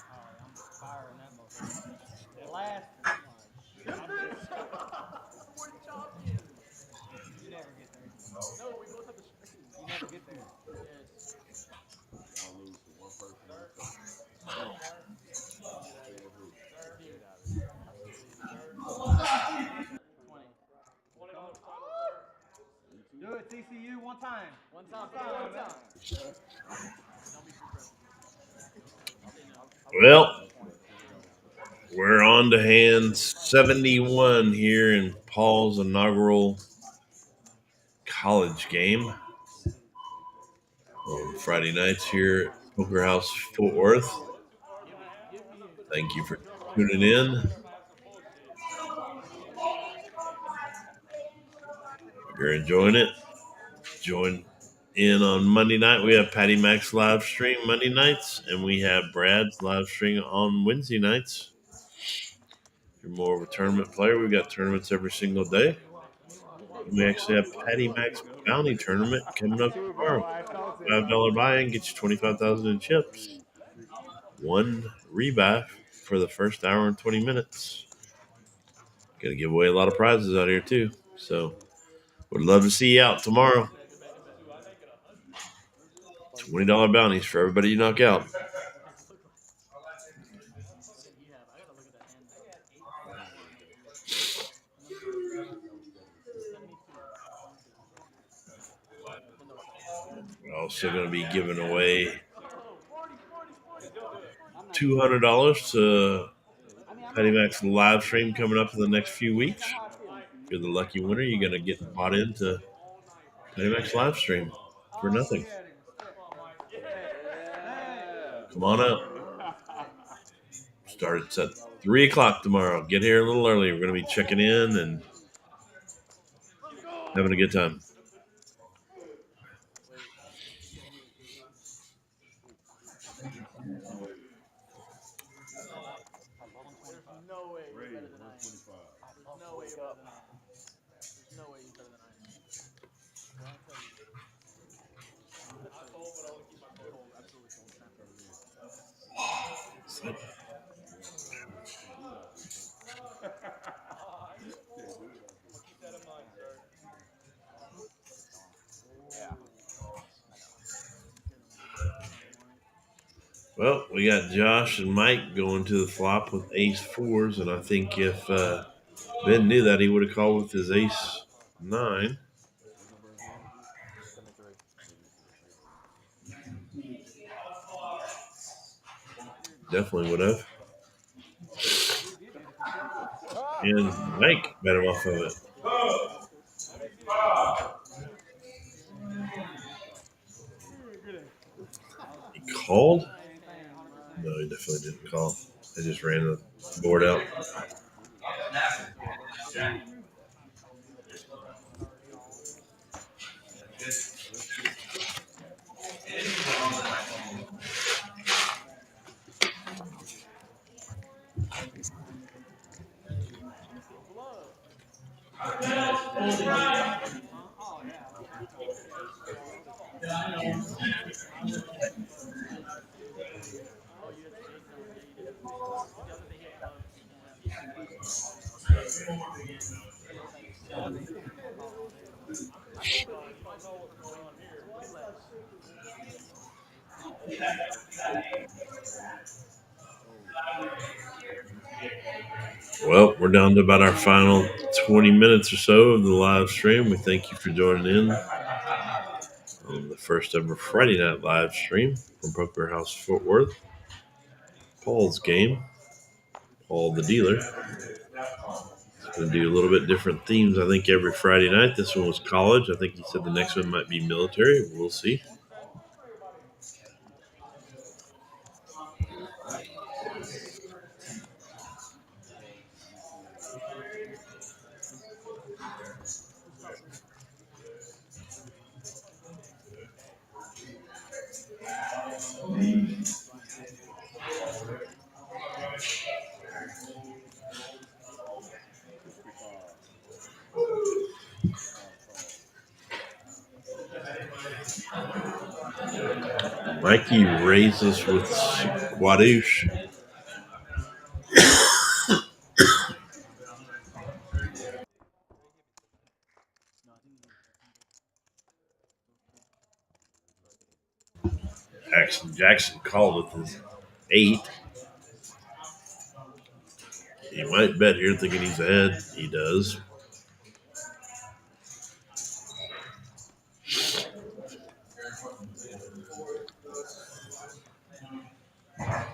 Alright, I'm firing that motherfucker. Last. We're champions. You never get there. No, we both have the screen. You never get there. Yes. Y'all lose to one person in the second. Do it, TCU, one time. One time. Well, we're on to hand 71 here in Paul's inaugural college game on Friday nights here at Poker House Fort Worth. Thank you for tuning in. If you're enjoying it, join in on Monday night. We have Patty Mac's live stream Monday nights, and we have Brad's live stream on Wednesday nights. If you're more of a tournament player, we've got tournaments every single day. We actually have Patty Mac's Bounty Tournament coming up tomorrow. $5 buy-in gets you $25,000 in chips. 1 rebuy for the first hour and 20 minutes. Gonna give away a lot of prizes out here too. So would love to see you out tomorrow. $20 bounties for everybody you knock out. We're also going to be giving away $200 to Patty Mac's live stream coming up in the next few weeks. If you're the lucky winner, you're going to get bought into Patty Mac's live stream for nothing. Come on up. Starts at 3 o'clock tomorrow. Get here a little early. We're going to be checking in and having a good time. No way you're better than I am. There's no way you're better than I am. There's no way he's better than I am. Well, I'll tell you. I told, but I want to keep my cold. Absolutely cold. I'll keep that in mind, sir. Well, we got Josh and Mike going to the flop with ace-4s, and I think if Ben knew that, he would have called with his ace-9. Definitely would have. And Mike bet him off of it. He called? No, he definitely didn't call. I just ran the board out. Oh, you had steak? No, yeah, you did have steak. See, I was gonna say he had Cubs. He can't have steak. I told y'all if y'all know what's going on here, do less. Well, we're down to about our final 20 minutes or so of the live stream. We thank you for joining in on the first ever Friday night live stream from Poker House Fort Worth. Paul's game, Paul the dealer. Going to do a little bit different themes, I think, every Friday night. This one was college. I think he said the next one might be military. We'll see. Mikey raises with Squadouche. Jackson called with his 8. He might bet here thinking he's ahead. He does.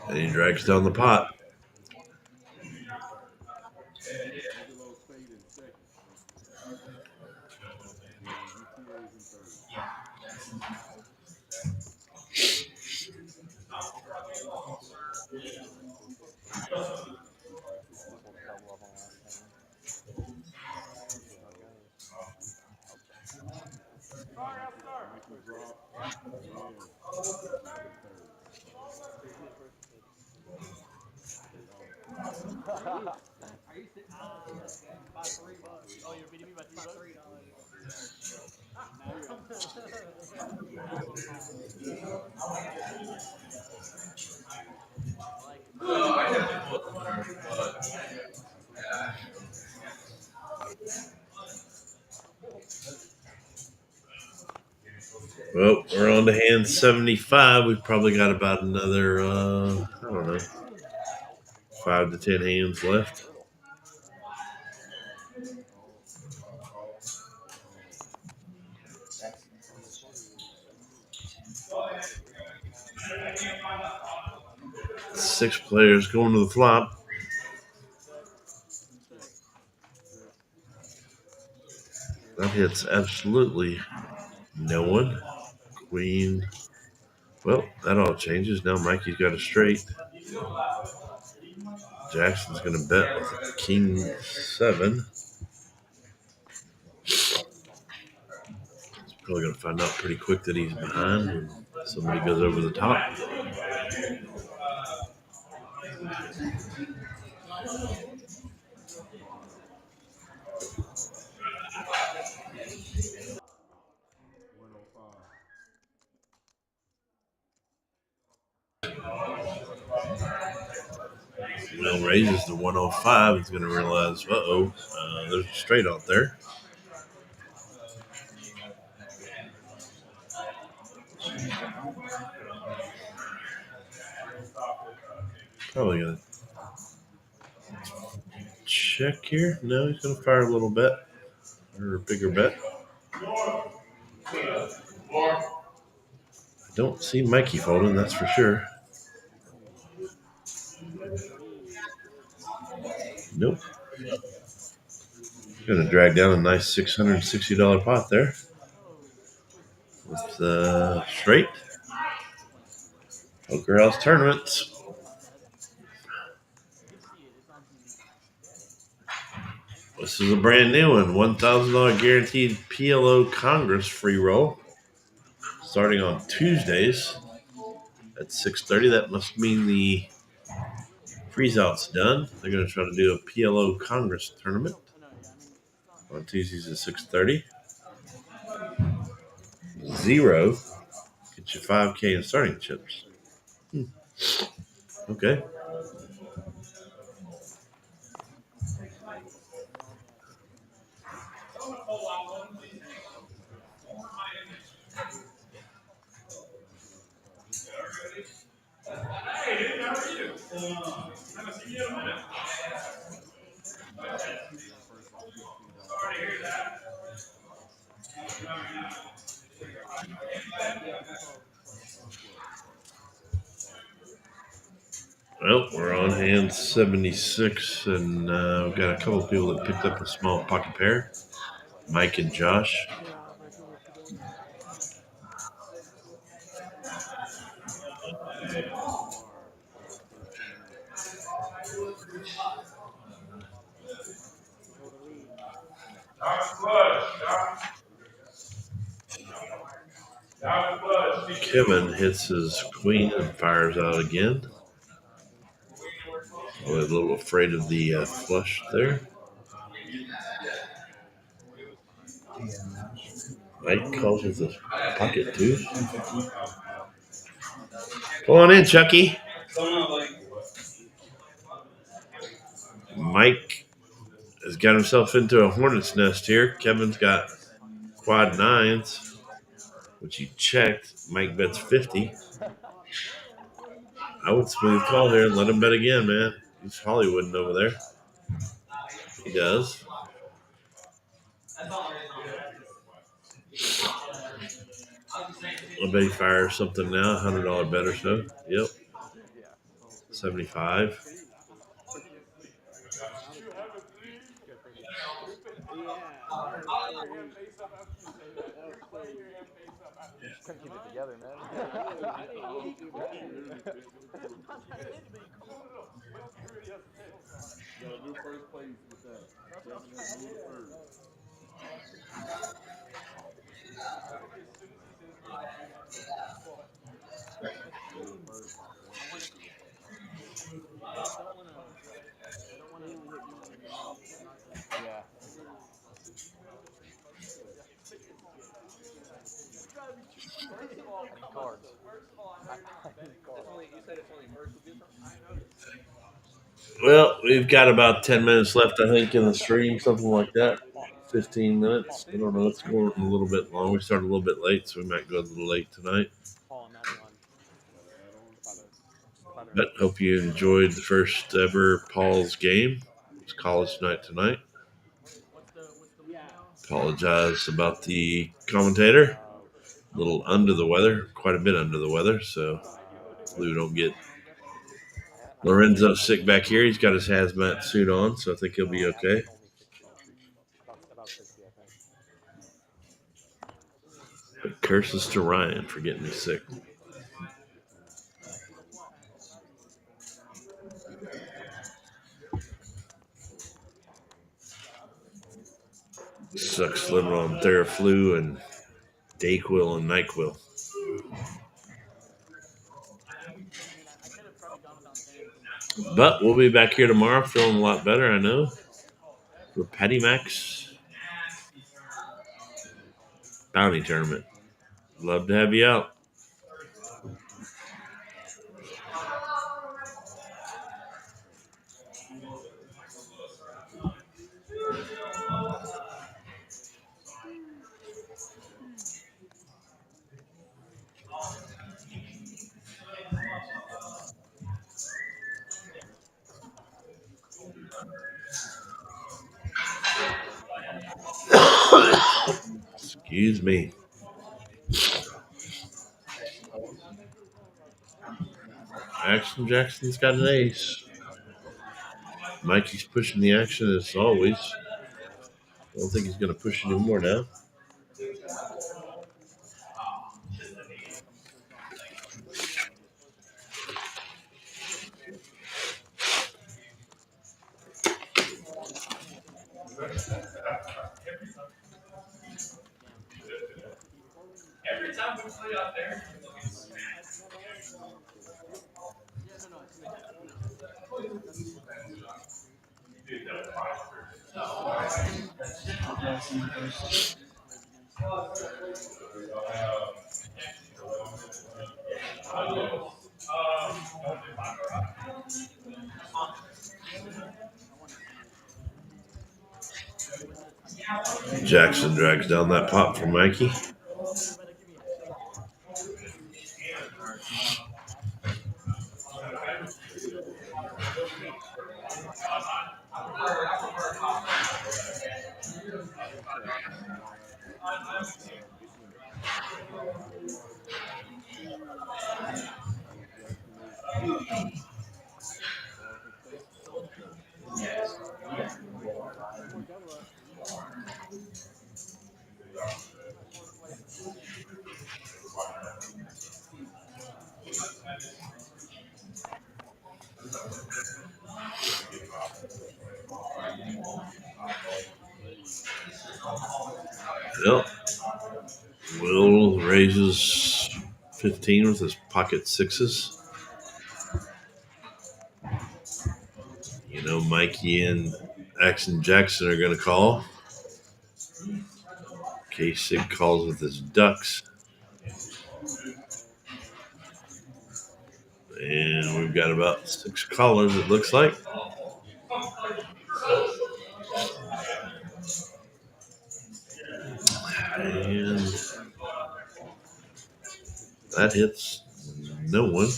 And he drags down the pot. Are you sitting? By $3. Oh, you're beating me by $3. Now you're up. Well, we're on to hand 75. We've probably got about another, I don't know, 5 to 10 hands left. Six players going to the flop. That hits absolutely no one. Queen. Well, that all changes. Now Mikey's got a straight. Jackson's going to bet with King 7. He's probably going to find out pretty quick that he's behind when somebody goes over the top. Well, raises to 105. He's going to realize, there's a straight out there. Probably going to check here. No, he's going to fire a little bet or a bigger bet. I don't see Mikey folding, that's for sure. Nope. Going to drag down a nice $660 pot there with straight. Poker House tournaments. This is a brand new one. $1,000 guaranteed PLO Congress free roll. Starting on Tuesdays at 6:30. That must mean the freeze out's done. They're going to try to do a PLO Congress tournament on Tuesdays at 6:30. 0. Get you 5K in starting chips. Okay. Well, we're on hand 76, and we've got a couple of people that picked up a small pocket pair. Mike and Josh. Kevin hits his queen and fires out again. I was a little afraid of the flush there. Mike calls with a pocket too. Come on in, Chucky. Mike has got himself into a hornet's nest here. Kevin's got quad 9s, which he checked. Mike bets 50. I would smooth call here and let him bet again, man. He's Hollywooding over there. He does. I bet he fires something now, $100 bet or so. Yep. 75. Couldn't keep it together, man. Yo, new first place with that. Yeah. Cards. You said it's only first will get something? Well, we've got about 10 minutes left, I think, in the stream, something like that. 15 minutes. I don't know. It's going a little bit long. We started a little bit late, so we might go a little late tonight. But hope you enjoyed the first ever Paul's game. It's college night tonight. Apologize about the commentator. A little under the weather, quite a bit under the weather, so hopefully we don't get Lorenzo sick back here. He's got his hazmat suit on, so I think he'll be okay. About 60, I think. But curses to Ryan for getting me sick. Sucks living on Theraflu and Dayquil and NyQuil. But we'll be back here tomorrow feeling a lot better, I know. For Patty Mac's bounty tournament. Love to have you out. Excuse me. Action Jackson's got an ace. Mikey's pushing the action as always. I don't think he's going to push anymore now. Every time we play out there, Jackson drags down that pop for Mikey. You better give me action. Yep. Will raises 15 with his pocket sixes. You know, Mikey and Action Jackson are going to call. K-Sig calls with his ducks. And we've got about 6 callers, it looks like. And that hits no one.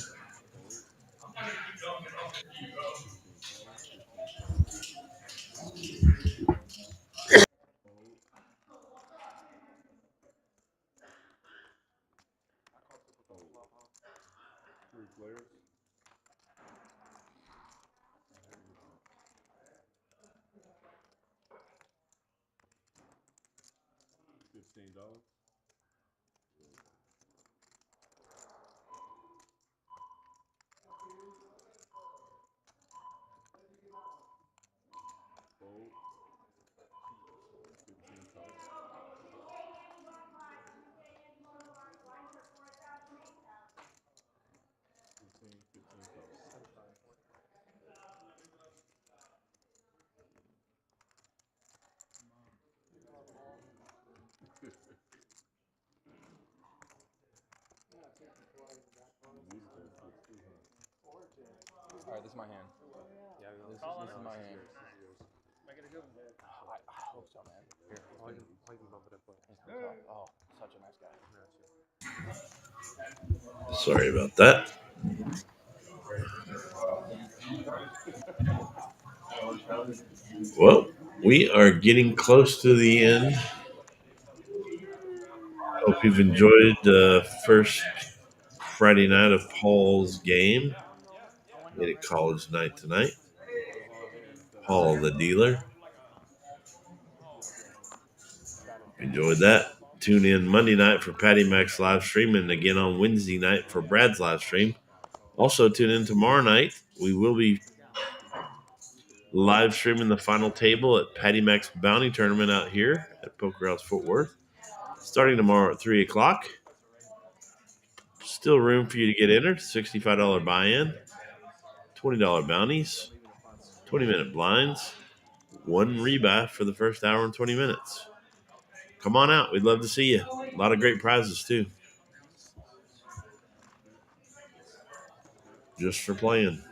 Three players. $15. Fold. 15 total. 15 total. All right, this is my hand. Yeah, This is my hand. Make it a good one. I hope so, man. Here, I can bump it up. Oh, such a nice guy. Sorry about that. Well, we are getting close to the end. Hope you've enjoyed the first Friday night of Paul's game. Made it college night tonight. Paul the dealer. Enjoyed that. Tune in Monday night for Patty Mac's live stream and again on Wednesday night for Brad's live stream. Also tune in tomorrow night. We will be live streaming the final table at Patty Mac's Bounty Tournament out here at Poker House Fort Worth. Starting tomorrow at 3 o'clock. Still room for you to get entered. $65 buy-in. $20 bounties. 20-minute blinds. 1 rebuy for the first hour and 20 minutes. Come on out. We'd love to see you. A lot of great prizes, too. Just for playing.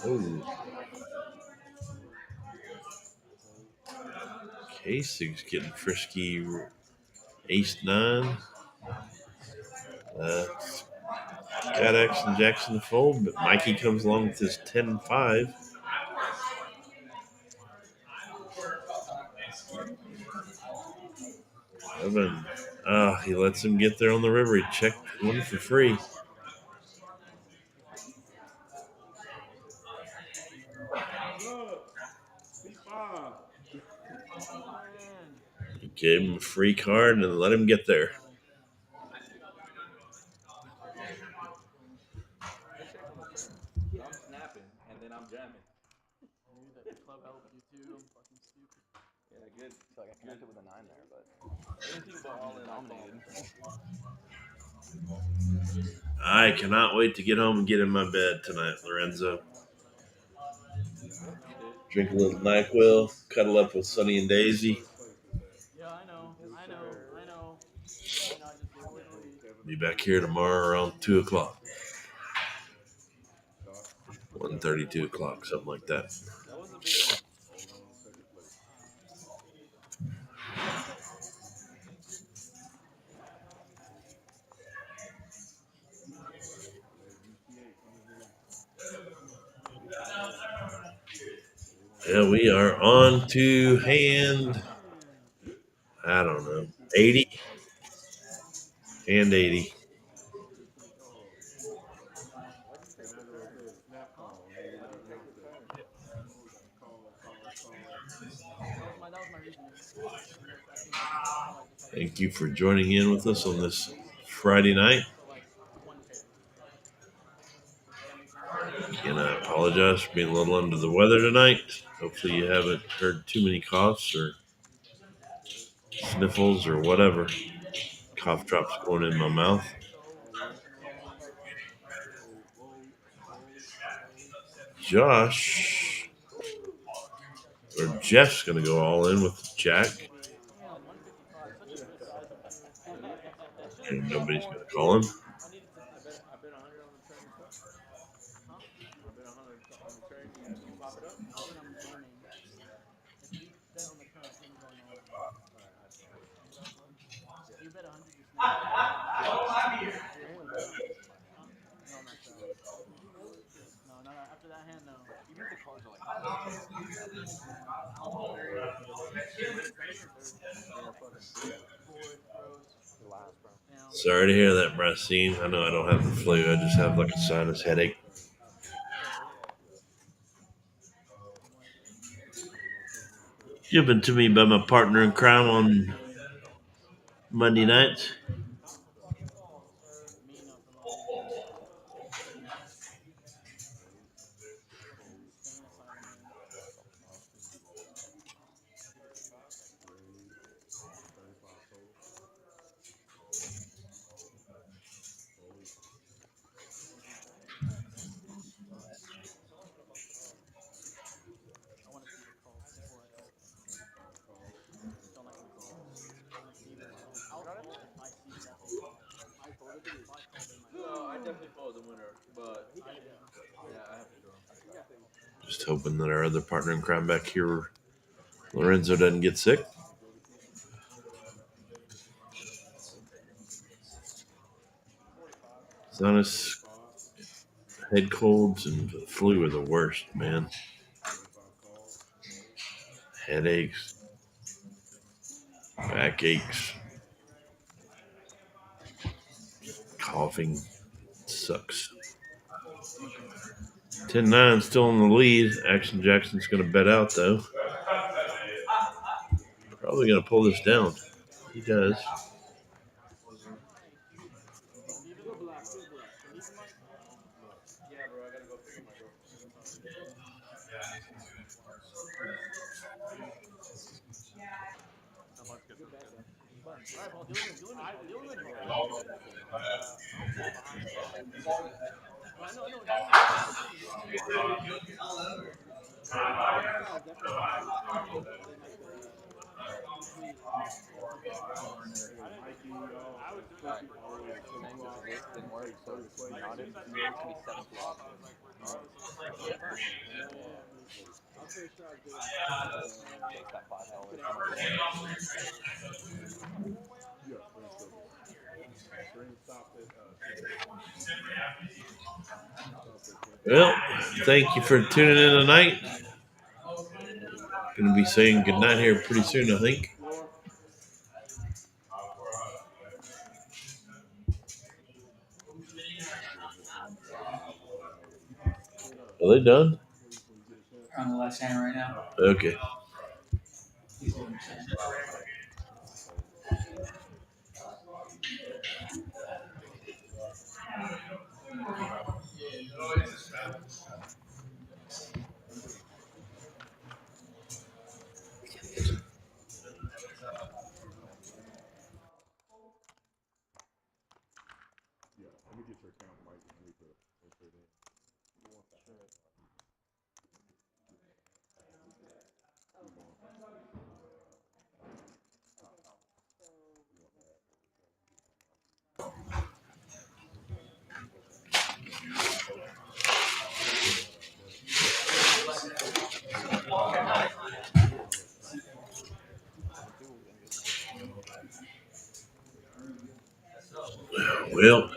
Oh. K-Sig's getting frisky. Ace-9. Got Action Jackson to fold, but Mikey comes along with his 10-5. Evan, he lets him get there on the river. He checked one for free. C5. He gave him a free card and let him get there. I'm snapping and then I'm jamming. Dude, that club helped you too. I'm fucking stupid. Yeah, good. So I got connected with a 9 there, but Anything but all in dominated. I cannot wait to get home and get in my bed tonight, Lorenzo. Drink a little NyQuil, cuddle up with Sonny and Daisy. Yeah, I know. I just avoid the week. Be back here tomorrow around 2 o'clock. 1:30, 2 o'clock, something like that. That was a big one. Hold on, second place. Let UTA come in here. Get the love. They want to Yeah, we are on to hand, I don't know, 80 and 80. call. Fernando said snap call, and then we let announce that. Call. That was my reasoning. And I think that's why I felt like this had to be Thank you for joining in with us on this Friday night. so like 150. Does that make sense? And I apologize for being a little under the weather tonight. Hopefully you haven't heard too many coughs or sniffles or whatever. Cough drops going in my mouth. Josh or Jeff's going to go all in with Jack. Man, 155. Such a good size. I should have And bet nobody's more. going to call him. I needed to. I bet 100 on the turn and stuff. Huh? I bet 100 on the turn. You pop it up. I think I'm jamming. If you bet on the turn, I think I'm going all in. If you bet 100, just snap it. Huh? No, I'm not sure. No, not after that hand. No. Even if the cards are like On third. Wait, second or third? Yeah, fucking Fourth, gross. Last, bro. Down. Sorry to hear that, Racine. I know I don't have the flu. I just have like a sinus headache. Given to me by my partner in crime on Monday nights. Me, no, for no reason. Insane asylum, man. 35 total. I want to see the call before I bet. Just don't like when it's called. I want to see where it's going. I'll call if I see that they call. If I call, they might No, call. I definitely followed the winner, but I do. yeah, I have to draw. Just hoping that our other partner in crime back here, Lorenzo, doesn't get sick. Sinus, head colds, and flu are the worst, man. Headaches, backaches, coughing. Sucks. 10-9 still in the lead. Action Jackson's going to bet out, though. Probably going to pull this down. He does. Steven? Steven Mike? Yeah, bro, I gotta go pick up my girlfriend. Alright, Paul, deal with him, Paul. Deal with him, Paul. No, I know, deal with him. saying that the game didn't work, so we nodded. It's gonna be 7-2 off. Takes that $5 from our Yeah, Green stopped at 10. Well, thank you for tuning in tonight. Going to be saying goodnight here pretty soon, I think. Are they done? We're on the last hand right now. Okay. Yeah, let me get your account, Mike. I need to insert in. You want that? Sure. Well,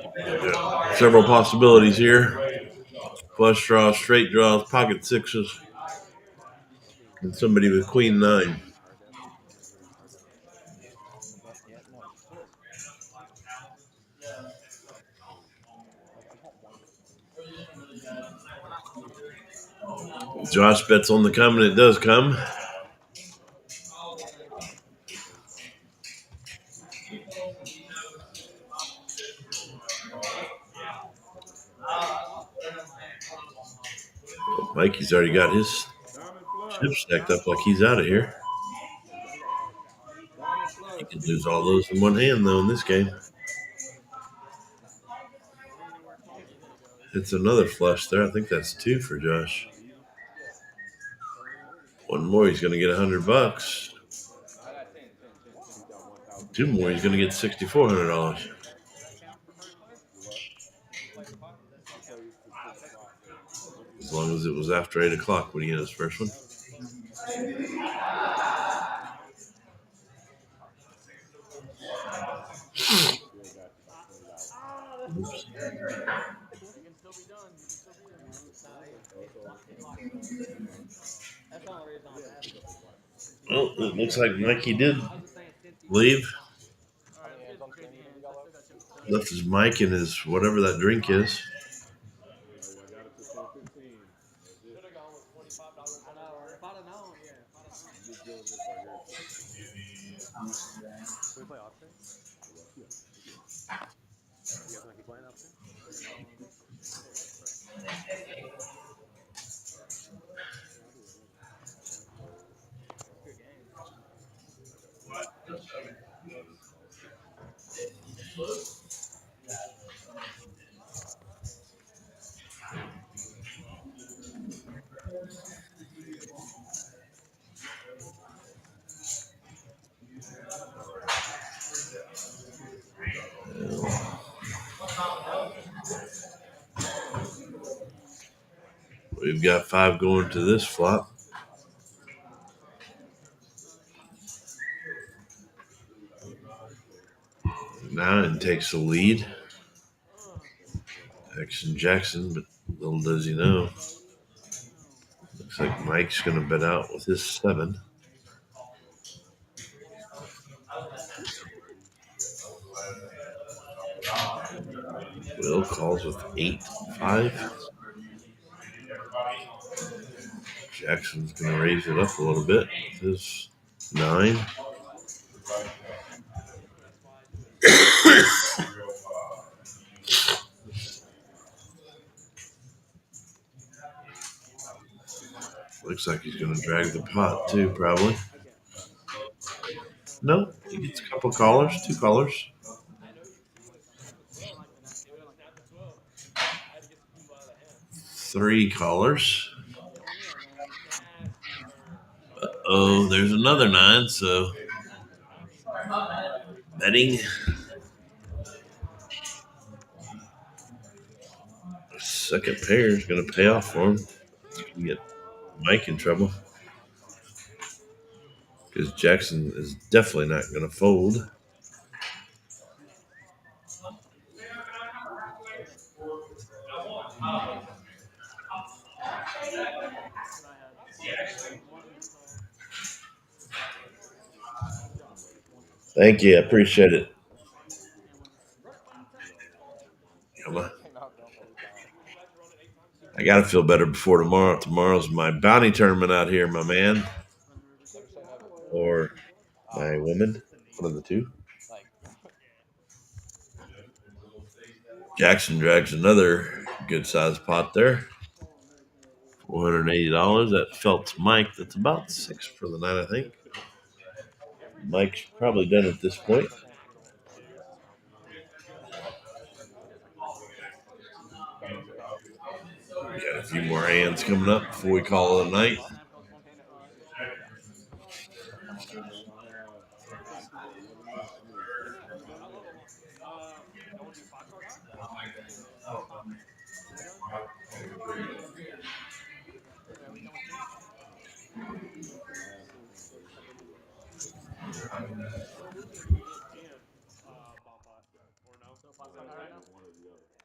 several possibilities here. Flush draws, straight draws, pocket sixes, and somebody with queen nine. Josh bets on the come, and it does come. Mikey's already got his Diamond flush. chips stacked up like he's out of here. Diamond He flush. could lose all those in one hand, though, in this game. It's another flush there. I think that's 2 for Josh. One more, he's going to get $100. I got 10. 2 more, he's going to get $6,400. As long as it was after 8 o'clock when he had his first one. Oops. You can still be done. You can still be done. That's the only reason I'm asking. Well, it looks like Mikey did leave. All right, let's get some crazy hands. I still got chips to Left his mic and his whatever that drink is. I got it to 10-15. Should have gone with $25. I know. If I'd have known, yeah. If I'd have known. Just doing this right here. Can we play option? You guys want to keep playing option? Good game. We've got 5 going to this flop. 9 takes the lead. Action Jackson, but little does he know. Looks like Mike's going to bet out with his 7. Will calls with 8-5. Jackson's going to raise it up a little bit with his 9. Looks like he's going to drag the pot too, probably. Nope, he gets a couple callers, 2 callers. 3 callers. Oh, there's another 9, so betting. Second pair is going to pay off for him. He's going to get Mike in trouble. Because Jackson is definitely not going to fold. Thank you. I appreciate it. Come on. I got to feel better before tomorrow. Tomorrow's my bounty tournament out here, my man. Or my woman. One of the two. Jackson drags another good-sized pot there. $480. That felt Mike. That's about 6 for the night, I think. Mike's probably done at this point. We got a few more hands coming up before we call it a night.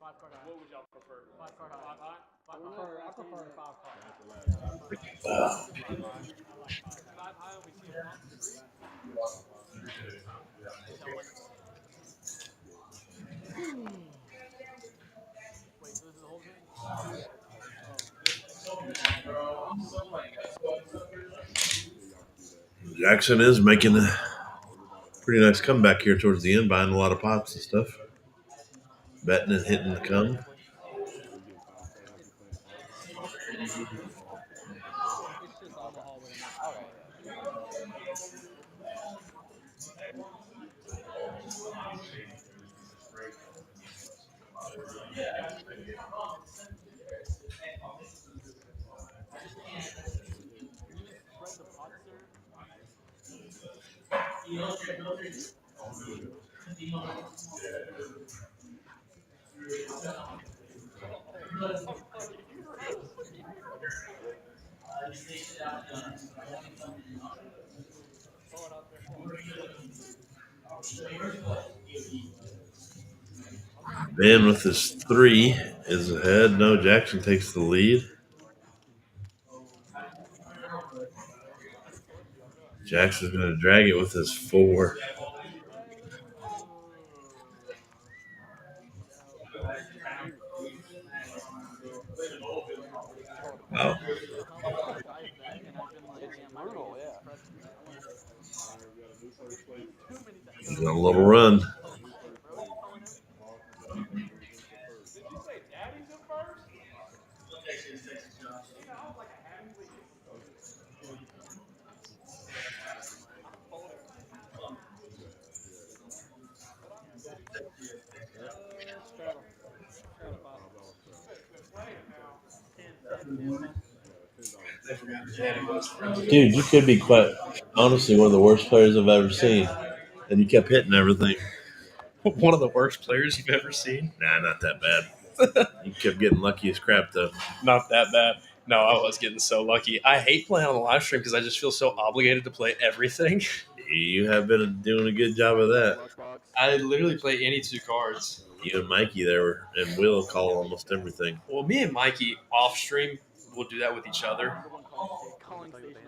5 card high. What would y'all prefer? 5 card high. 5 high? I prefer 5 card. That's the last Yeah, one. 5 card high. Just 5 high. I like 5 high. 5 high, and we see a pump 3. Yeah, 5-5. Tell one. Wait, so this is the whole thing? Oh. Yeah, y'all can do that. Jackson is making a Everybody has pretty nice comeback here towards the end, buying a lot of pops and stuff. Betting and hitting the come. Exactly. So you getting 5 card high, you playing 5 high? It's just Omaha with an extra Okay, card. Can you spread the pot, sir? Are you roasting? Throw it out there. Ben with his 3 is ahead. No, Jackson takes the lead. Jackson's going to drag it with his 4. Wow. How many times I've bet and I've been like, it's damn, I brutal. rated Yeah. this precedent. I went All right, we got a new first place. too many times. He's got a little run. Oh shit, bro, you calling him? Moving to first. Did you say Daddy's in first? You know, I was like a half lead. I'm folding. Straddle. Straddle pop. $5 straddle. Quit playing now. 10. Yeah, $10. Dude, you could be quite honestly one of the worst players I've ever seen. And you kept hitting everything. One of the worst players you've ever seen. Nah, not that bad. You kept getting lucky as crap, though. Not that bad. No, I was getting so lucky. I hate playing on the live stream because I just feel so obligated to play everything. You have been doing a good job of that. I literally play any 2 cards. You and Mikey there and Will call almost everything. Well, me and Mikey off stream will do that with each other. Number 1 calling station is me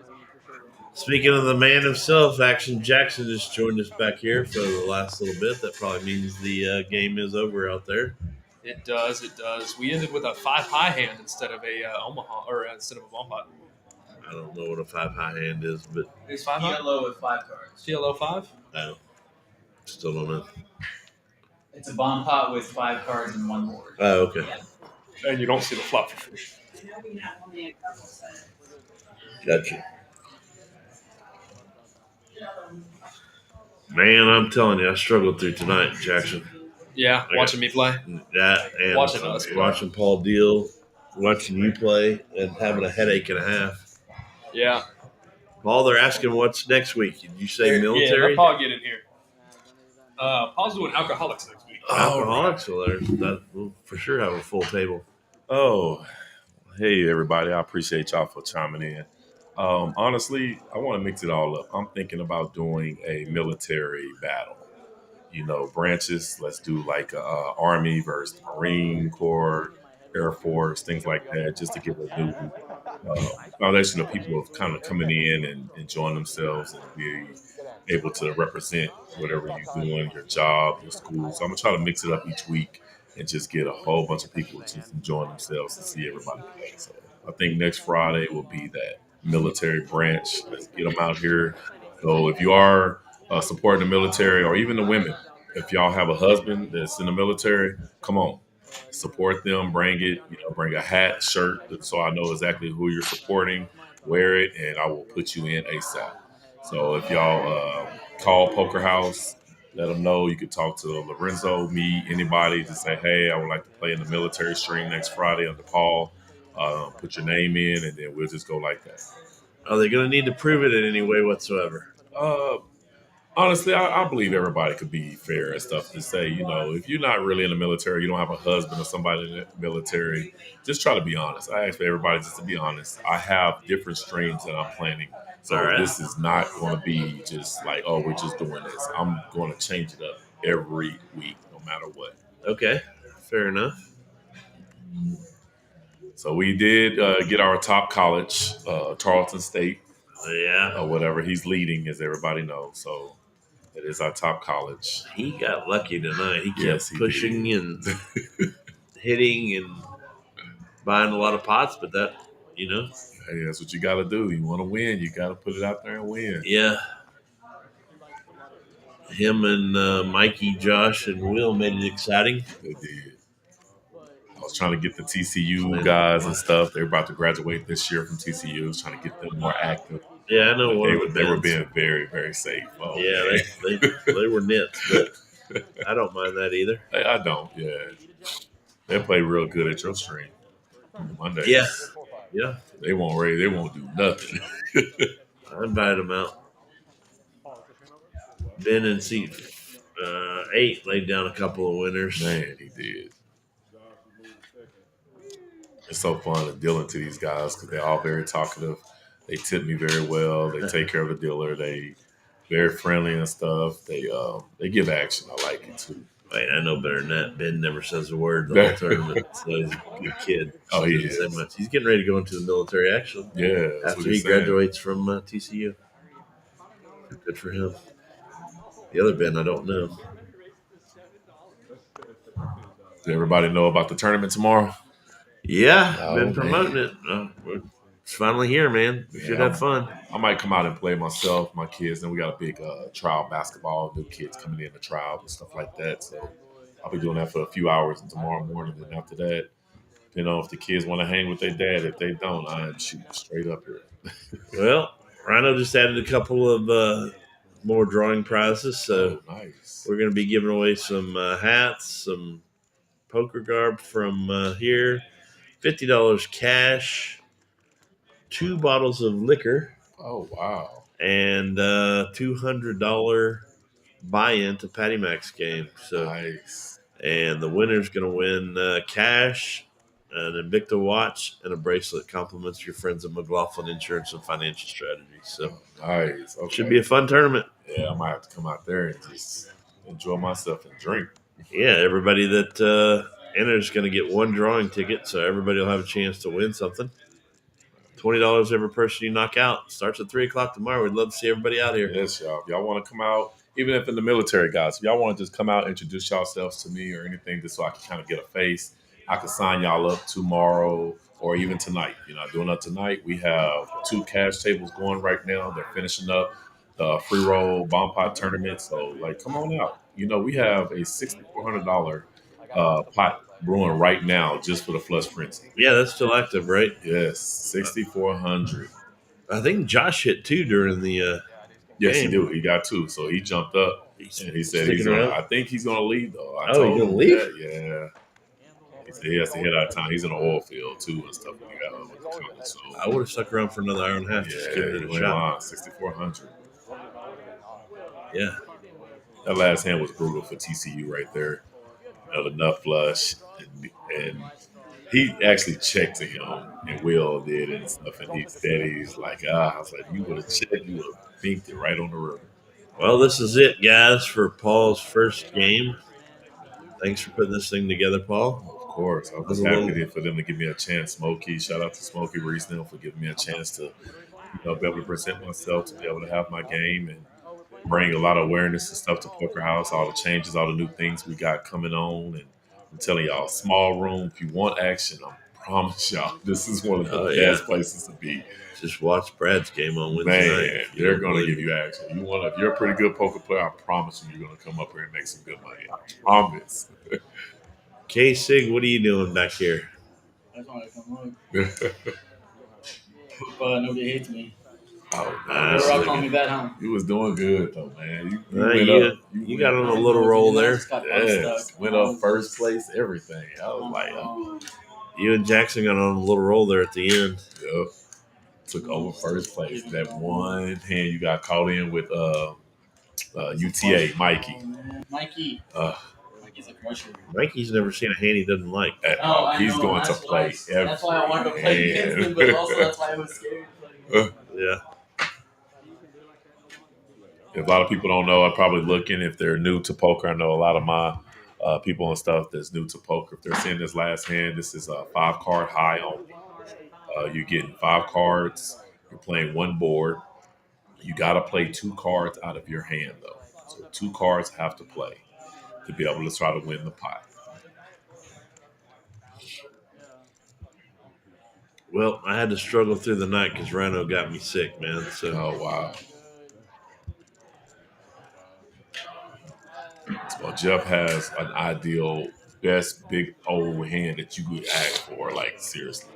for sure. Speaking of the man himself, Action Jackson just joined us back here for the last little bit. That probably means the game is over out there. It does. It does. We ended with a 5 high hand instead of a Omaha or instead of a bomb pot. I don't know what a 5 high hand is, but It's 5 high. TLO with 5 cards. TLO 5. I still don't know. It's a bomb pot with 5 cards and 1 board. Oh, okay. And you don't see the flop for free. Gotcha. Man, I'm telling you, I struggled through tonight, Jackson. Yeah, watching me play. That and Watching us play. watching Paul deal, watching you play, and having a headache and a half. Yeah. Paul, they're asking what's next week. Did you say Yeah, military? let Paul get in here. Paul's doing alcoholics next week. Alcoholics, so we'll for sure have a full table. Oh, hey everybody! I appreciate y'all for chiming in. Honestly, I want to mix it all up. I'm thinking about doing a military battle. You know, branches. Let's do like Army versus Marine Corps, Air Force, things like that, just to give a new foundation of people of kind of coming in and enjoying themselves and be able to represent whatever you're doing, your job, your school. So I'm gonna try to mix it up each week and just get a whole bunch of people just enjoying themselves and see everybody play. So I think next Friday will be that military branch. Let's get them out here. So if you are supporting the military or even the women, if y'all have a husband that's in the military, come on, support them. Bring it. Bring a hat, shirt, so I know exactly who you're supporting. Wear it, and I will put you in ASAP. So if y'all call Poker House, let them know. You could talk to Lorenzo, me, anybody to say, hey, I would like to play in the military stream next Friday under Paul. Put your name in, and then we'll just go like that. Are they going to need to prove it in any way whatsoever? Honestly, I believe everybody could be fair and stuff to say, if you're not really in the military, you don't have a husband or somebody in the military, just try to be honest. I ask for everybody just to be honest. I have different streams that I'm planning. So This is not going to be just like, oh, we're just doing this. I'm going to change it up every week, no matter what. Okay, fair enough. So we did get our top college, Tarleton State, Yeah. or whatever. He's leading, as everybody knows. So it is our top college. He got lucky tonight. He kept Yes, he pushing did. and hitting and buying a lot of pots, but that, Hey, that's what you got to do. You want to win, you got to put it out there and win. yeah. Him and Mikey, Josh, and Will made it exciting. They did. I was trying to get the TCU guys and stuff. They're about to graduate this year from TCU. I was trying to get them more active. Yeah, I know one of the They were bins. being very, very safe. Oh, Yeah, they were nits, but I don't mind that either. I don't. Yeah, they play real good at your stream Mondays. Yeah. They won't raise. They won't do nothing. I invited them out. Ben in seat 8 laid down a couple of winners. Man, he did. It's so fun dealing to these guys because they're all very talkative. They tip me very well. They take care of the dealer. They very friendly and stuff. They give action. I like it too. Wait, I know better than that. Ben never says a word the whole tournament, so he's a good kid. Oh, he Doesn't say is. much. He's getting ready to go into the military, actually. Yeah, after he graduates from TCU. Good for him. The other Ben, I don't know. Does everybody know about the tournament tomorrow? Yeah, been promoting it. It's finally here, man. We should have fun. I might come out and play myself, my kids. Then we got a big trial basketball, new kids coming in to trial and stuff like that. So I'll be doing that for a few hours tomorrow morning. And after that, if the kids want to hang with their dad, if they don't, I'm shooting straight up here. Well, Rhino just added a couple of more drawing prizes. So nice. We're going to be giving away some hats, some poker garb from here, $50 cash, 2 bottles of liquor. Oh, wow. And $200 buy-in to Patty Mac's game. So nice. And the winner's going to win cash, an Invicta watch, and a bracelet. Compliments your friends at McLaughlin Insurance and Financial Strategy. So nice. Okay. Should be a fun tournament. Yeah, I might have to come out there and just enjoy myself and drink. Yeah, everybody that enters is going to get 1 drawing ticket, so everybody will have a chance to win something. $20 every person you knock out. Starts at 3 o'clock tomorrow. We'd love to see everybody out here. Yes, y'all. If y'all want to come out, even if in the military, guys, if y'all want to just come out, introduce yourselves to me or anything, just so I can kind of get a face, I can sign y'all up tomorrow or even tonight. Doing that tonight. We have 2 cash tables going right now. They're finishing up the free roll bomb pot tournament. So, come on out. We have a $6,400 pot brewing right now just for the Flush Frenzy. Yeah, that's still active, right? Yes, $6,400. I think Josh hit 2 during the yes, game. He did. He got 2. So he jumped up and he said I think he's going to lead, though. He's going to lead? Yeah. He said he has to hit out of town. He's in the oil field, too, and stuff. So I would have stuck around for another hour and a half. Just give it a shot. $6,400. Yeah. That last hand was brutal for TCU right there. Another nut flush. And he actually checked to him, and Will did and stuff. And he said, he's like, I was like, you would have checked, you would have binked it right on the river. Well, this is it, guys, for Paul's first game. Thanks for putting this thing together, Paul. Of course. I was happy for them to give me a chance. Smokey, shout out to Smokey Reese for giving me a chance to be able to present myself, to be able to have my game and bring a lot of awareness and stuff to Poker House, all the changes, all the new things we got coming on. And I'm telling y'all, small room, if you want action, I promise y'all, this is one of the best places to be. Just watch Brad's game on Wednesday night. Man, they're going to give you action. If you're a pretty good poker player, I promise you're going to come up here and make some good money. I promise. K-Sig, what are you doing back here? I just want to come up. Hope nobody hates me. Oh, They're all calling me bad, huh? You was doing good, though, man. You got on a little roll there. Yes, went up first place, everything. I was like, you and Jackson got on a little roll there at the end. Yep. Took over first place. That one hand you got caught in with UTA, Mikey. Mikey. Mikey's a crusher. Mikey's never seen a hand he doesn't like. He's going to play every That's why I wanted to play against him, but also that's why I was scared. Yeah. If a lot of people don't know, I'm probably looking, if they're new to poker, I know a lot of my people and stuff that's new to poker. If they're seeing this last hand, this is a 5-card high only. You're getting 5 cards. You're playing one board. You got to play 2 cards out of your hand, though. So 2 cards have to play to be able to try to win the pot. Well, I had to struggle through the night because Rhino got me sick, man. So, oh wow. Well, Jeff has an ideal best big old hand that you could ask for. Like seriously,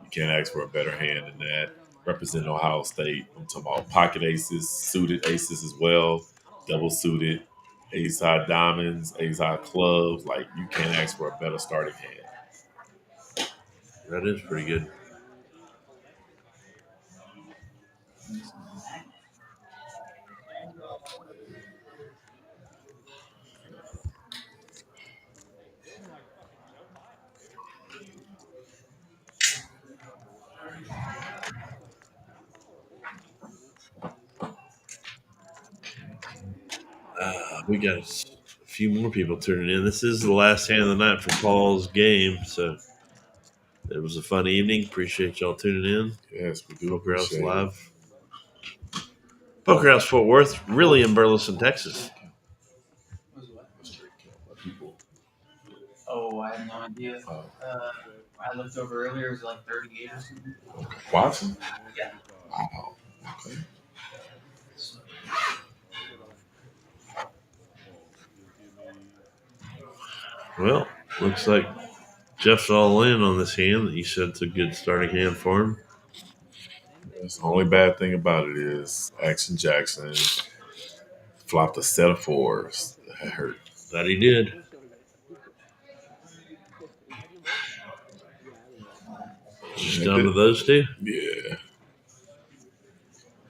you can't ask for a better hand than that. Representing Ohio State. I'm talking about pocket aces, suited aces as well, double suited, ace high diamonds, ace high clubs. Like you can't ask for a better starting hand. That is pretty good. We got a few more people tuning in. This is the last hand of the night for Paul's game, so it was a fun evening. Appreciate y'all tuning in. Yes, we do Poker House appreciate Live. Poker House Fort Worth, really in Burleson, Texas. Oh, I have no idea. I looked over earlier. It was like 38 or something. Watson? Yeah. Wow. Okay. Well, looks like Jeff's all in on this hand that you said it's a good starting hand for him. Yes, the only bad thing about it is Action Jackson flopped a set of 4s. That hurt. That he did. Just down to those 2? Yeah.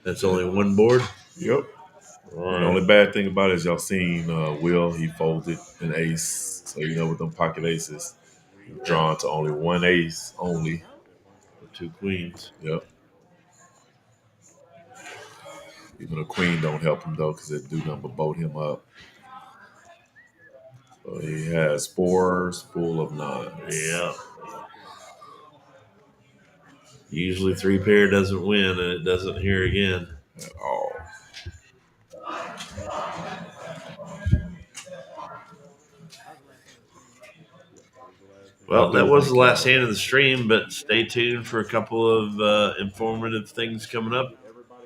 That's only one board? Yep. Right. The only bad thing about it is y'all seen Will, he folded an ace. So, with them pocket aces, drawn to only one ace only. 2 queens. Yep. Even a queen don't help him, though, because it do nothing but boat him up. So he has 4s full of 9s. Yeah. Usually 3-pair doesn't win, and it doesn't here again. At all. Well, that was the last hand of the stream, but stay tuned for a couple of informative things coming up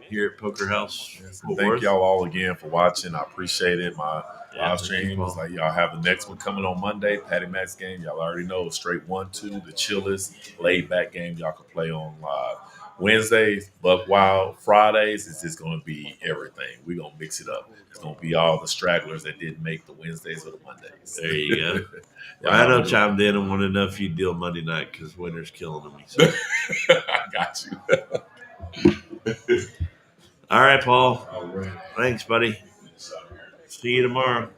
here at Poker House. Thank y'all all again for watching. I appreciate it. My live stream is like y'all have the next one coming on Monday. Patty Max game. Y'all already know straight 1-2, the chillest laid back game y'all can play on live. Wednesdays, Buck Wild. Fridays, it's just going to be everything. We're going to mix it up. It's going to be all the stragglers that didn't make the Wednesdays or the Mondays. There you go. I know chimed in and wanted to know if you'd deal Monday night because winter's killing them. So. I got you. All right, Paul. All right. Thanks, buddy. See you tomorrow.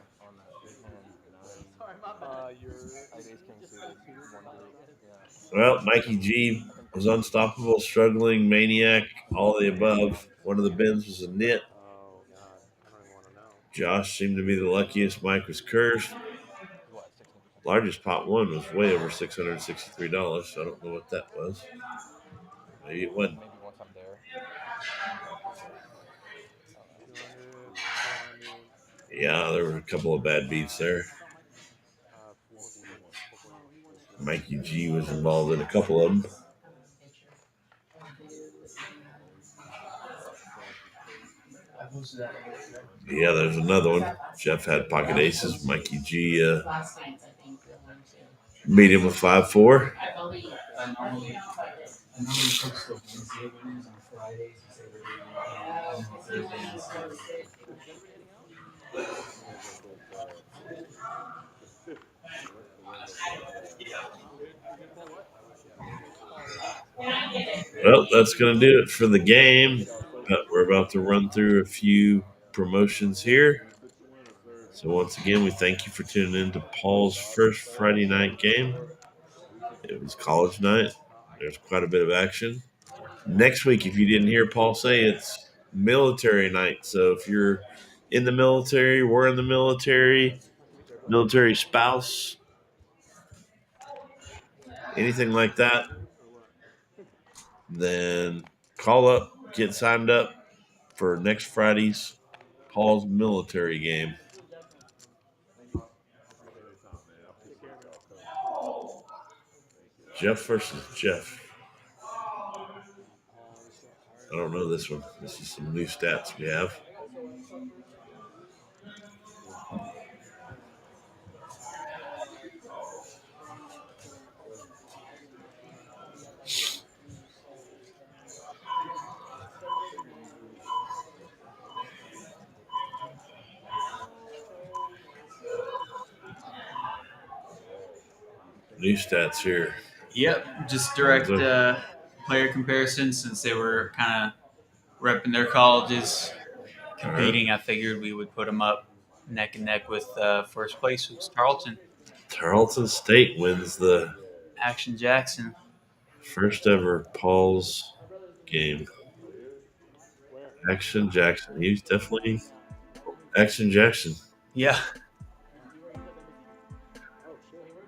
Well, Mikey G was unstoppable, struggling, maniac, all the above. One of the bins was a nit. Oh, God. I don't even want to know. Josh seemed to be the luckiest. Mike was cursed. Largest pot won was way over $663, so I don't know what that was. Maybe it wasn't. Maybe once I'm there. Yeah, there were a couple of bad beats there. Mikey G was involved in a couple of them. Yeah, there's another one. Jeff had pocket aces. Mikey G beat him with 5-4. I normally post the Wednesday winners on Fridays and say we're doing Thursday and Saturday. Well, that's going to do it for the game. But we're about to run through a few promotions here. So once again, we thank you for tuning in to Paul's first Friday night game. It was college night. There's quite a bit of action. Next week, if you didn't hear Paul say, it's military night. So if you're in the military, we're in the military, military spouse, anything like that, then call up, get signed up for next Friday's Paul's military game. Jeff versus Jeff. I don't know this one. This is some new stats we have. New stats here. Yep, just direct player comparison since they were kind of repping their colleges, competing. I figured we would put them up neck and neck with first place, who's Tarleton. Tarleton State wins the Action Jackson. First ever Paul's game. Action Jackson. He's definitely Action Jackson. Yeah.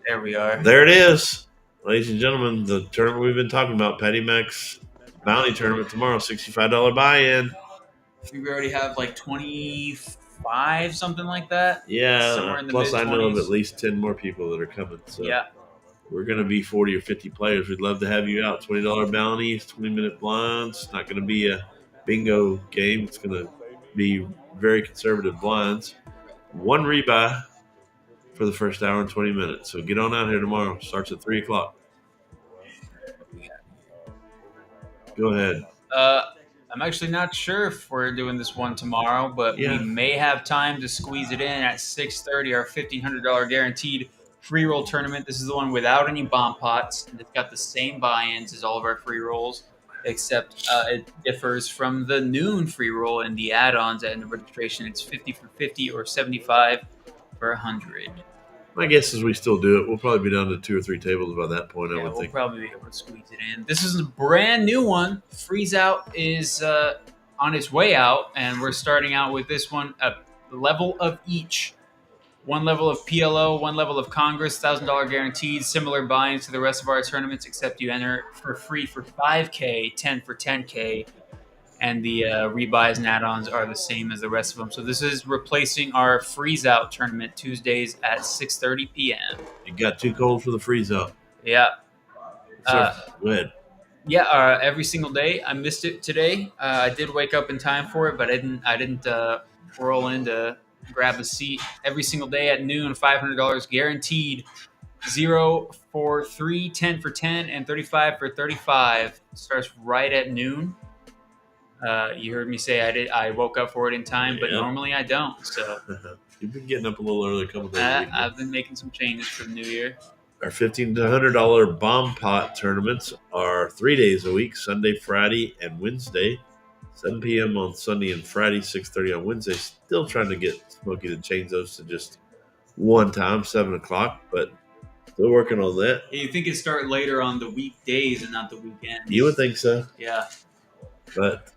There we are. There it is. Ladies and gentlemen, the tournament we've been talking about, Patty Mac's Bounty Tournament tomorrow, $65 buy-in. I think we already have like 25, something like that. Yeah, somewhere in the plus I know of mid-20s. at least 10 more people that are coming. So Yeah. we're going to be 40 or 50 players. We'd love to have you out. $20 bounties, 20-minute blinds. It's not going to be a bingo game. It's going to be very conservative blinds. One rebuy for the first hour and 20 minutes. So get on out here tomorrow. Starts at 3 o'clock. Go ahead. I'm actually not sure if we're doing this one tomorrow, but we may have time to squeeze it in at 6:30. Our $1,500 guaranteed free roll tournament. This is the one without any bomb pots, and it's got the same buy-ins as all of our free rolls, except it differs from the noon free roll and the add-ons and the registration. It's 50 for 50 or 75 for 100. My guess is we still do it. We'll probably be down to 2 or 3 tables by that point, I would think. We'll probably be able to squeeze it in. This is a brand new one. Freeze Out is on its way out, and we're starting out with this one, a level of each. One level of PLO, one level of Congress, $1,000 guaranteed, similar buy-ins to the rest of our tournaments, except you enter for free for 5K, 10 for 10K, and the rebuys and add-ons are the same as the rest of them. So this is replacing our Freeze Out tournament Tuesdays at 6:30 p.m. It got too cold for the Freeze Out. Yeah. Go ahead. Yeah, every single day. I missed it today. I did wake up in time for it, but I didn't roll in to grab a seat. Every single day at noon, $500 guaranteed. 0 for 3, 10 for 10, and 35 for 35. Starts right at noon. You heard me say I woke up for it in time, but normally I don't. So you've been getting up a little early a couple days. I've been making some changes for the new year. Our $1,500 bomb pot tournaments are 3 days a week, Sunday, Friday, and Wednesday. 7 p.m. on Sunday and Friday, 6:30 on Wednesday. Still trying to get Smokey to change those to just one time, 7 o'clock, but still working on that. You think it start later on the weekdays and not the weekends? You would think so. Yeah. But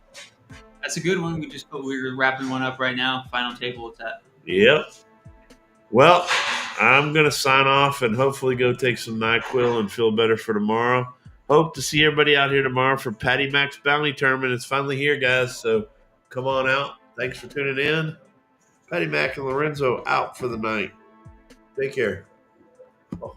that's a good one. We're wrapping one up right now. Final table with that. Yep. Well, I'm going to sign off and hopefully go take some NyQuil and feel better for tomorrow. Hope to see everybody out here tomorrow for Patty Mac's Bounty Tournament. It's finally here, guys, so come on out. Thanks for tuning in. Patty Mac and Lorenzo out for the night. Take care. Oh.